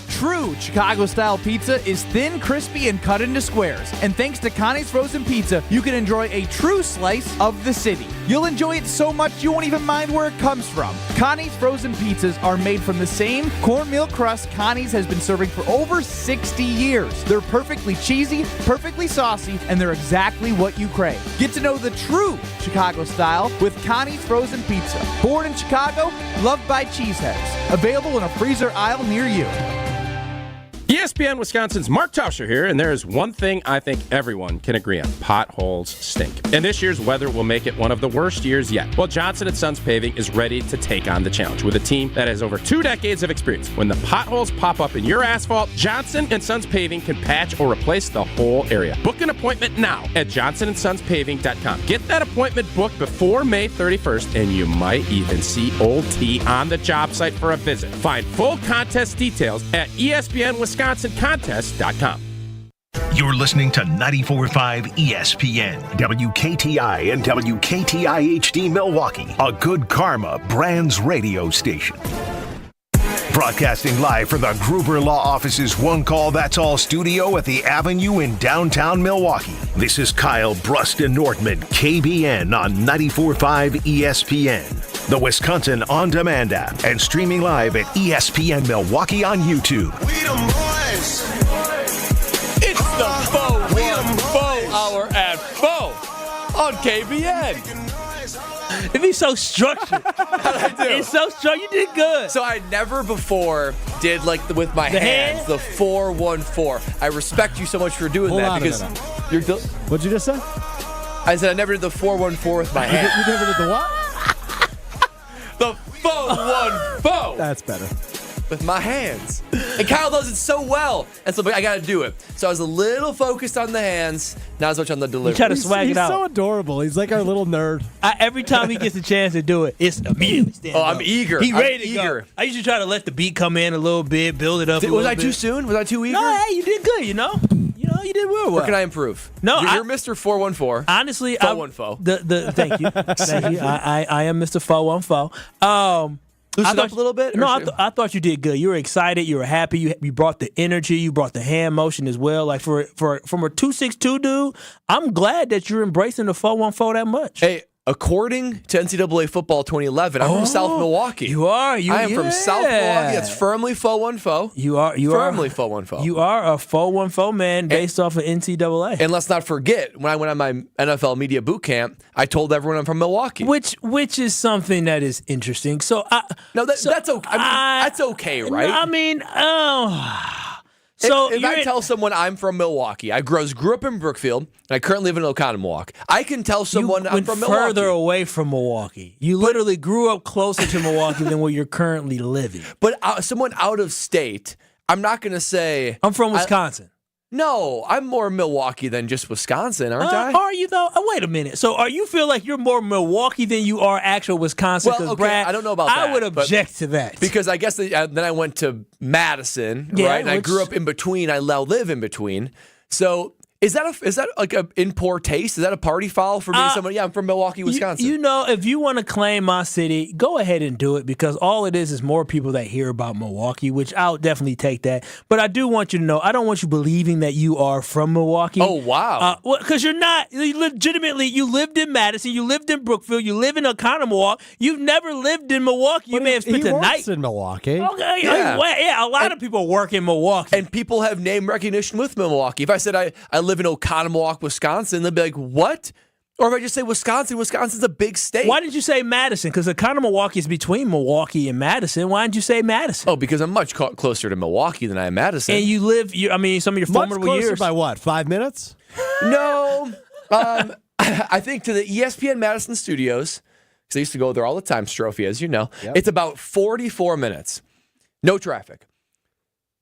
True Chicago-style pizza is thin, crispy, and cut into squares. And thanks to Connie's Frozen Pizza, you can enjoy a true slice of the city. You'll enjoy it so much you won't even mind where it comes from. Connie's Frozen Pizzas are made from the same cornmeal crust Connie's has been serving for over 60 years. They're perfectly cheesy, perfectly saucy, and they're exactly what you crave. Get to know the true Chicago style with Connie's Frozen Pizza. Born in Chicago, loved by cheeseheads. Available in a freezer aisle near you. ESPN Wisconsin's Mark Tauscher here, and there is one thing I think everyone can agree on. Potholes stink. And this year's weather will make it one of the worst years yet. Well, Johnson & Sons Paving is ready to take on the challenge with a team that has over 2 decades of experience. When the potholes pop up in your asphalt, Johnson & Sons Paving can patch or replace the whole area. Book an appointment now at johnsonsonspaving.com. Get that appointment booked before May 31st, and you might even see Old T on the job site for a visit. Find full contest details at ESPNWisconsinContest.com. You're listening to 94.5 ESPN, WKTI and WKTI-HD Milwaukee, a Good Karma Brands radio station. Broadcasting live from the Gruber Law Office's One Call That's All studio at the Avenue in downtown Milwaukee. This is Kyle, Brust, and Nortman, KBN on 94.5 ESPN, the Wisconsin On Demand app, and streaming live at ESPN Milwaukee on YouTube. We them boys. It's the Faux Hour at Faux on KBN. It'd be so structured. It's so structured. You did good. So I never before did with my hands the 4-1-4. I respect you so much for doing that because you're. What'd you just say? I said I never did the 4-1-4 with my hands. You never did the what? The 4-1-4. That's better. With my hands. And Kyle does it so well. And so I got to do it. So I was a little focused on the hands, not as much on the delivery. You try to swag it out. He's so adorable. He's like our little nerd. Every time he gets a chance to do it, it's immediately stand up. I'm eager. He ready to eager. go. I usually try to let the beat come in a little bit, build it up a little bit. Was I too soon? Was I too eager? No, hey, you did good, you know? You did well. Where can I improve? No, you're Mr. 4-1-4. Honestly, 4-1-4. Thank you. Thank you. I am Mr. 4-1-4. Loosen up a little bit? No, I thought you did good. You were excited. You were happy. You brought the energy. You brought the hand motion as well. Like from a 262 dude, I'm glad that you're embracing the 4-1-4 that much. Hey, according to NCAA Football 2011, I'm from South Milwaukee. You are. I am from South Milwaukee. That's firmly 4-1-4. You are firmly 4-1-4. You are a 4-1-4 man based off of NCAA. And let's not forget, when I went on my NFL media boot camp, I told everyone I'm from Milwaukee. Which is something that is interesting. So that's okay. That's okay, right? I mean, So if I tell someone I'm from Milwaukee, I grew up in Brookfield, and I currently live in Oconomowoc. I can tell someone I'm from Milwaukee. Further away from Milwaukee. You literally grew up closer to Milwaukee than where you're currently living. But someone out of state, I'm not going to say I'm from Wisconsin. No, I'm more Milwaukee than just Wisconsin, aren't I? Are you though? Wait a minute. So, you feel like you're more Milwaukee than you are actual Wisconsin? Well, okay, Brad, I don't know about that. I would object to that because I guess then I went to Madison, right? And I grew up in between. I now live in between. So. Is that like a in poor taste? Is that a party foul for me? Somebody, I'm from Milwaukee, Wisconsin. You know, if you want to claim my city, go ahead and do it because all it is more people that hear about Milwaukee, which I'll definitely take that. But I do want you to know, I don't want you believing that you are from Milwaukee. Oh, wow. Because you're not. You legitimately, you lived in Madison, you lived in Brookfield, you live in Oconomowoc. You've never lived in Milwaukee. You may have spent the night in Milwaukee. Okay, yeah, a lot of people work in Milwaukee. And people have name recognition with Milwaukee. If I said I live in Oconomowoc, Wisconsin, they'll be like, what? Or if I just say Wisconsin, Wisconsin's a big state. Why did you say Madison? Because Oconomowoc is between Milwaukee and Madison. Why didn't you say Madison? Oh, because I'm much closer to Milwaukee than I am Madison. And you live, some of your formidable years. By what, 5 minutes? No. I think to the ESPN Madison studios, because I used to go there all the time, Strophy, as you know, It's about 44 minutes. No traffic.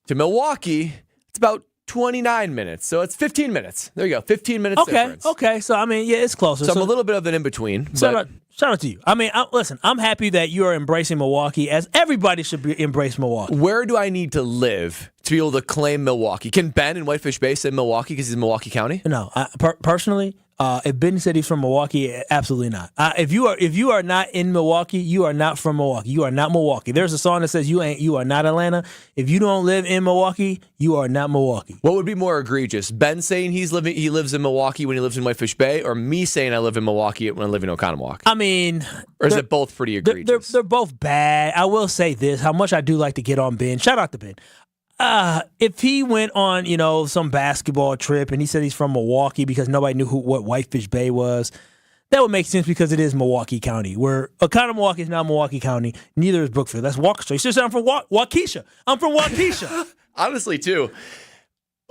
To Milwaukee, it's about 29 minutes. So it's 15 minutes. There you go. 15 minutes difference. Okay. So, it's closer. So I'm a little bit of an in-between. Shout out to you. Listen, I'm happy that you are embracing Milwaukee as everybody should embrace Milwaukee. Where do I need to live to be able to claim Milwaukee? Can Ben in Whitefish Bay say Milwaukee because he's in Milwaukee County? No. Personally, if Ben said he's from Milwaukee, absolutely not. If you are not in Milwaukee, you are not from Milwaukee. You are not Milwaukee. There's a song that says you are not Atlanta. If you don't live in Milwaukee, you are not Milwaukee. What would be more egregious? Ben saying he lives in Milwaukee when he lives in Whitefish Bay, or me saying I live in Milwaukee when I live in Oconomowoc? Or is it both pretty egregious? They're both bad. I will say this: how much I do like to get on Ben. Shout out to Ben. If he went on, some basketball trip and he said he's from Milwaukee because nobody knew what Whitefish Bay was, that would make sense because it is Milwaukee County. Where Oconomowoc is not Milwaukee County, neither is Brookfield. That's Waukesha. He says I'm from Waukesha. I'm from Waukesha. Honestly, too,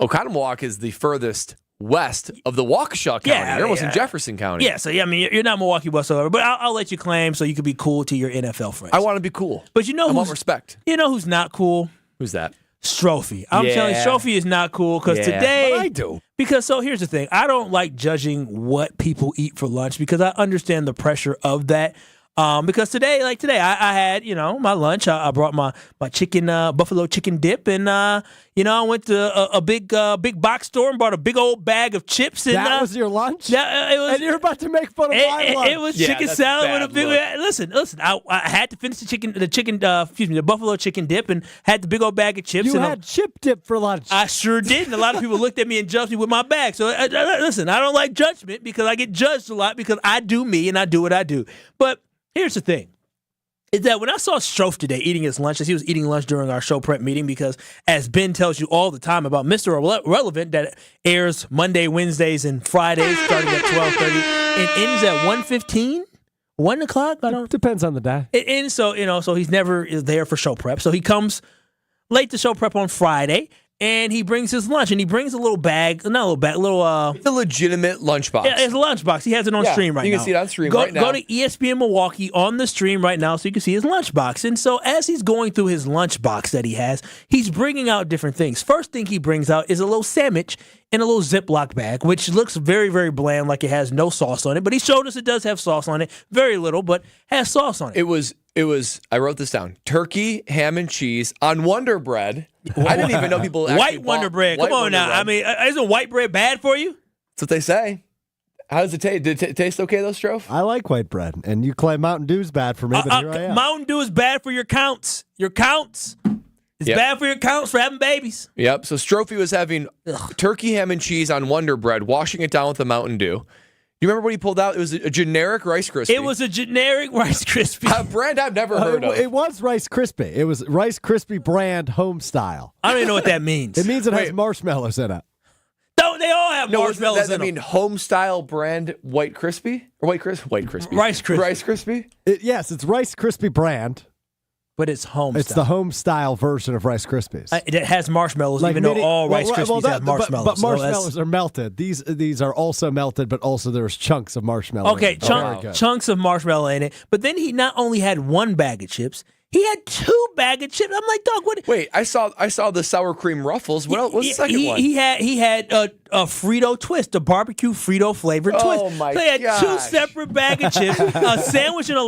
Oconomowoc is the furthest west of the Waukesha County. You're almost in Jefferson County. Yeah, so you're not Milwaukee whatsoever. But I'll let you claim so you can be cool to your NFL friends. I want to be cool. But I want respect. You know who's not cool? Who's that? Strophy. I'm telling you, Strophy is not cool because today. But I do. Because here's the thing. I don't like judging what people eat for lunch because I understand the pressure of that. Because today, I had, my lunch. I brought my chicken, buffalo chicken dip, and I went to a big box store and bought a big old bag of chips. And that was your lunch? Yeah, it was. And you're about to make fun of my lunch. It was chicken salad with a big. Listen. I had to finish the buffalo chicken dip, and had the big old bag of chips. You had chip dip for lunch. I sure did, and a lot of people looked at me and judged me with my bag. So listen, I don't like judgment because I get judged a lot because I do me and I do what I do. But here's the thing, is that when I saw Strofe today eating his lunch, as he was eating lunch during our show prep meeting, because as Ben tells you all the time about Mr. Relevant, that airs Monday, Wednesdays, and Fridays starting at 12:30 and ends at 1:15, 1 o'clock. I don't. Depends on the day. It ends so he's never there for show prep. So he comes late to show prep on Friday. And he brings his lunch, and he brings a little bag, it's a legitimate lunchbox. Yeah, it's a lunchbox. He has it on stream right now. You can see it on stream right now. Go to ESPN Milwaukee on the stream right now so you can see his lunchbox. And so as he's going through his lunchbox that he has, he's bringing out different things. First thing he brings out is a little sandwich in a little Ziploc bag, which looks very, very bland, like it has no sauce on it. But he showed us it does have sauce on it. Very little, but has sauce on it. It was, I wrote this down, turkey, ham, and cheese on Wonder Bread. I didn't even know people actually White Wonder Bread. Come on now. Isn't white bread bad for you? That's what they say. How does it taste? Did it taste okay, though, Strofe? I like white bread, and you claim Mountain Dew's bad for me, but here I am. Mountain Dew is bad for your counts. Your counts. It's bad for your counts for having babies. Yep. So Strophy was having turkey, ham, and cheese on Wonder Bread, washing it down with a Mountain Dew. You remember what he pulled out? It was a generic Rice Krispie. It was a generic Rice Krispie. A brand I've never heard of. It was Rice Krispie. It was Rice Krispie brand home style. I don't even know what that means. It means it has marshmallows in it. They all have marshmallows in them. I mean, home style brand White Krispie? Or White Krispie? Rice Krispie. Rice Krispie? Yes, it's Rice Krispie brand. But it's home It's style. the home style version of Rice Krispies. It has marshmallows, even though all Rice Krispies have marshmallows. But marshmallows are melted. These are also melted, but also there's chunks of marshmallow. Okay, chunks of marshmallow in it. But then he not only had one bag of chips, He had 2 bag of chips. I'm like, dog, what? Wait, I saw the sour cream ruffles. What else? What's the second one? He had a Frito twist, a barbecue Frito flavored twist. Oh my So he had gosh. 2 separate bag of chips, a sandwich in a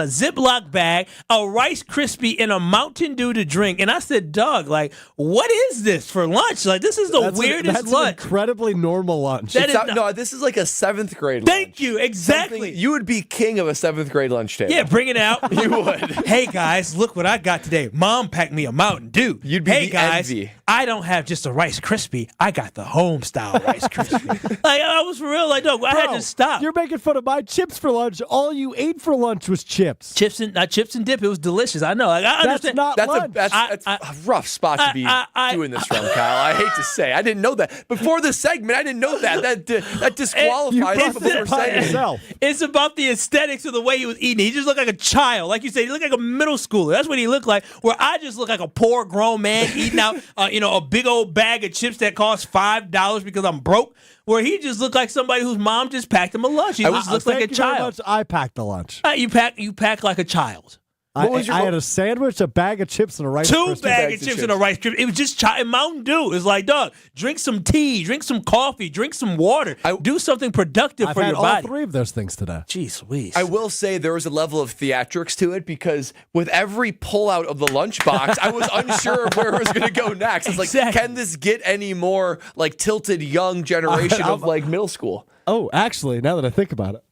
Ziploc bag, a Rice Krispie, and a Mountain Dew to drink. And I said, dog, like, what is this for lunch? Like, this is the weirdest that's lunch. An incredibly normal lunch. No, this is like a 7th grade lunch. Thank you, exactly. You would be king of a 7th grade lunch table. Yeah, bring it out. You would. Hey guys, look what I got today. Mom packed me a Mountain Dew. You'd be hey the guys, envy. I don't have just a Rice Krispie. I got the home style Rice Krispie. Like I was for real. Like, dog, I had to stop. You're making fun of my chips for lunch. All you ate for lunch was chips. Chips and dip. It was delicious. I know. Like, I understand. That's not lunch. That's a rough spot to be doing this from, Kyle. I hate to say. I didn't know that. Before this segment, I didn't know that. That disqualifies you from saying. It's about the aesthetics of the way he was eating. He just looked like a child. Like you said, he looked like a middle schooler. That's what he looked like. Where I just look like a poor grown man eating out, a big old bag of chips that cost $5 because I'm broke. Where he just looked like somebody whose mom just packed him a lunch. He just looked like a child. Much. I packed the lunch. You pack like a child. I had a sandwich, a bag of chips, and a Rice Krispie. 2 bags of chips and a Rice Krispie. It was just Mountain Dew. It's like, dog, drink some tea, drink some coffee, drink some water. Do something productive for your body. I've had all 3 of those things today. Jeez Louise. I will say there was a level of theatrics to it because with every pullout of the lunchbox, I was unsure of where it was going to go next. It's like, can this get any more like tilted young generation of like middle school? Oh, actually, now that I think about it.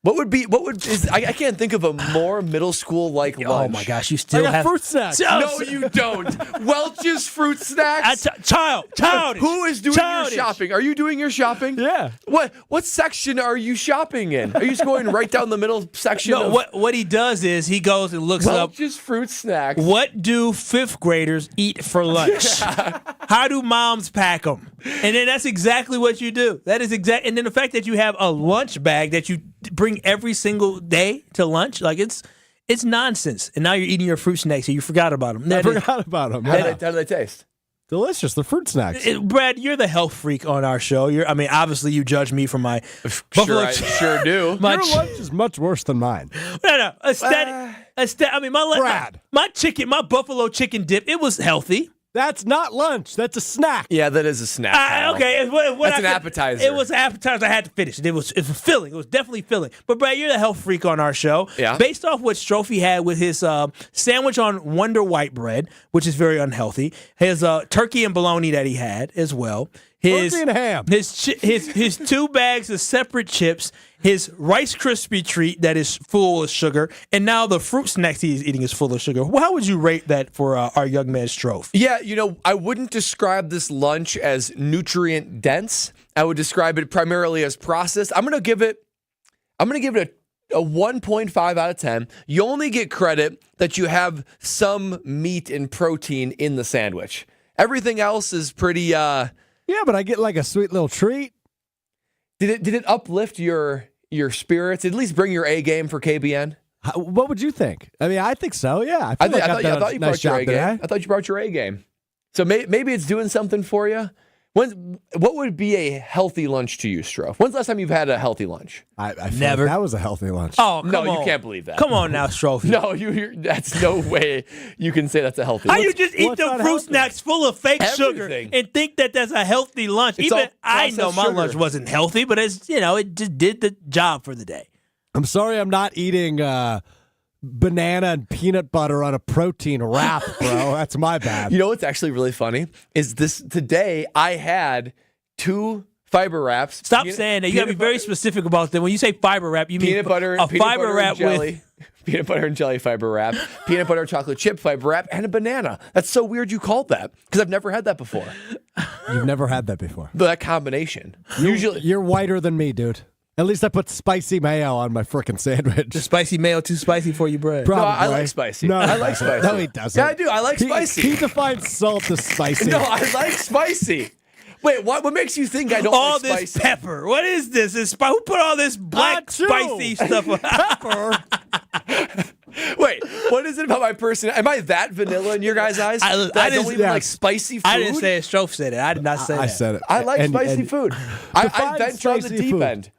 I can't think of a more middle school like lunch. Oh my gosh, you still have fruit snacks. No, you don't. Welch's fruit snacks. Childish. Who is doing your shopping? Are you doing your shopping? Yeah. What section are you shopping in? Are you just going right down the middle section? No, what he does is he goes and looks up Welch's fruit snacks. What do 5th graders eat for lunch? How do moms pack them? And then that's exactly what you do. That is exact. And then the fact that you have a lunch bag that you bring every single day to lunch, like it's nonsense. And now you're eating your fruit snacks and you forgot about them. I forgot about them. How do they taste? Delicious. The fruit snacks. Brad, you're the health freak on our show. Obviously you judge me for my buffalo. I sure do. Your lunch is much worse than mine. No. My buffalo chicken dip, it was healthy. That's not lunch. That's a snack. Yeah, that is a snack. Okay, that's an appetizer. It was an appetizer. I had to finish it. It was filling. It was definitely filling. But Brad, you're the health freak on our show. Yeah. Based off what Strophe had with his sandwich on Wonder White bread, which is very unhealthy. His turkey and bologna that he had as well. His turkey and ham. His 2 bags of separate chips. His Rice Krispie treat that is full of sugar, and now the fruit snacks he's eating is full of sugar. How would you rate that for our young man Strophe? Yeah, I wouldn't describe this lunch as nutrient dense. I would describe it primarily as processed. I'm gonna give it a 1.5 out of 10. You only get credit that you have some meat and protein in the sandwich. Everything else is pretty. Yeah, but I get like a sweet little treat. Did it uplift your spirits? At least bring your A game for KBN? What would you think? I think so, yeah. I thought you brought your A game. I thought you brought your A game. So maybe it's doing something for you. What would be a healthy lunch to you, Stroh? When's the last time you've had a healthy lunch? I feel Never. Like that was a healthy lunch. Oh, no, you can't believe that. Come on now, Strophe. No, that's no way you can say that's a healthy lunch. How you just eat the fruit snacks full of fake sugar and think that that's a healthy lunch? Even I know my lunch wasn't healthy, but it just did the job for the day. I'm sorry I'm not eating banana and peanut butter on a protein wrap, bro. That's my bad. You know what's actually really funny is today I had 2 fiber wraps. Stop saying that. You got to be very specific about that. When you say fiber wrap, you mean peanut butter, fiber wrap with peanut butter and jelly fiber wrap, peanut butter chocolate chip fiber wrap, and a banana. That's so weird you called that because I've never had that before. You've never had that before. That combination. Usually, you're whiter than me, dude. At least I put spicy mayo on my frickin' sandwich. The spicy mayo too spicy for you, Brad? No, I like spicy. No, I like spicy. No, he doesn't. Yeah, I do. I like spicy. He defines salt as spicy. No, I like spicy. Wait, what makes you think I don't like spicy? All this pepper. What is this? Who put all this black spicy stuff on? Pepper. Wait, what is it about my person? Am I that vanilla in your guys' eyes? I don't even like spicy food? I didn't say it. Strophe said it. I did not say that. I said it. I like spicy food. I venture on the deep end.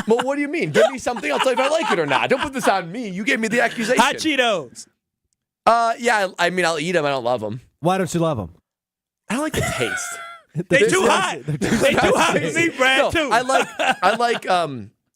Well, what do you mean? Give me something. I'll tell you if I like it or not. Don't put this on me. You gave me the accusation. Hot Cheetos. Yeah, I mean, I'll eat them. I don't love them. Why don't you love them? I don't like the taste. They too hot. They too hot for me, Brad, too. I like,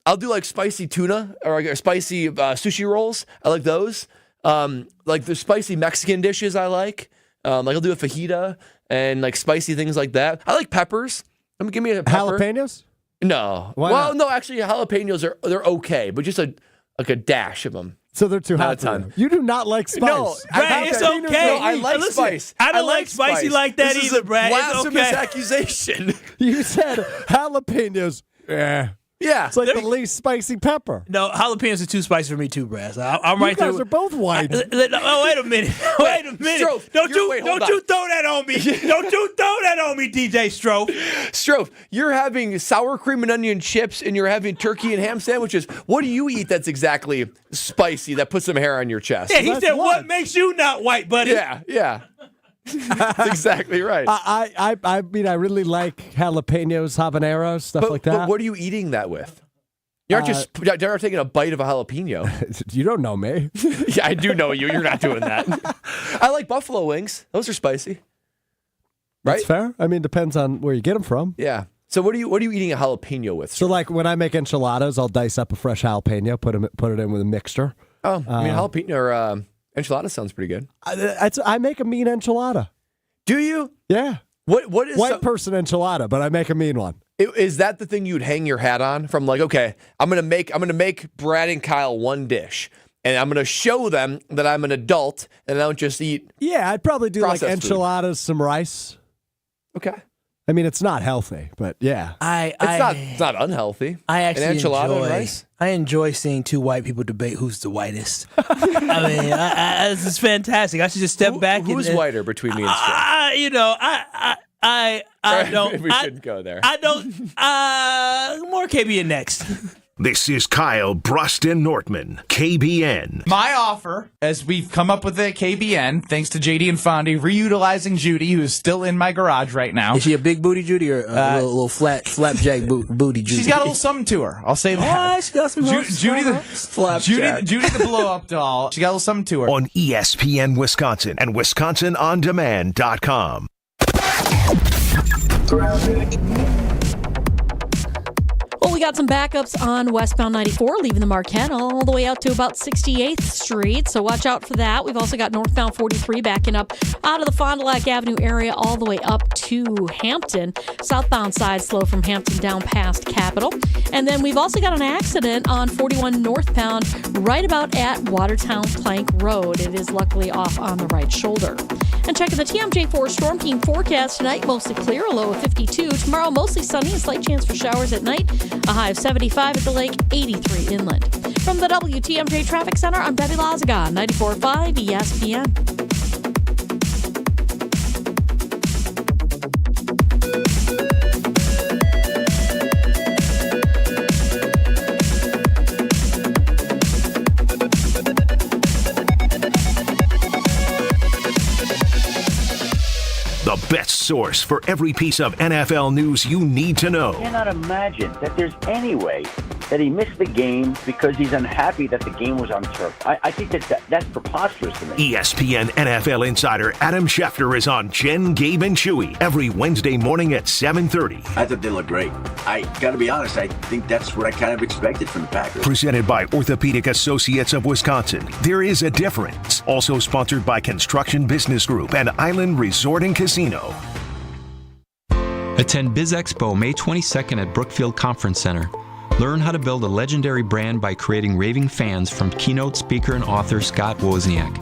I'll do like spicy tuna or spicy sushi rolls. I like those. Like the spicy Mexican dishes I like. Like I'll do a fajita and like spicy things like that. I like peppers. Give me a pepper. Jalapenos? No. Why well, not? no, actually jalapenos they're okay, but just a dash of them. So they're too Not hot a ton. for you. You do not like spice. No, Brad, it's okay. No, I like Listen, spice. I don't like spicy like that this either, is a Brad. It's blasphemous okay. accusation. You said jalapenos. Yeah. Yeah. It's like the least spicy pepper. No, jalapenos are too spicy for me too, Brad. So I'm right there. You guys are both white. Oh, wait a minute. Wait a minute. Strofe, Don't you throw that on me. Don't you throw that on me, DJ Strofe. Strofe, you're having sour cream and onion chips and you're having turkey and ham sandwiches. What do you eat that's exactly spicy that puts some hair on your chest? Yeah, he said, what makes you not white, buddy? Yeah. That's exactly right. I mean, I really like jalapenos, habaneros, stuff like that. But what are you eating that with? You're not taking a bite of a jalapeno. You don't know me. Yeah, I do know you. You're not doing that. I like buffalo wings. Those are spicy. Right? That's fair. I mean, depends on where you get them from. Yeah. So what are you eating a jalapeno with? So like when I make enchiladas, I'll dice up a fresh jalapeno, put it in with a mixture. Oh, I mean jalapeno or enchilada sounds pretty good. I make a mean enchilada. Do you? Yeah. What is white person enchilada? But I make a mean one. Is that the thing you'd hang your hat on? From like, okay, I'm gonna make Brad and Kyle one dish, and I'm gonna show them that I'm an adult and I don't just eat. Yeah, I'd probably do like processed enchiladas, some rice. Okay. I mean, it's not healthy, but yeah, it's not unhealthy. I actually an enchilada and rice. I enjoy seeing two white people debate who's the whitest. I mean, this is fantastic. I should just step back. Who's whiter between me and Steve? I don't. We shouldn't go there. I don't. More KBN next. This is Kyle, Brust, and Nortman, KBN. My offer, as we've come up with at KBN, thanks to JD and Fondy, reutilizing Judy, who is still in my garage right now. Is she a big booty Judy or a little flapjack booty Judy? She's got a little something to her. I'll say that. She got some Judy the blow-up doll. She got a little something to her. On ESPN Wisconsin and WisconsinOnDemand.com. Well, we got some backups on westbound 94, leaving the Marquette all the way out to about 68th Street, so watch out for that. We've also got northbound 43 backing up out of the Fond du Lac Avenue area all the way up to Hampton. Southbound side slow from Hampton down past Capitol. And then we've also got an accident on 41 northbound right about at Watertown Plank Road. It is luckily off on the right shoulder. And checking the TMJ4 Storm Team forecast tonight, mostly clear, a low of 52. Tomorrow, mostly sunny, a slight chance for showers at night. A high of 75 at the lake, 83 inland. From the WTMJ Traffic Center, I'm Debbie Lazaga, 94.5 ESPN. The best source for every piece of NFL news you need to know. I cannot imagine that there's any way that he missed the game because he's unhappy that the game was on turf. I think that's preposterous to me. ESPN NFL insider Adam Scheffler is on Jen, Gabe, and Chewy every Wednesday morning at 7:30. I thought they looked great. I got to be honest, I think that's what I kind of expected from the Packers. Presented by Orthopedic Associates of Wisconsin. There is a difference. Also sponsored by Construction Business Group and Island Resort and Casino. Attend Biz Expo May 22nd at Brookfield Conference Center. Learn how to build a legendary brand by creating raving fans from keynote speaker and author Scott Wozniak.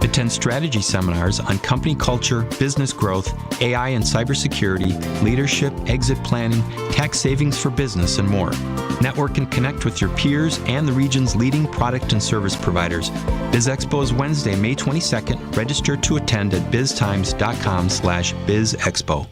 Attend strategy seminars on company culture, business growth, AI and cybersecurity, leadership, exit planning, tax savings for business, and more. Network and connect with your peers and the region's leading product and service providers. Biz Expo is Wednesday, May 22nd. Register to attend at biztimes.com/bizexpo.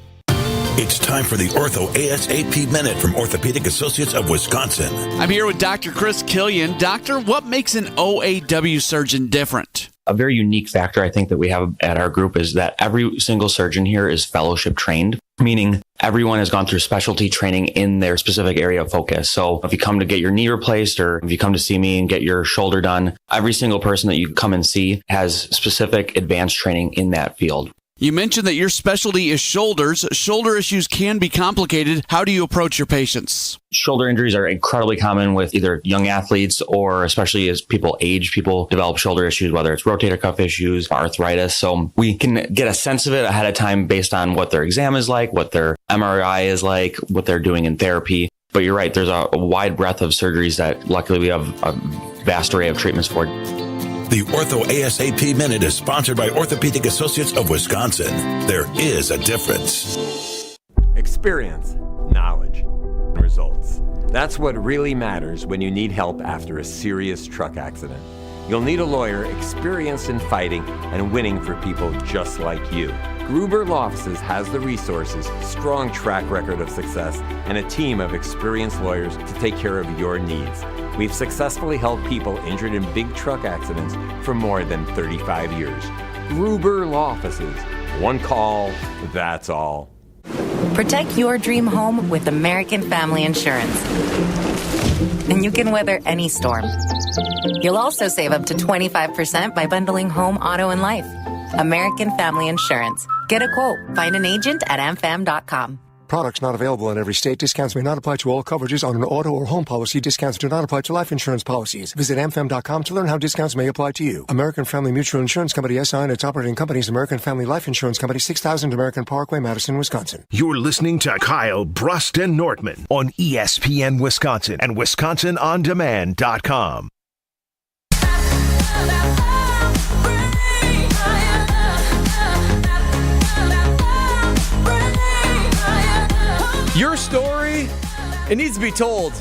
It's time for the Ortho ASAP Minute from Orthopedic Associates of Wisconsin. I'm here with Dr. Chris Killian. Doctor, what makes an OAW surgeon different? A very unique factor I think that we have at our group is that every single surgeon here is fellowship trained, meaning everyone has gone through specialty training in their specific area of focus. So if you come to get your knee replaced or if you come to see me and get your shoulder done, every single person that you come and see has specific advanced training in that field. You mentioned that your specialty is shoulders. Shoulder issues can be complicated. How do you approach your patients? Shoulder injuries are incredibly common with either young athletes or especially as people age, people develop shoulder issues, whether it's rotator cuff issues, arthritis. So we can get a sense of it ahead of time based on what their exam is like, what their MRI is like, what they're doing in therapy. But you're right, there's a wide breadth of surgeries that luckily we have a vast array of treatments for. The Ortho ASAP Minute is sponsored by Orthopedic Associates of Wisconsin. There is a difference. Experience, knowledge, results. That's what really matters when you need help after a serious truck accident. You'll need a lawyer experienced in fighting and winning for people just like you. Gruber Law Offices has the resources, strong track record of success, and a team of experienced lawyers to take care of your needs. We've successfully helped people injured in big truck accidents for more than 35 years. Gruber Law Offices. One call, that's all. Protect your dream home with American Family Insurance. And you can weather any storm. You'll also save up to 25% by bundling home, auto, and life. American Family Insurance. Get a quote. Find an agent at amfam.com. Products not available in every state. Discounts may not apply to all coverages on an auto or home policy. Discounts do not apply to life insurance policies. Visit amfam.com to learn how discounts may apply to you. American Family Mutual Insurance Company, SI, and its operating companies, American Family Life Insurance Company, 6000 American Parkway, Madison, Wisconsin. You're listening to Kyle, Brust, and Nortman on ESPN Wisconsin and WisconsinOnDemand.com. Your story, it needs to be told.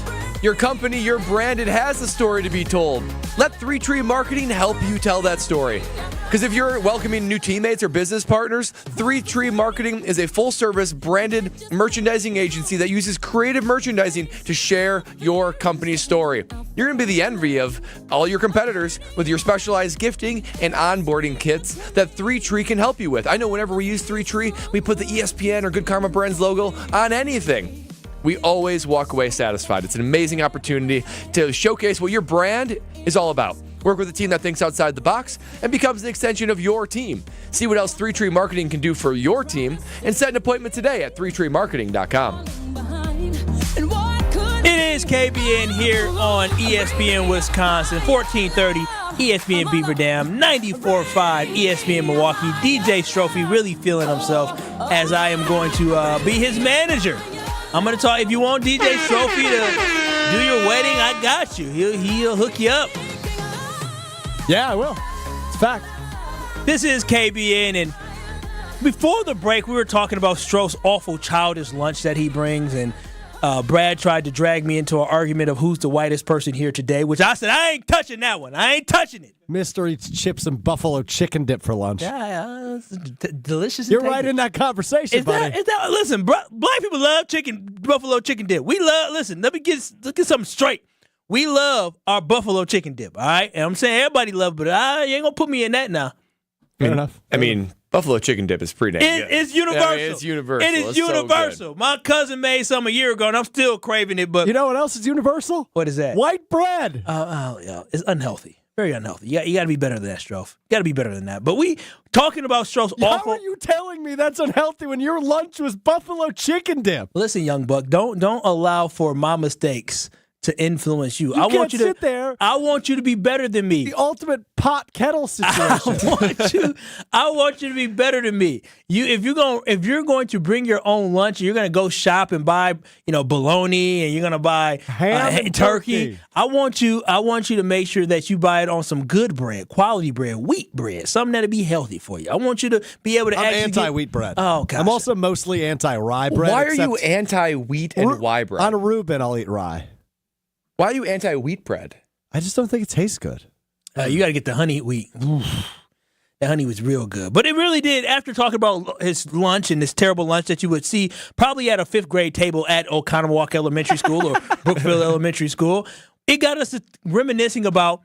Your company, your brand, it has a story to be told. Let 3 Tree Marketing help you tell that story. Because if you're welcoming new teammates or business partners, 3 Tree Marketing is a full-service branded merchandising agency that uses creative merchandising to share your company's story. You're going to be the envy of all your competitors with your specialized gifting and onboarding kits that 3 Tree can help you with. I know whenever we use 3 Tree, we put the ESPN or Good Karma Brands logo on anything. We always walk away satisfied. It's an amazing opportunity to showcase what your brand is all about. Work with a team that thinks outside the box and becomes an extension of your team. See what else 3 Tree Marketing can do for your team and set an appointment today at 3treemarketing.com. It is KBN here on ESPN Wisconsin, 1430 ESPN Beaver Dam, 94.5 ESPN Milwaukee. DJ Strophy really feeling himself as I am going to be his manager. I'm going to talk. If you want DJ Strophy to do your wedding, I got you. He'll hook you up. Yeah, I will. It's a fact. This is KBN, and before the break, we were talking about Stroh's awful childish lunch that he brings, and Brad tried to drag me into an argument of who's the whitest person here today, which I said, I ain't touching that one. I ain't touching it. Mr. eats chips and buffalo chicken dip for lunch. Yeah, it's delicious. You're right in that conversation, buddy. Listen, black people love buffalo chicken dip. Let me get something straight. We love our buffalo chicken dip, all right? And I'm saying everybody love it, but you ain't going to put me in that now. Fair enough. I mean, buffalo chicken dip is pretty damn good. It's universal. I mean, it's universal. It is it's universal. So My cousin made some a year ago, and I'm still craving it. But you know what else is universal? What is that? White bread. Yeah, it's unhealthy. Very unhealthy. You got to be better than that, Stroh. You got to be better than that. But we talking about Stroh's awful. How are you telling me that's unhealthy when your lunch was buffalo chicken dip? Listen, young buck, don't allow for my mistakes to influence you. I want you to sit there. I want you to be better than me. The ultimate pot kettle situation. I want you to be better than me. If you're going to bring your own lunch, you're going to go shop and buy, bologna, and you're going to buy ham and turkey. I want you to make sure that you buy it on some good bread, quality bread, wheat bread, something that'll be healthy for you. I want you to be able to. I'm anti-wheat bread. Oh, gosh. I'm also mostly anti-rye bread. Why are you anti-wheat and rye bread? On a Reuben, I'll eat rye. Why are you anti-wheat bread? I just don't think it tastes good. You got to get the honey wheat. That honey was real good. But it really did, after talking about his lunch and this terrible lunch that you would see probably at a 5th grade table at Oconomowoc Elementary School or Brookfield Elementary School, it got us reminiscing about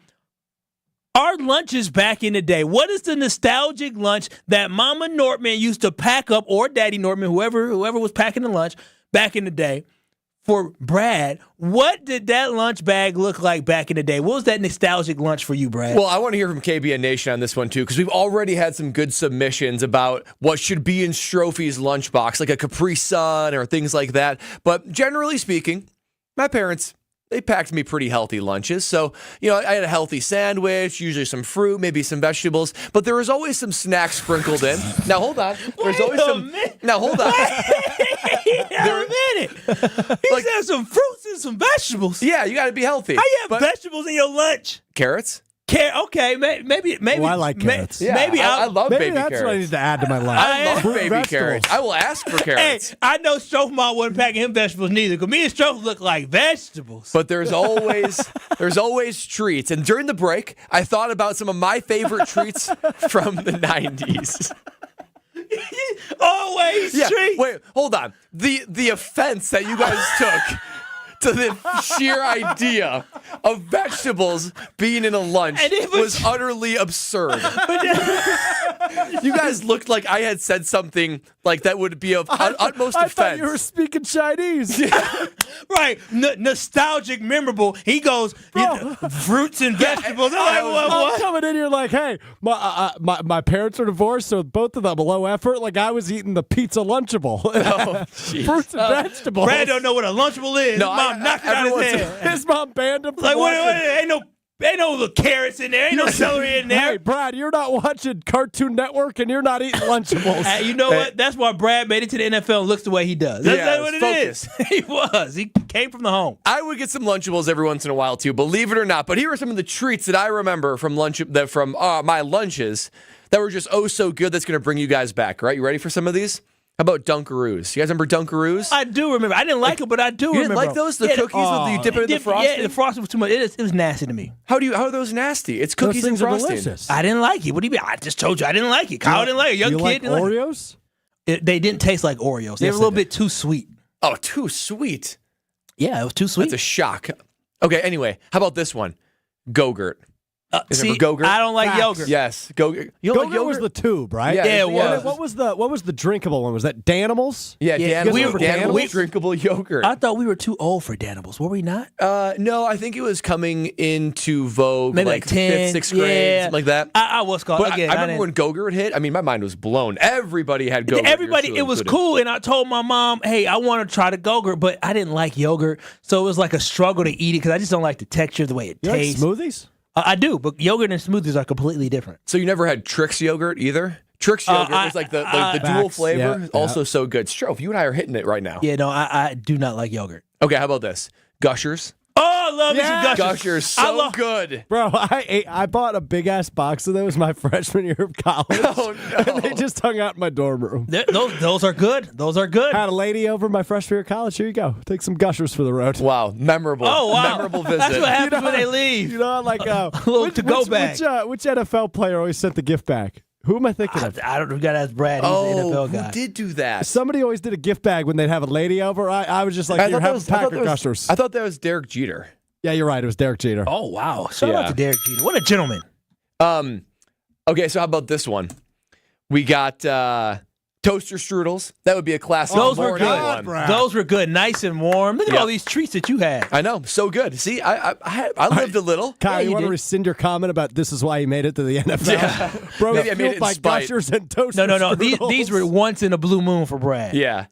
our lunches back in the day. What is the nostalgic lunch that Mama Nortman used to pack up, or Daddy Nortman, whoever was packing the lunch back in the day? For Brad, what did that lunch bag look like back in the day? What was that nostalgic lunch for you, Brad? Well, I want to hear from KBN Nation on this one, too, because we've already had some good submissions about what should be in Strophy's lunchbox, like a Capri Sun or things like that. But generally speaking, my parents, they packed me pretty healthy lunches. So, I had a healthy sandwich, usually some fruit, maybe some vegetables, but there was always some snacks sprinkled in. Now, hold on. There's always some. Now, hold on. Wait a minute. He said some fruits and some vegetables. Yeah, you got to be healthy. How you have vegetables in your lunch? Carrots? Okay, maybe. Oh, I like carrots. Yeah, maybe I love maybe baby that's carrots. what I need to add to my lunch. I love Fruit baby vegetables. carrots. I will ask for carrots. Hey, I know Strofe Mom wasn't packing him vegetables neither, because me and Strofe look like vegetables. But there's always treats. And during the break, I thought about some of my favorite treats from the 90s. Always treats. Wait, hold on. The offense that you guys took to the sheer idea of vegetables being in a lunch was utterly absurd. You guys looked like I had said something like that would be of utmost offense. I thought you were speaking Chinese. Right. Nostalgic, memorable. He goes, fruits and vegetables. I'm coming in here like, hey, my parents are divorced, so both of them low effort. Like I was eating the pizza Lunchable. Fruits and vegetables. Brad don't know what a Lunchable is. No, His mom knocked it out of his head. His mom banned him from Like, watching. ain't no little carrots in there. Ain't no celery in there. Hey, Brad, you're not watching Cartoon Network and you're not eating Lunchables. You know what? That's why Brad made it to the NFL and looks the way he does. That's what it is. He was. He came from the home. I would get some Lunchables every once in a while, too, believe it or not. But here are some of the treats that I remember from my lunches that were just so good that's going to bring you guys back. Right? You ready for some of these? How about Dunkaroos? You guys remember Dunkaroos? I do remember. I didn't like it, but I do remember. You didn't like those? The cookies with you dip it in the frosting? Yeah, the frosting was too much. It was nasty to me. How are those nasty? It's cookies and frosting. Delicious. I didn't like it. What do you mean? I just told you I didn't like it. Kyle didn't like it. Young you kid like didn't Oreos? Like it. They didn't taste like Oreos. They were a little bit too sweet. Oh, too sweet. Yeah, it was too sweet. That's a shock. Okay, anyway, how about this one? Go-Gurt. See, Go-Gurt? I don't like yogurt. Yes, Go-Gurt. You don't like Go-Gurt yogurt? was the tube, right? Yeah, it was. What was the drinkable one? Was that Danimals? Yeah, Danimals. we drinkable yogurt. I thought we were too old for Danimals. Were we not? No, I think it was coming into vogue Maybe like 10, 5th, 6th grade, something like that. I was called. But Again, I remember when Go-Gurt hit. I mean, my mind was blown. Everybody had Go-Gurt. It was cool, and I told my mom, "Hey, I want to try the Go-Gurt," but I didn't like yogurt, so it was like a struggle to eat it because I just don't like the texture, the way it tastes. Like smoothies? I do, but yogurt and smoothies are completely different. So you never had Trix yogurt either? Trix yogurt was like the dual flavor. Also so good. Strofe, you and I are hitting it right now. Yeah, no, I do not like yogurt. Okay, how about this? Gushers. Oh, I love me some Gushers. Gushers, so good. Bro, I bought a big-ass box of those my freshman year of college. Oh, no. And they just hung out in my dorm room. Those are good. Those are good. Had a lady over my freshman year of college. Here you go. Take some Gushers for the road. Wow, memorable. Oh, wow. Memorable visit. That's what happens when they leave. You know, like a little to-go bag. Which NFL player always sent the gift bag? Who am I thinking of? I don't know. We got to ask Brad. He's the NFL guy. Who did do that? Somebody always did a gift bag when they'd have a lady over. I was just like, here, have a pack of Gushers. I thought that was Derek Jeter. Yeah, you're right. It was Derek Jeter. Oh, wow. Shout out to Derek Jeter. What a gentleman. Okay, so how about this one? We got toaster strudels. That would be a classic. Those were good. Those were good. Nice and warm. Look at all these treats that you had. I know. So good. See, I lived a little. Kyle, you want to did. rescind your comment about this is why he made it to the NFL? Yeah. Bro, Maybe I made it in by spite. Gushers and toaster No. strudels. These were once in a blue moon for Brad. Yeah.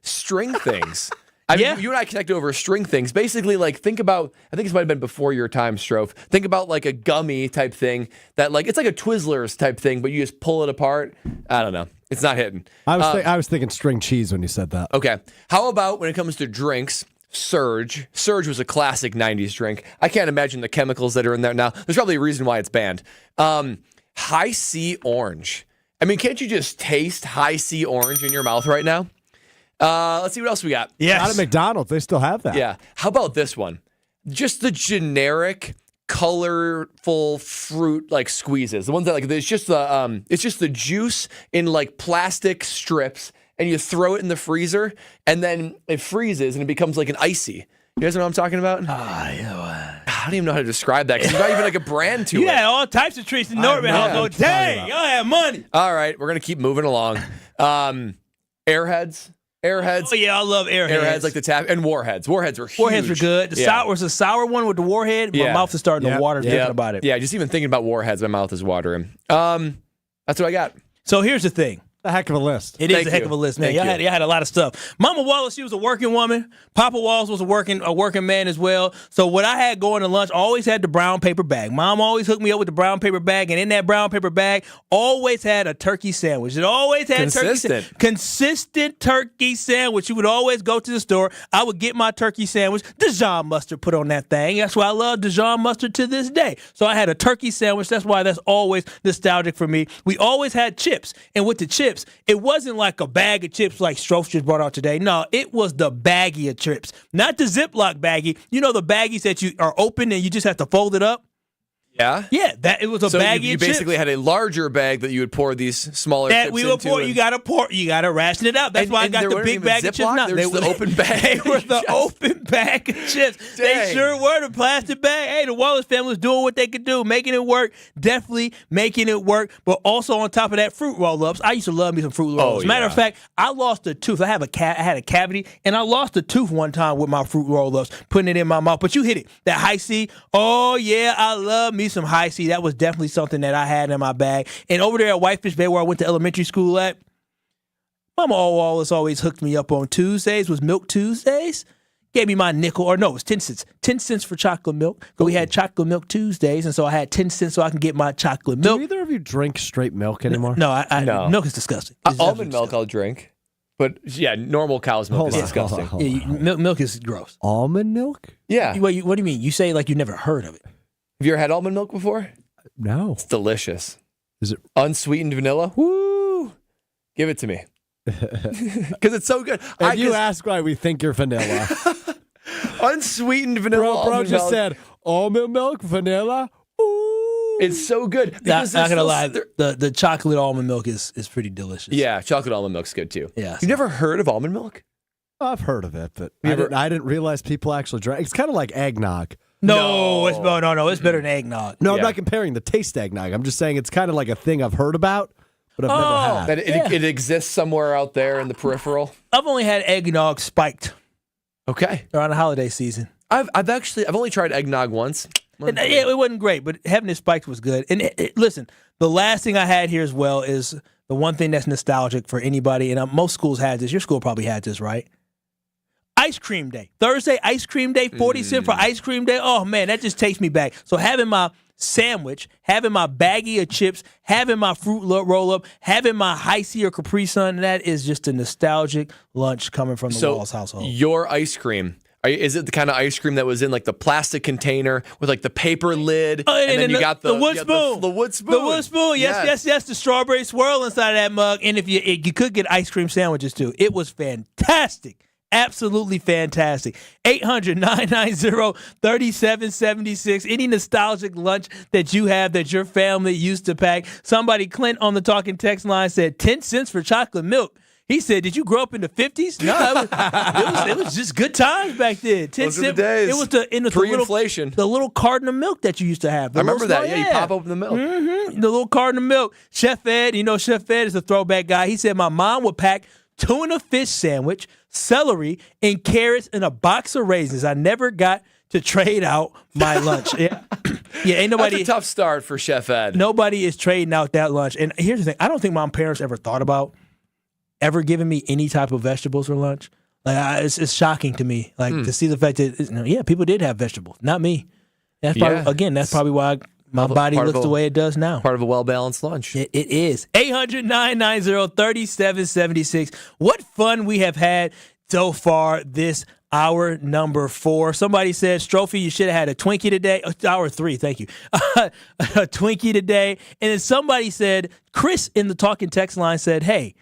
String things. Yeah. You and I connected over string things. Basically, like, think about, I think this might have been before your time, Strofe. Think about like a gummy type thing that, like, it's like a Twizzlers type thing, but you just pull it apart. I don't know. It's not hitting. I was thinking string cheese when you said that. Okay. How about when it comes to drinks? Surge. Surge was a classic 90s drink. I can't imagine the chemicals that are in there now. There's probably a reason why it's banned. High C orange. I mean, can't you just taste High C orange in your mouth right now? Let's see what else we got. Yes. Out of McDonald's, they still have that. Yeah. How about this one? Just the generic, colorful fruit like squeezes. The ones that like it's just the juice in like plastic strips, and you throw it in the freezer, and then it freezes and it becomes like an icy. You guys know what I'm talking about? I don't even know how to describe that because there's not even like a brand to it. You had all types of treats in Nortman household. Dang, y'all had money. All right, we're going to keep moving along. Airheads. Oh, yeah, I love Airheads. Airheads like the tap. And Warheads. Warheads were huge. Warheads were good. The sour was a sour one with the Warhead. My mouth is starting to water thinking about it. Yeah, just even thinking about Warheads, my mouth is watering. That's what I got. So here's the thing. A heck of a list. It is a heck of a list, man. Y'all had a lot of stuff. Mama Wallace, she was a working woman. Papa Wallace was a working man as well. So what I had going to lunch, I always had the brown paper bag. Mom always hooked me up with the brown paper bag, and in that brown paper bag, always had a turkey sandwich. It always had consistent turkey sandwich. You would always go to the store. I would get my turkey sandwich. Dijon mustard put on that thing. That's why I love Dijon mustard to this day. So I had a turkey sandwich. That's why that's always nostalgic for me. We always had chips, and with the chips, it wasn't like a bag of chips like Strofe just brought out today. No, it was the baggie of chips. Not the Ziploc baggie. You know the baggies that you are open and you just have to fold it up? Yeah? Yeah, it was a baggie of chips. You basically had a larger bag that you would pour these smaller chips into. You got to ration it out. That's why I got the big bag of chips. No, they were the open bag. They were the open bag of chips. Dang. They sure were the plastic bag. Hey, the Wallace family was doing what they could do, making it work, definitely making it work. But also on top of that, fruit roll-ups. I used to love me some fruit roll-ups. Matter of fact, I lost a tooth. I had a cavity, and I lost a tooth one time with my fruit roll-ups, putting it in my mouth. But you hit it. That high C. Oh, yeah, I love me some high C. That was definitely something that I had in my bag. And over there at Whitefish Bay, where I went to elementary school at, Mama Wallace always hooked me up on Tuesdays, was Milk Tuesdays. Gave me my nickel, or no, it was 10 cents. 10 cents for chocolate milk. But we had chocolate milk Tuesdays, and so I had 10 cents so I can get my chocolate milk. Do either of you drink straight milk anymore? No, milk is disgusting. Almond milk I'll drink. But yeah, normal cow's milk is disgusting. Milk is gross. Almond milk? Yeah. What do you mean? You say like you never heard of it. Have you ever had almond milk before? No. It's delicious. Is it unsweetened vanilla? Woo! Give it to me. Because it's so good. If you ask why we think you're vanilla. Unsweetened vanilla. Bro just said almond milk, vanilla. Ooh. It's so good. Not gonna lie, the chocolate almond milk is pretty delicious. Yeah, chocolate almond milk's good too. Yeah. You've never heard of almond milk? I've heard of it, but I didn't realize people actually drank. It's kind of like eggnog. No, it's better than eggnog. No, I'm not comparing the taste to eggnog. I'm just saying it's kind of like a thing I've heard about, but I've never had. That it exists somewhere out there in the peripheral. I've only had eggnog spiked. Okay. Around the holiday season. I've only tried eggnog once. It wasn't great, but having it spiked was good. And listen, the last thing I had here as well is the one thing that's nostalgic for anybody, and most schools had this. Your school probably had this, right? Ice cream day. Thursday, ice cream day, 40 cents for ice cream day. Oh, man, that just takes me back. So having my sandwich, having my baggie of chips, having my fruit roll-up, having my High C or Capri Sun, that is just a nostalgic lunch coming from the Wallace household. Your ice cream, is it the kind of ice cream that was in like the plastic container with like the paper lid? And then you got the wood spoon. The wood spoon. The wood spoon. Yes. The strawberry swirl inside of that mug. And if you could get ice cream sandwiches too. It was fantastic. Absolutely fantastic. 800-990-3776. Any nostalgic lunch that you have that your family used to pack. Somebody, Clint, on the talking text line said 10 cents for chocolate milk. He said, "Did you grow up in the 50s?" No, it was just good times back then. 10 cents. Those are the days. It was the pre-inflation. The little carton of milk that you used to have. I remember that. Yeah, you pop open the milk. Mm-hmm. The little carton of milk. Chef Ed, Chef Ed is a throwback guy. He said, "My mom would pack tuna fish sandwich, celery, and carrots in a box of raisins. I never got to trade out my lunch." Yeah, ain't nobody. That's a tough start for Chef Ed. Nobody is trading out that lunch. And here's the thing: I don't think my parents ever thought about ever giving me any type of vegetables for lunch. Like it's shocking to me, to see the fact that people did have vegetables, not me. That's probably, that's probably why my body looks the way it does now. Part of a well-balanced lunch. It is. 800-990-3776. What fun we have had so far this hour number 4. Somebody said, Strophy, you should have had a Twinkie today. Hour 3, thank you. A Twinkie today. And then somebody said, Chris in the talking text line said, "Hey,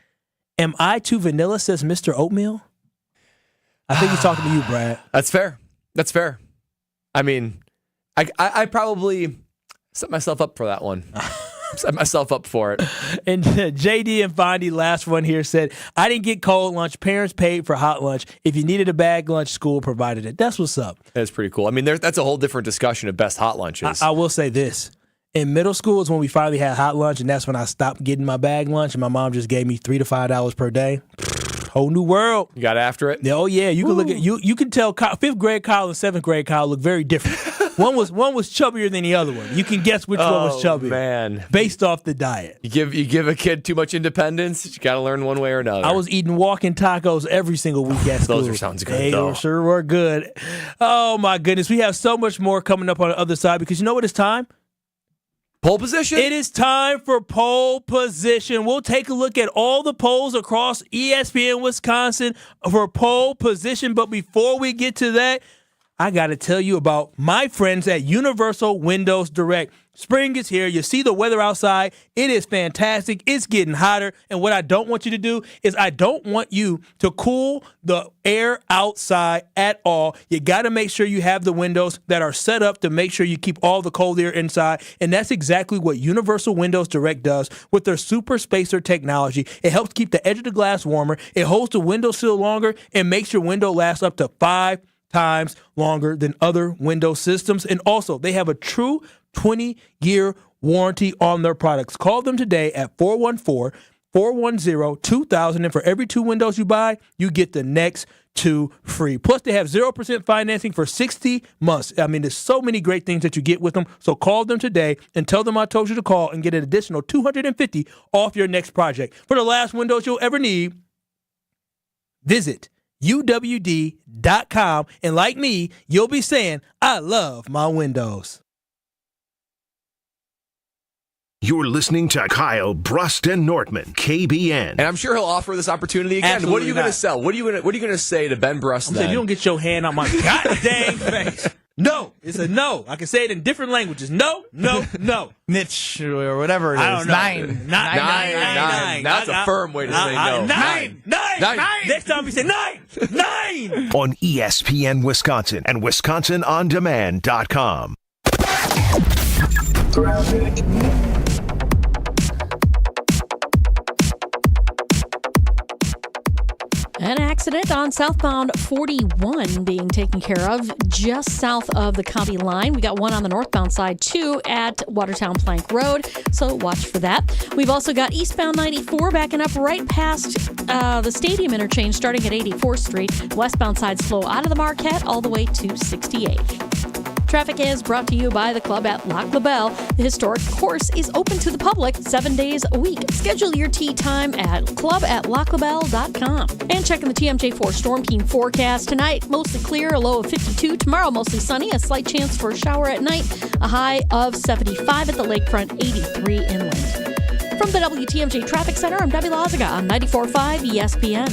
am I too vanilla?" says Mr. Oatmeal. I think he's talking to you, Brad. That's fair. I mean, I probably set myself up for that one. Set myself up for it. And JD and Fondy, last one here, said, I didn't get cold lunch. Parents paid for hot lunch. If you needed a bag lunch, school provided it. That's what's up. That's pretty cool. I mean, that's a whole different discussion of best hot lunches. I will say this. In middle school is when we finally had hot lunch, and that's when I stopped getting my bag lunch, and my mom just gave me $3 to $5 per day. Whole new world. You got after it? Oh, yeah. You can look at you can tell 5th grade Kyle and 7th grade Kyle look very different. One was chubbier than the other one. You can guess which one was chubbier. Man. Based off the diet. You give a kid too much independence, you got to learn one way or another. I was eating walking tacos every single week at school. Those sounds good, They though. sure were good. Oh, my goodness. We have so much more coming up on the other side because you know what it's time? Pole position? It is time for pole position. We'll take a look at all the polls across ESPN Wisconsin for pole position. But before we get to that, I got to tell you about my friends at Universal Windows Direct. Spring is here. You see the weather outside. It is fantastic. It's getting hotter. And what I don't want you to do is I don't want you to cool the air outside at all. You got to make sure you have the windows that are set up to make sure you keep all the cold air inside. And that's exactly what Universal Windows Direct does with their Super Spacer technology. It helps keep the edge of the glass warmer. It holds the window sill longer and makes your window last up to 5 times longer than other window systems. And also, they have a true 20-year warranty on their products. Call them today at 414-410-2000. And for every 2 windows you buy, you get the next 2 free. Plus, they have 0% financing for 60 months. I mean, there's so many great things that you get with them. So call them today and tell them I told you to call and get an additional $250 off your next project. For the last windows you'll ever need, visit UWD.com. And like me, you'll be saying, I love my windows. You're listening to Kyle, Brust, and Nortman, KBN. And I'm sure he'll offer this opportunity again. Absolutely What are you going to not. sell? What are you going to say to Ben Brust? I'm saying, you don't get your hand on my goddamn face. No. It's a no. I can say it in different languages. No, no, no. Niche or whatever it is. I don't know. Nine. Nine. That's a firm way to say no. Nine. Next time we say 9. On ESPN Wisconsin and WisconsinOnDemand.com. An accident on southbound 41 being taken care of just south of the county line. We got one on the northbound side, too, at Watertown Plank Road, so watch for that. We've also got eastbound 94 backing up right past the stadium interchange starting at 84th Street. Westbound side slow out of the Marquette all the way to 68. Traffic is brought to you by the club at Lac La Belle. The historic course is open to the public 7 days a week. Schedule your tee time at club@laclabelle.com. And checking the TMJ4 Storm Team forecast. Tonight, mostly clear, a low of 52. Tomorrow, mostly sunny, a slight chance for a shower at night. A high of 75 at the lakefront, 83 inland. From the WTMJ Traffic Center, I'm Debbie Lazaga on 94.5 ESPN.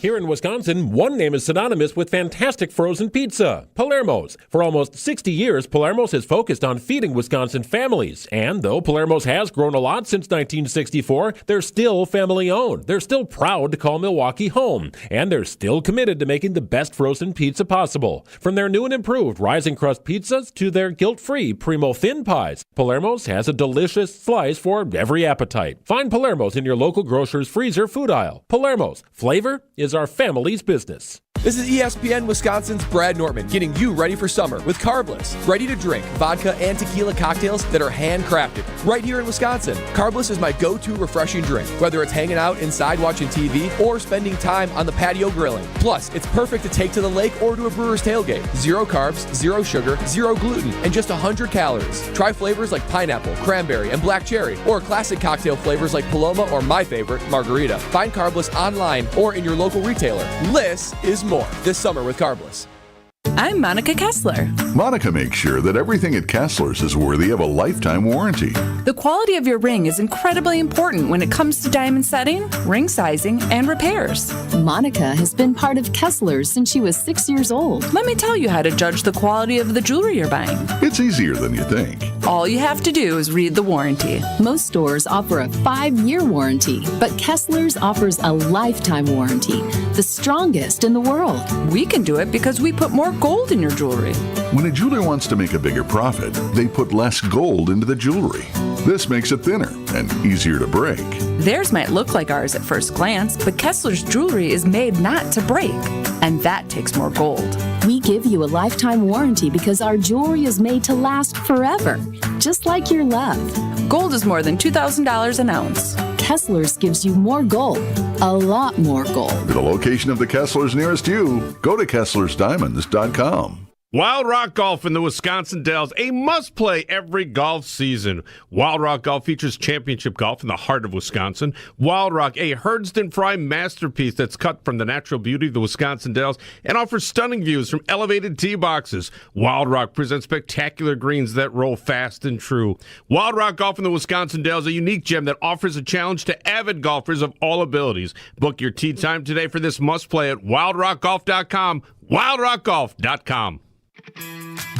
Here in Wisconsin, one name is synonymous with fantastic frozen pizza, Palermo's. For almost 60 years, Palermo's has focused on feeding Wisconsin families. And though Palermo's has grown a lot since 1964, they're still family-owned. They're still proud to call Milwaukee home. And they're still committed to making the best frozen pizza possible. From their new and improved rising crust pizzas to their guilt-free Primo thin pies, Palermo's has a delicious slice for every appetite. Find Palermo's in your local grocer's freezer food aisle. Palermo's. Flavor is our family's business. This is ESPN Wisconsin's Brad Nortman, getting you ready for summer with Carbless, ready-to-drink vodka and tequila cocktails that are handcrafted right here in Wisconsin. Carbless is my go-to refreshing drink, whether it's hanging out inside watching TV or spending time on the patio grilling. Plus, it's perfect to take to the lake or to a brewer's tailgate. 0 carbs, 0 sugar, 0 gluten, and just 100 calories. Try flavors like pineapple, cranberry, and black cherry, or classic cocktail flavors like Paloma or my favorite, margarita. Find Carbless online or in your local retailer. Less is more this summer with Carbless. I'm Monica Kessler. Monica makes sure that everything at Kessler's is worthy of a lifetime warranty. The quality of your ring is incredibly important when it comes to diamond setting, ring sizing, and repairs. Monica has been part of Kessler's since she was 6 years old. Let me tell you how to judge the quality of the jewelry you're buying. It's easier than you think. All you have to do is read the warranty. Most stores offer a 5-year warranty, but Kessler's offers a lifetime warranty, the strongest in the world. We can do it because we put more gold in your jewelry. When a jeweler wants to make a bigger profit, they put less gold into the jewelry. This makes it thinner and easier to break. Theirs might look like ours at first glance, but Kessler's jewelry is made not to break, and that takes more gold. We give you a lifetime warranty because our jewelry is made to last forever, just like your love. Gold is more than $2,000 an ounce. Kessler's gives you more gold, a lot more gold. For the location of the Kesslers nearest you, go to KesslersDiamonds.com. Wild Rock Golf in the Wisconsin Dells, a must-play every golf season. Wild Rock Golf features championship golf in the heart of Wisconsin. Wild Rock, a Herdston Fry masterpiece that's cut from the natural beauty of the Wisconsin Dells and offers stunning views from elevated tee boxes. Wild Rock presents spectacular greens that roll fast and true. Wild Rock Golf in the Wisconsin Dells, a unique gem that offers a challenge to avid golfers of all abilities. Book your tee time today for this must-play at wildrockgolf.com, wildrockgolf.com.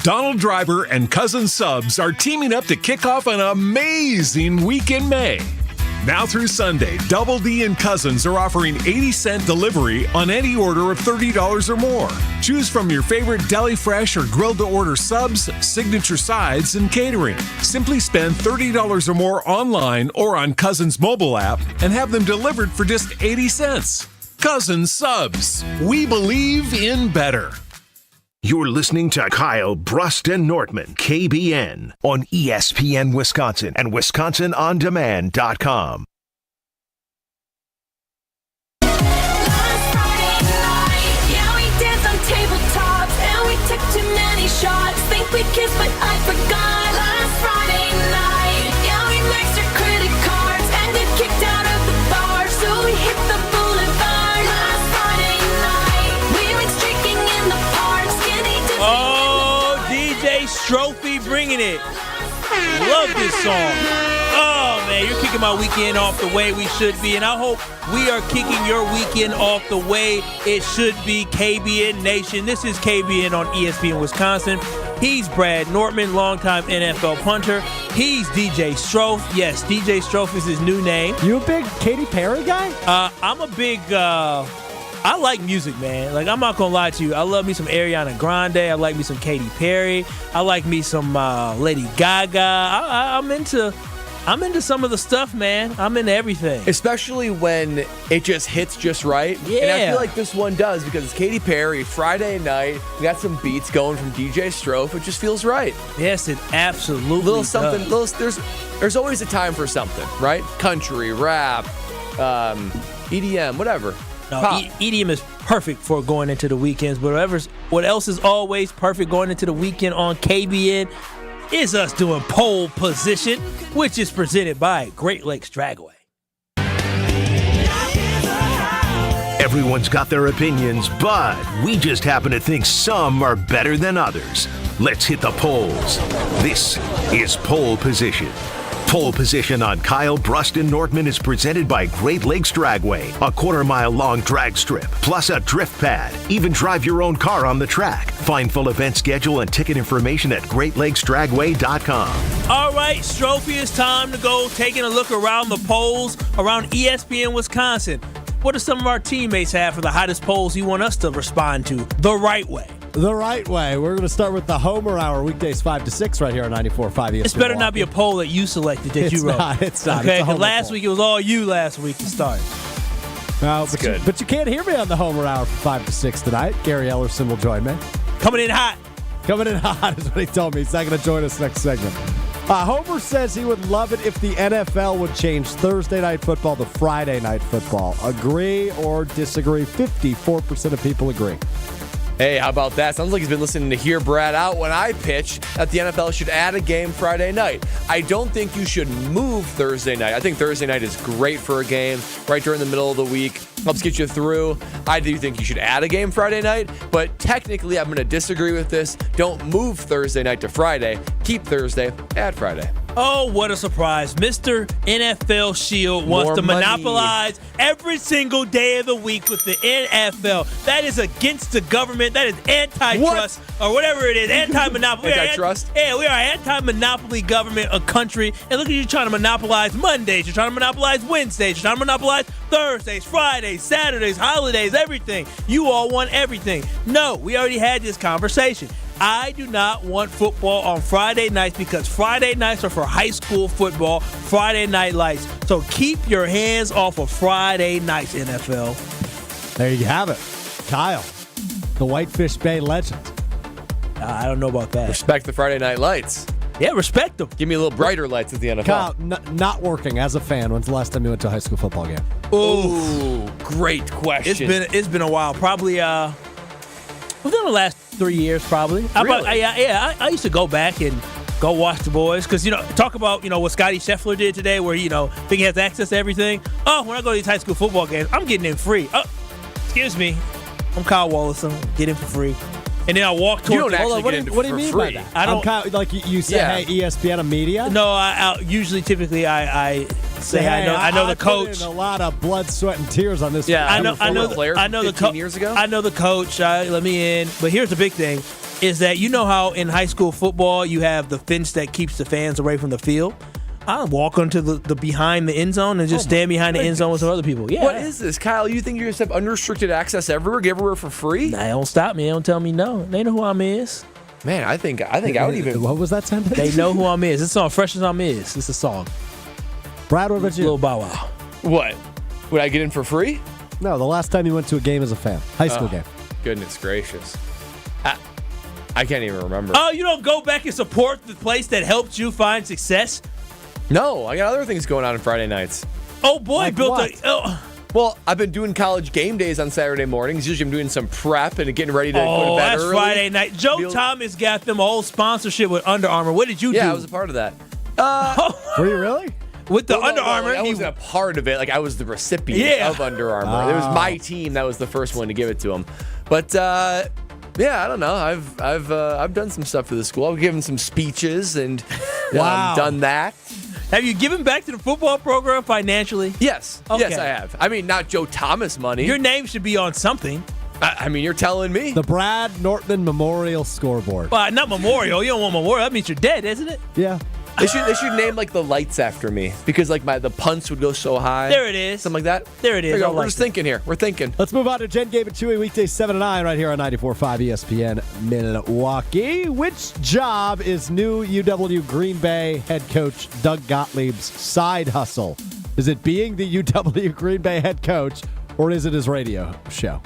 Donald Driver and Cousin Subs are teaming up to kick off an amazing week in May. Now through Sunday, Double D and Cousins are offering 80-cent delivery on any order of $30 or more. Choose from your favorite deli fresh or grilled-to-order subs, signature sides, and catering. Simply spend $30 or more online or on Cousins' mobile app and have them delivered for just 80 cents. Cousins Subs. We believe in better. You're listening to Kyle, Brust, and Nortman, KBN, on ESPN Wisconsin and WisconsinOnDemand.com. Tabletops and we took too many shots. Think we kissed, but I forgot. Last Friday night, yeah, we maxed our credit cards and got kicked out of the bar, so we hit the boulevard. Last Friday night, we went streaking in the park, skinny dipping. Oh, DJ Strophy bringing it. Love this song. Oh, man, you're kicking my weekend off the way we should be, and I hope we are kicking your weekend off the way it should be. KBN Nation. This is KBN on ESPN Wisconsin. He's Brad Nortman, longtime NFL punter. He's DJ Strofe. Yes, DJ Strofe is his new name. You a big Katy Perry guy? I'm a big... I like music, man. Like, I'm not gonna lie to you. I love me some Ariana Grande. I like me some Katy Perry. I like me some Lady Gaga. I'm into some of the stuff, man. I'm into everything. Especially when it just hits just right. Yeah. And I feel like this one does because it's Katy Perry, Friday night. We got some beats going from DJ Strofe. It just feels right. Yes, it absolutely little does. something. There's always a time for something, right? Country, rap, EDM, whatever. No, EDM is perfect for going into the weekends, but what else is always perfect going into the weekend on KBN is us doing pole position, which is presented by Great Lakes Dragway. Everyone's got their opinions, but we just happen to think some are better than others. Let's hit the polls. This is Pole Position. Pole Position on Kyle, Brust, and Nortman is presented by Great Lakes Dragway, a quarter-mile-long drag strip, plus a drift pad. Even drive your own car on the track. Find full event schedule and ticket information at GreatLakesDragway.com. All right, Strophy, it's time to go taking a look around the polls around ESPN Wisconsin. What do some of our teammates have for the hottest polls you want us to respond to the right way? The right way. We're going to start with the Homer Hour, weekdays 5 to 6 right here on 94.5 ESPN. It's better not be a poll that you selected that you wrote. It's not. Okay, because last week it was all you last week to start. No, but you can't hear me on the Homer Hour from 5 to 6 tonight. Gary Ellerson will join me. Coming in hot. Coming in hot is what he told me. He's not going to join us next segment. Homer says he would love it if the NFL would change Thursday night football to Friday night football. Agree or disagree? 54% of people agree. Hey, how about that? Sounds like he's been listening to Hear Brad Out when I pitch that the NFL should add a game Friday night. I don't think you should move Thursday night. I think Thursday night is great for a game right during the middle of the week. Helps get you through. I do think you should add a game Friday night, but technically I'm going to disagree with this. Don't move Thursday night to Friday. Keep Thursday, add Friday. Oh, what a surprise. Mr. NFL Shield wants to monopolize every single day of the week with the NFL. That is against the government. That is antitrust or whatever it is. Anti-monopoly. Antitrust? We are anti-monopoly government, a country. And look at you trying to monopolize Mondays. You're trying to monopolize Wednesdays. You're trying to monopolize Thursdays, Fridays, Saturdays, holidays, everything. You all want everything. No, we already had this conversation. I do not want football on Friday nights because Friday nights are for high school football, Friday night lights. So keep your hands off of Friday nights, NFL. There you have it. Kyle, the Whitefish Bay legend. I don't know about that. Respect the Friday night lights. Yeah, respect them. Give me a little brighter lights at the NFL. Kyle, not working as a fan. When's the last time you went to a high school football game? Ooh, great question. It's been a while. Probably within the last 3 years, probably. Really? I used to go back and go watch the boys because talk about what Scottie Scheffler did today, where think he has access to everything. Oh, when I go to these high school football games, I'm getting in free. Oh, excuse me, I'm Kyle Wallace. I'm getting for free. And then I walk towards. You don't actually what get into do you for mean free. by that? I don't. Like you say, hey, ESPN, a media. No, I usually, typically, I say, hey, I know the coach. Put in a lot of blood, sweat, and tears on this. Yeah, I know the coach. Years ago. I know the coach. Let me in. But here's the big thing: is that how in high school football you have the fence that keeps the fans away from the field. I walk onto the behind the end zone and just stand behind the end zone with some other people. Yeah. What is this, Kyle? You think you're going to have unrestricted access everywhere, get everywhere for free? Nah, don't stop me. They don't tell me no. They know who I'm is. Man, I think I would even. What was that sentence? They know who I'm is. This song, Fresh as I'm is. It's a song. Brad, what about you? Lil Bow Wow. What? Would I get in for free? No, the last time you went to a game as a fan, high school game. Goodness gracious. I can't even remember. Oh, you don't go back and support the place that helped you find success? No, I got other things going on Friday nights. Oh, boy. Well, I've been doing college game days on Saturday mornings. Usually I'm doing some prep and getting ready to go to bed that's early. Friday night. Joe Thomas got them a whole sponsorship with Under Armour. What did you do? Yeah, I was a part of that. Were you really? With the Under Armour? I wasn't a part of it. Like, I was the recipient of Under Armour. It was my team that was the first one to give it to them. But, yeah, I don't know. I've done some stuff for the school. I've given some speeches and done that. Have you given back to the football program financially? Yes. Okay. Yes, I have. I mean, not Joe Thomas money. Your name should be on something. I mean, you're telling me. The Brad Nortman Memorial Scoreboard. Well, not memorial. You don't want memorial. That means you're dead, isn't it? Yeah. They should name like the lights after me because like the punts would go so high. There it is. Something like that. There it is. We're just thinking here. We're thinking. Let's move on to Jen Gabe and Chewy weekdays 7 to 9 right here on 94.5 ESPN Milwaukee. Which job is new UW Green Bay head coach Doug Gottlieb's side hustle? Is it being the UW Green Bay head coach or is it his radio show?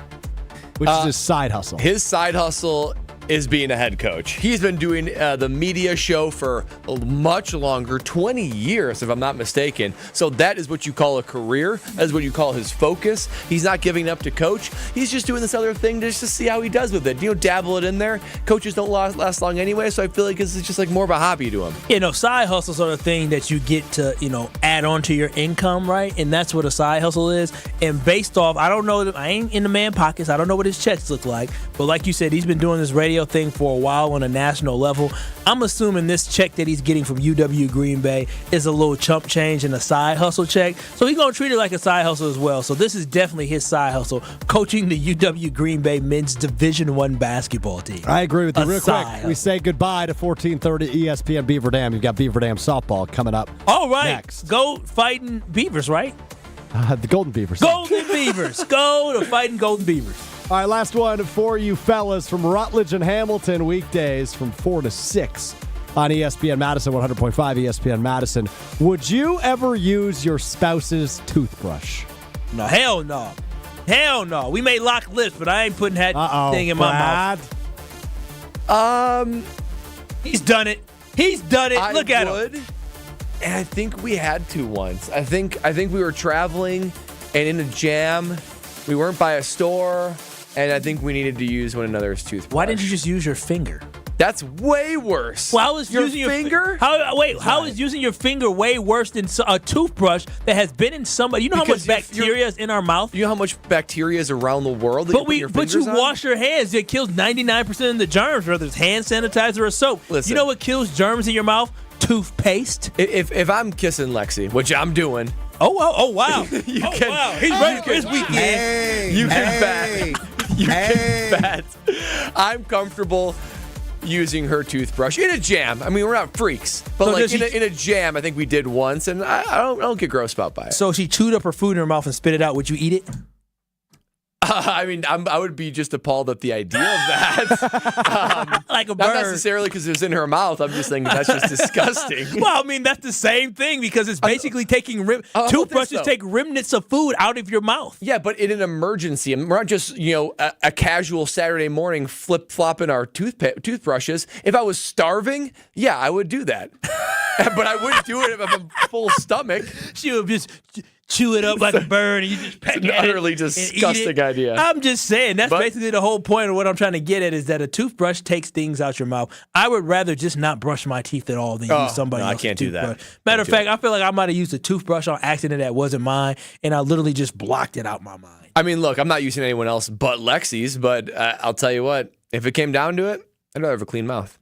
Which is his side hustle? His side hustle is being a head coach. He's been doing the media show for much longer, 20 years, if I'm not mistaken. So that is what you call a career. That is what you call his focus. He's not giving up to coach. He's just doing this other thing just to see how he does with it. Dabble it in there. Coaches don't last long anyway, so I feel like this is just like more of a hobby to him. Side hustles are the thing that you get to, add on to your income, right? And that's what a side hustle is. And based off, I don't know, I ain't in the man pockets. I don't know what his checks look like. But like you said, he's been doing this radio thing for a while on a national level. I'm assuming this check that he's getting from UW Green Bay is a little chump change and a side hustle check. So he's going to treat it like a side hustle as well. So this is definitely his side hustle, coaching the UW Green Bay men's Division I basketball team. I agree with you. Real quick, we say goodbye to 1430 ESPN Beaver Dam. You've got Beaver Dam softball coming up. All right. Next. Go fighting Beavers, right? The Golden Beavers. Golden Beavers. Go to fighting Golden Beavers. All right, last one for you fellas from Rutledge and Hamilton weekdays from 4 to 6 on ESPN Madison, 100.5 ESPN Madison. Would you ever use your spouse's toothbrush? No, hell no. Hell no. We may lock lips, but I ain't putting that thing in my mouth. He's done it. He's done it. Look at him. And I think we had to once. I think we were traveling and in a jam. We weren't by a store. And I think we needed to use one another's toothbrush. Why didn't you just use your finger? That's way worse. Well, how is your using finger? How is using your finger way worse than a toothbrush that has been in somebody? You know how much bacteria is in our mouth? You know how much bacteria is around the world that but you wash your hands. It kills 99% of the germs, whether it's hand sanitizer or soap. Listen, you know what kills germs in your mouth? Toothpaste. If I'm kissing Lexi, which I'm doing. Oh wow. He's ready for his weekend. You can bet. You can bet. I'm comfortable using her toothbrush in a jam. I mean, we're not freaks, but so in a jam, I think we did once, and I don't get grossed out by it. So she chewed up her food in her mouth and spit it out. Would you eat it? I mean, I would be just appalled at the idea of that. Like a bird. Not necessarily because it was in her mouth. I'm just thinking that's just disgusting. Well, I mean, that's the same thing because it's basically taking toothbrushes take remnants of food out of your mouth. Yeah, but in an emergency, and we're not just a casual Saturday morning flip-flopping our toothbrushes. If I was starving, yeah, I would do that. But I wouldn't do it if I'm full stomach. She would just chew it up like a bird, and you just peck it's an utterly disgusting idea. I'm just saying, that's basically the whole point of what I'm trying to get at is that a toothbrush takes things out your mouth. I would rather just not brush my teeth at all than use somebody else's I can't toothbrush. do that. Matter of fact, I feel like I might have used a toothbrush on accident that wasn't mine, and I literally just blocked it out my mind. I mean, look, I'm not using anyone else but Lexi's, but I'll tell you what, if it came down to it, I'd rather have a clean mouth.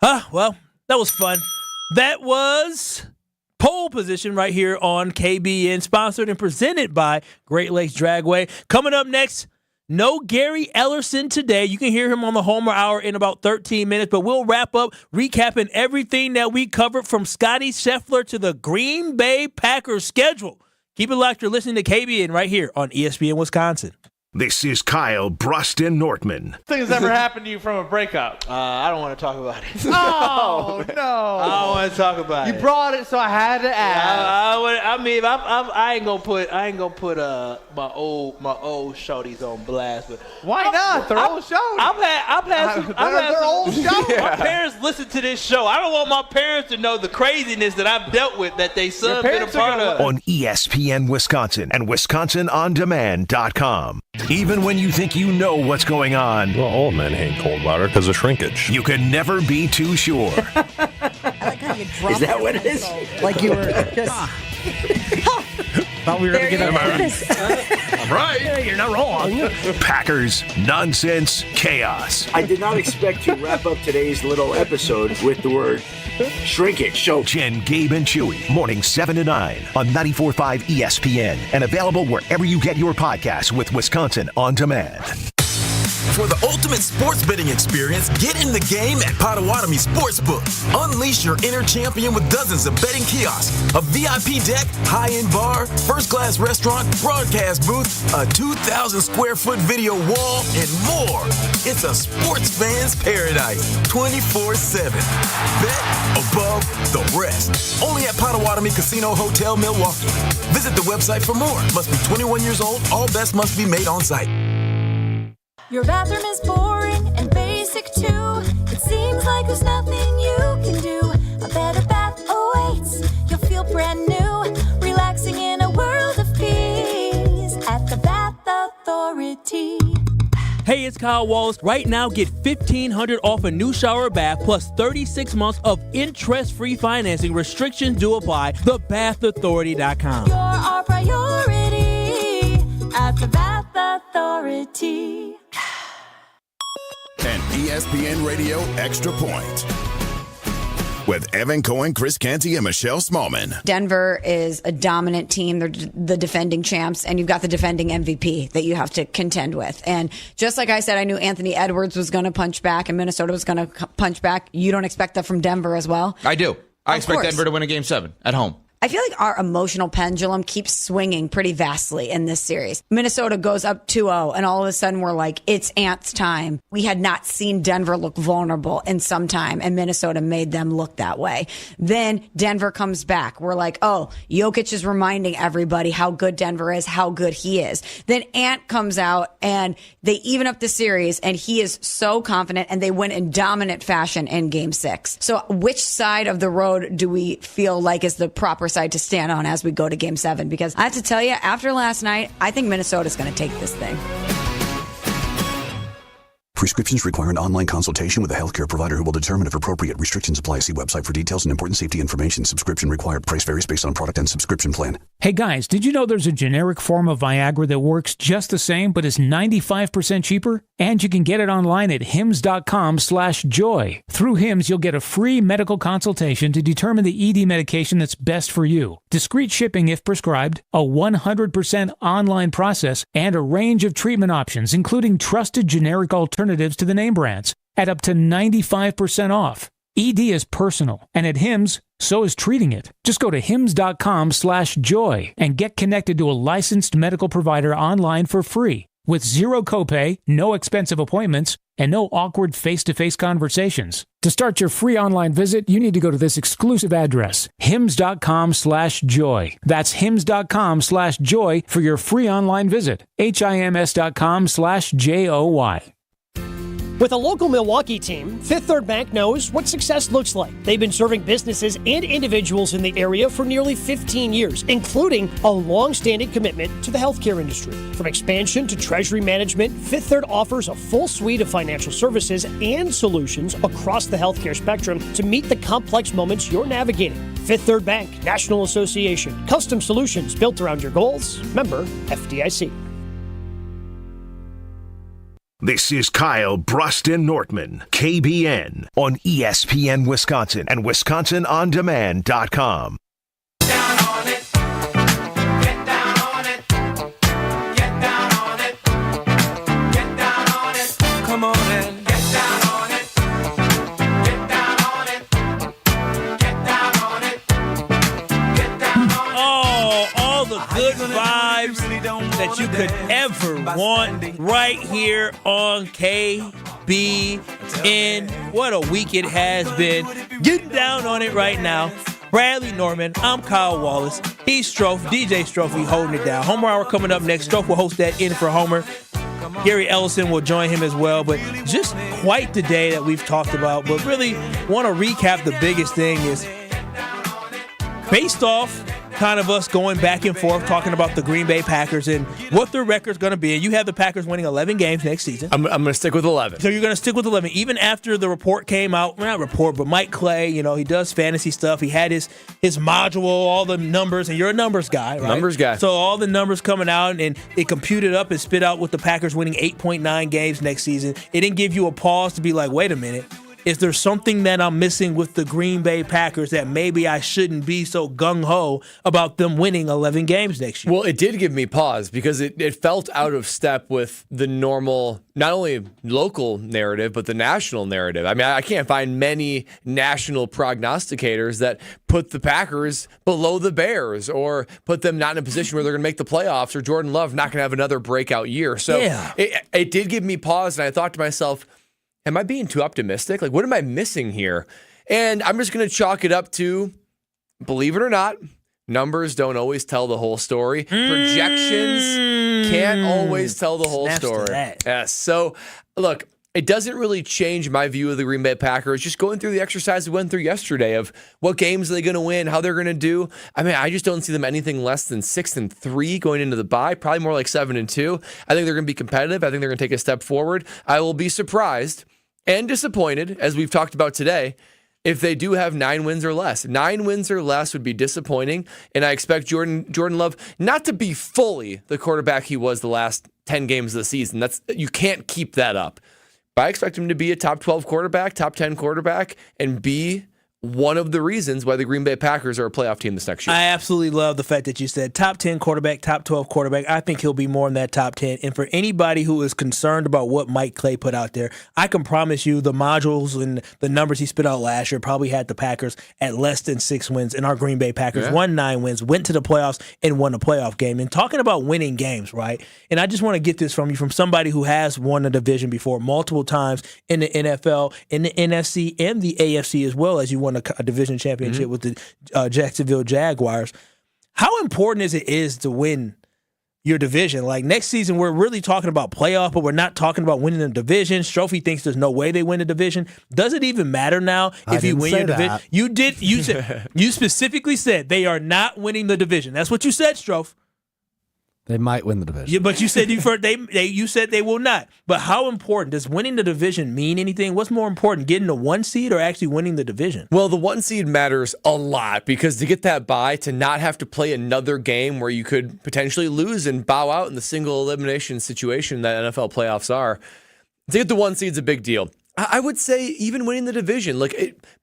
Well, that was fun. That was Pole Position right here on KBN, sponsored and presented by Great Lakes Dragway. Coming up next, no Gary Ellerson today. You can hear him on the Homer Hour in about 13 minutes, but we'll wrap up recapping everything that we covered from Scottie Scheffler to the Green Bay Packers schedule. Keep it locked. You're listening to KBN right here on ESPN Wisconsin. This is Kyle, Brust, and Nortman. Things ever happened to you from a breakup? I don't want to talk about it. Oh, no. I don't want to talk about it. You brought it, so I had to ask. I ain't gonna put my old shorties on blast. But why not? They're old shorties. I've had some old shorties. My parents listen to this show. I don't want my parents to know the craziness that I've dealt with that they son been a part of. On ESPN Wisconsin and WisconsinOnDemand.com. Even when you think you know what's going on. Well, old men hate cold water because of shrinkage. You can never be too sure. Is that what it is? Like you were just... Thought we were going to get I'm right. Yeah, you're not wrong. Packers, nonsense, chaos. I did not expect to wrap up today's little episode with the word shrinkage. So Jen, Gabe, and Chewy, morning 7 to 9 on 94.5 ESPN and available wherever you get your podcasts with Wisconsin On Demand. For the ultimate sports betting experience, get in the game at Potawatomi Sportsbook. Unleash your inner champion with dozens of betting kiosks, a VIP deck, high-end bar, first-class restaurant, broadcast booth, a 2,000-square-foot video wall, and more. It's a sports fan's paradise, 24/7. Bet above the rest. Only at Potawatomi Casino Hotel, Milwaukee. Visit the website for more. Must be 21 years old. All bets must be made on site. Your bathroom is boring and basic too. It seems like there's nothing you can do. A better bath awaits. You'll feel brand new, relaxing in a world of peace at the Bath Authority. Hey, it's Kyle Wallace. Right now, get $1,500 off a new shower or bath plus 36 months of interest-free financing. Restrictions do apply. TheBathAuthority.com. You're our priority at the Bath Authority. An ESPN Radio Extra Point with Evan Cohen, Chris Canty, and Michelle Smallman. Denver is a dominant team. They're the defending champs, and you've got the defending MVP that you have to contend with. And just like I said, I knew Anthony Edwards was going to punch back and Minnesota was going to punch back. You don't expect that from Denver as well? I do. I expect course. Denver to win a Game 7 at home. I feel like our emotional pendulum keeps swinging pretty vastly in this series. Minnesota goes up 2-0, and all of a sudden we're like, it's Ants time. We had not seen Denver look vulnerable in some time, and Minnesota made them look that way. Then Denver comes back. We're like, oh, Jokic is reminding everybody how good Denver is, how good he is. Then Ant comes out, and they even up the series, and he is so confident, and they win in dominant fashion in Game 6. So which side of the road do we feel like is the proper side to stand on as we go to Game 7? Because I have to tell you, after last night, I think Minnesota's going to take this thing. Prescriptions require an online consultation with a healthcare provider who will determine if appropriate. Restrictions apply. See website for details and important safety information. Subscription required. Price varies based on product and subscription plan. Hey guys, did you know there's a generic form of Viagra that works just the same but is 95% cheaper? And you can get it online at hims.com/joy. Through Hims, you'll get a free medical consultation to determine the ED medication that's best for you. Discreet shipping if prescribed, a 100% online process, and a range of treatment options, including trusted generic alternatives to the name brands at up to 95% off. ED is personal, and at Hims, so is treating it. Just go to hims.com/joy and get connected to a licensed medical provider online for free. with zero copay, no expensive appointments, and no awkward face-to-face conversations. To start your free online visit, you need to go to this exclusive address, hims.com/joy. That's hims.com/joy for your free online visit, hims.com/joy. With a local Milwaukee team, Fifth Third Bank knows what success looks like. They've been serving businesses and individuals in the area for nearly 15 years, including a long-standing commitment to the healthcare industry. From expansion to treasury management, Fifth Third offers a full suite of financial services and solutions across the healthcare spectrum to meet the complex moments you're navigating. Fifth Third Bank, National Association. Custom solutions built around your goals. Member FDIC. This is Kyle, Brust, and Nortman, KBN, on ESPN Wisconsin and WisconsinOnDemand.com. Come on and get down on it. Get down on it. Get down on it. Get down on it. Oh, all the good vibes that you could ever want right here on KBN. What a week it has been. Getting down on it right now. Bradley Norman, I'm Kyle Wallace. He's Strofe, DJ Strofe, we holding it down. Homer Hour coming up next. Strofe will host that In for Homer. Gary Ellison will join him as well. But just quite the day that we've talked about. But really want to recap the biggest thing is based off kind of us going back and forth talking about the Green Bay Packers and what their record's going to be. And you have the Packers winning 11 games next season. I'm going to stick with 11. So you're going to stick with 11. Even after the report came out, well, not report, but Mike Clay, he does fantasy stuff. He had his module, all the numbers, and you're a numbers guy, right? Numbers guy. So all the numbers coming out, and it computed up and spit out with the Packers winning 8.9 games next season. It didn't give you a pause to be like, wait a minute. Is there something that I'm missing with the Green Bay Packers that maybe I shouldn't be so gung-ho about them winning 11 games next year? Well, it did give me pause because it felt out of step with the normal, not only local narrative, but the national narrative. I mean, I can't find many national prognosticators that put the Packers below the Bears or put them not in a position where they're going to make the playoffs or Jordan Love not going to have another breakout year. So it did give me pause, and I thought to myself, am I being too optimistic? Like, what am I missing here? And I'm just going to chalk it up to, believe it or not, numbers don't always tell the whole story. Projections can't always tell the whole story. Yes. So, look, it doesn't really change my view of the Green Bay Packers. Just going through the exercise we went through yesterday of what games are they going to win, how they're going to do. I mean, I just don't see them anything less than 6-3 going into the bye. Probably more like 7-2. I think they're going to be competitive. I think they're going to take a step forward. I will be surprised and disappointed, as we've talked about today, if they do have 9 wins or less. 9 wins or less would be disappointing, and I expect Jordan Love not to be fully the quarterback he was the last 10 games of the season. You can't keep that up. But I expect him to be a top 12 quarterback, top 10 quarterback, and be one of the reasons why the Green Bay Packers are a playoff team this next year. I absolutely love the fact that you said top 10 quarterback, top 12 quarterback. I think he'll be more in that top 10. And for anybody who is concerned about what Mike Clay put out there, I can promise you the modules and the numbers he spit out last year probably had the Packers at less than 6 wins. And our Green Bay Packers won 9 wins, went to the playoffs, and won a playoff game. And talking about winning games, right? And I just want to get this from you, from somebody who has won a division before multiple times in the NFL, in the NFC, and the AFC as well, as you won a division championship with the Jacksonville Jaguars. How important is to win your division? Like next season, we're really talking about playoff, but we're not talking about winning the division. Strophy thinks there's no way they win the division. Does it even matter now if you win your division? You specifically said they are not winning the division. That's what you said, Strofe. They might win the division. Yeah, but you said you said they will not. But how important does winning the division mean anything? What's more important, getting the 1 seed or actually winning the division? Well, the 1 seed matters a lot because to get that bye, to not have to play another game where you could potentially lose and bow out in the single elimination situation that NFL playoffs are, to get the 1 seed is a big deal. I would say even winning the division,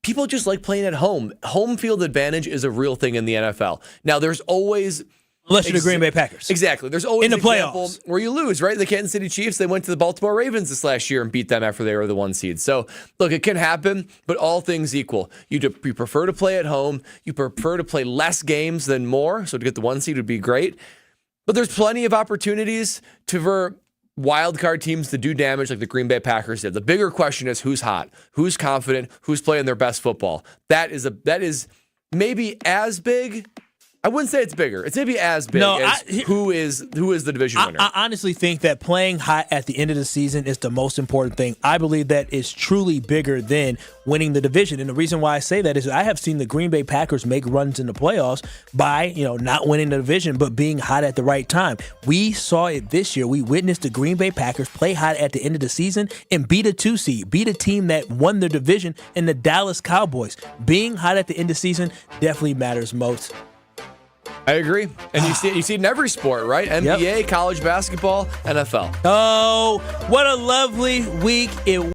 people just like playing at home. Home field advantage is a real thing in the NFL. Now, there's always... Unless you're the Green Bay Packers. Exactly. There's always in the an example playoffs where you lose, right? The Kansas City Chiefs, they went to the Baltimore Ravens this last year and beat them after they were the 1 seed. So, look, it can happen, but all things equal. You prefer to play at home. You prefer to play less games than more. So to get the 1 seed would be great. But there's plenty of opportunities for wild card teams to do damage like the Green Bay Packers did. The bigger question is who's hot, who's confident, who's playing their best football. That is maybe as big. I wouldn't say it's bigger. It's maybe as big as who is the division winner. I honestly think that playing hot at the end of the season is the most important thing. I believe that is truly bigger than winning the division. And the reason why I say that is I have seen the Green Bay Packers make runs in the playoffs by, not winning the division, but being hot at the right time. We saw it this year. We witnessed the Green Bay Packers play hot at the end of the season and beat a 2 seed, beat a team that won their division in the Dallas Cowboys. Being hot at the end of the season definitely matters most. I agree. And you see it in every sport, right? NBA, college basketball, NFL. Oh, what a lovely week it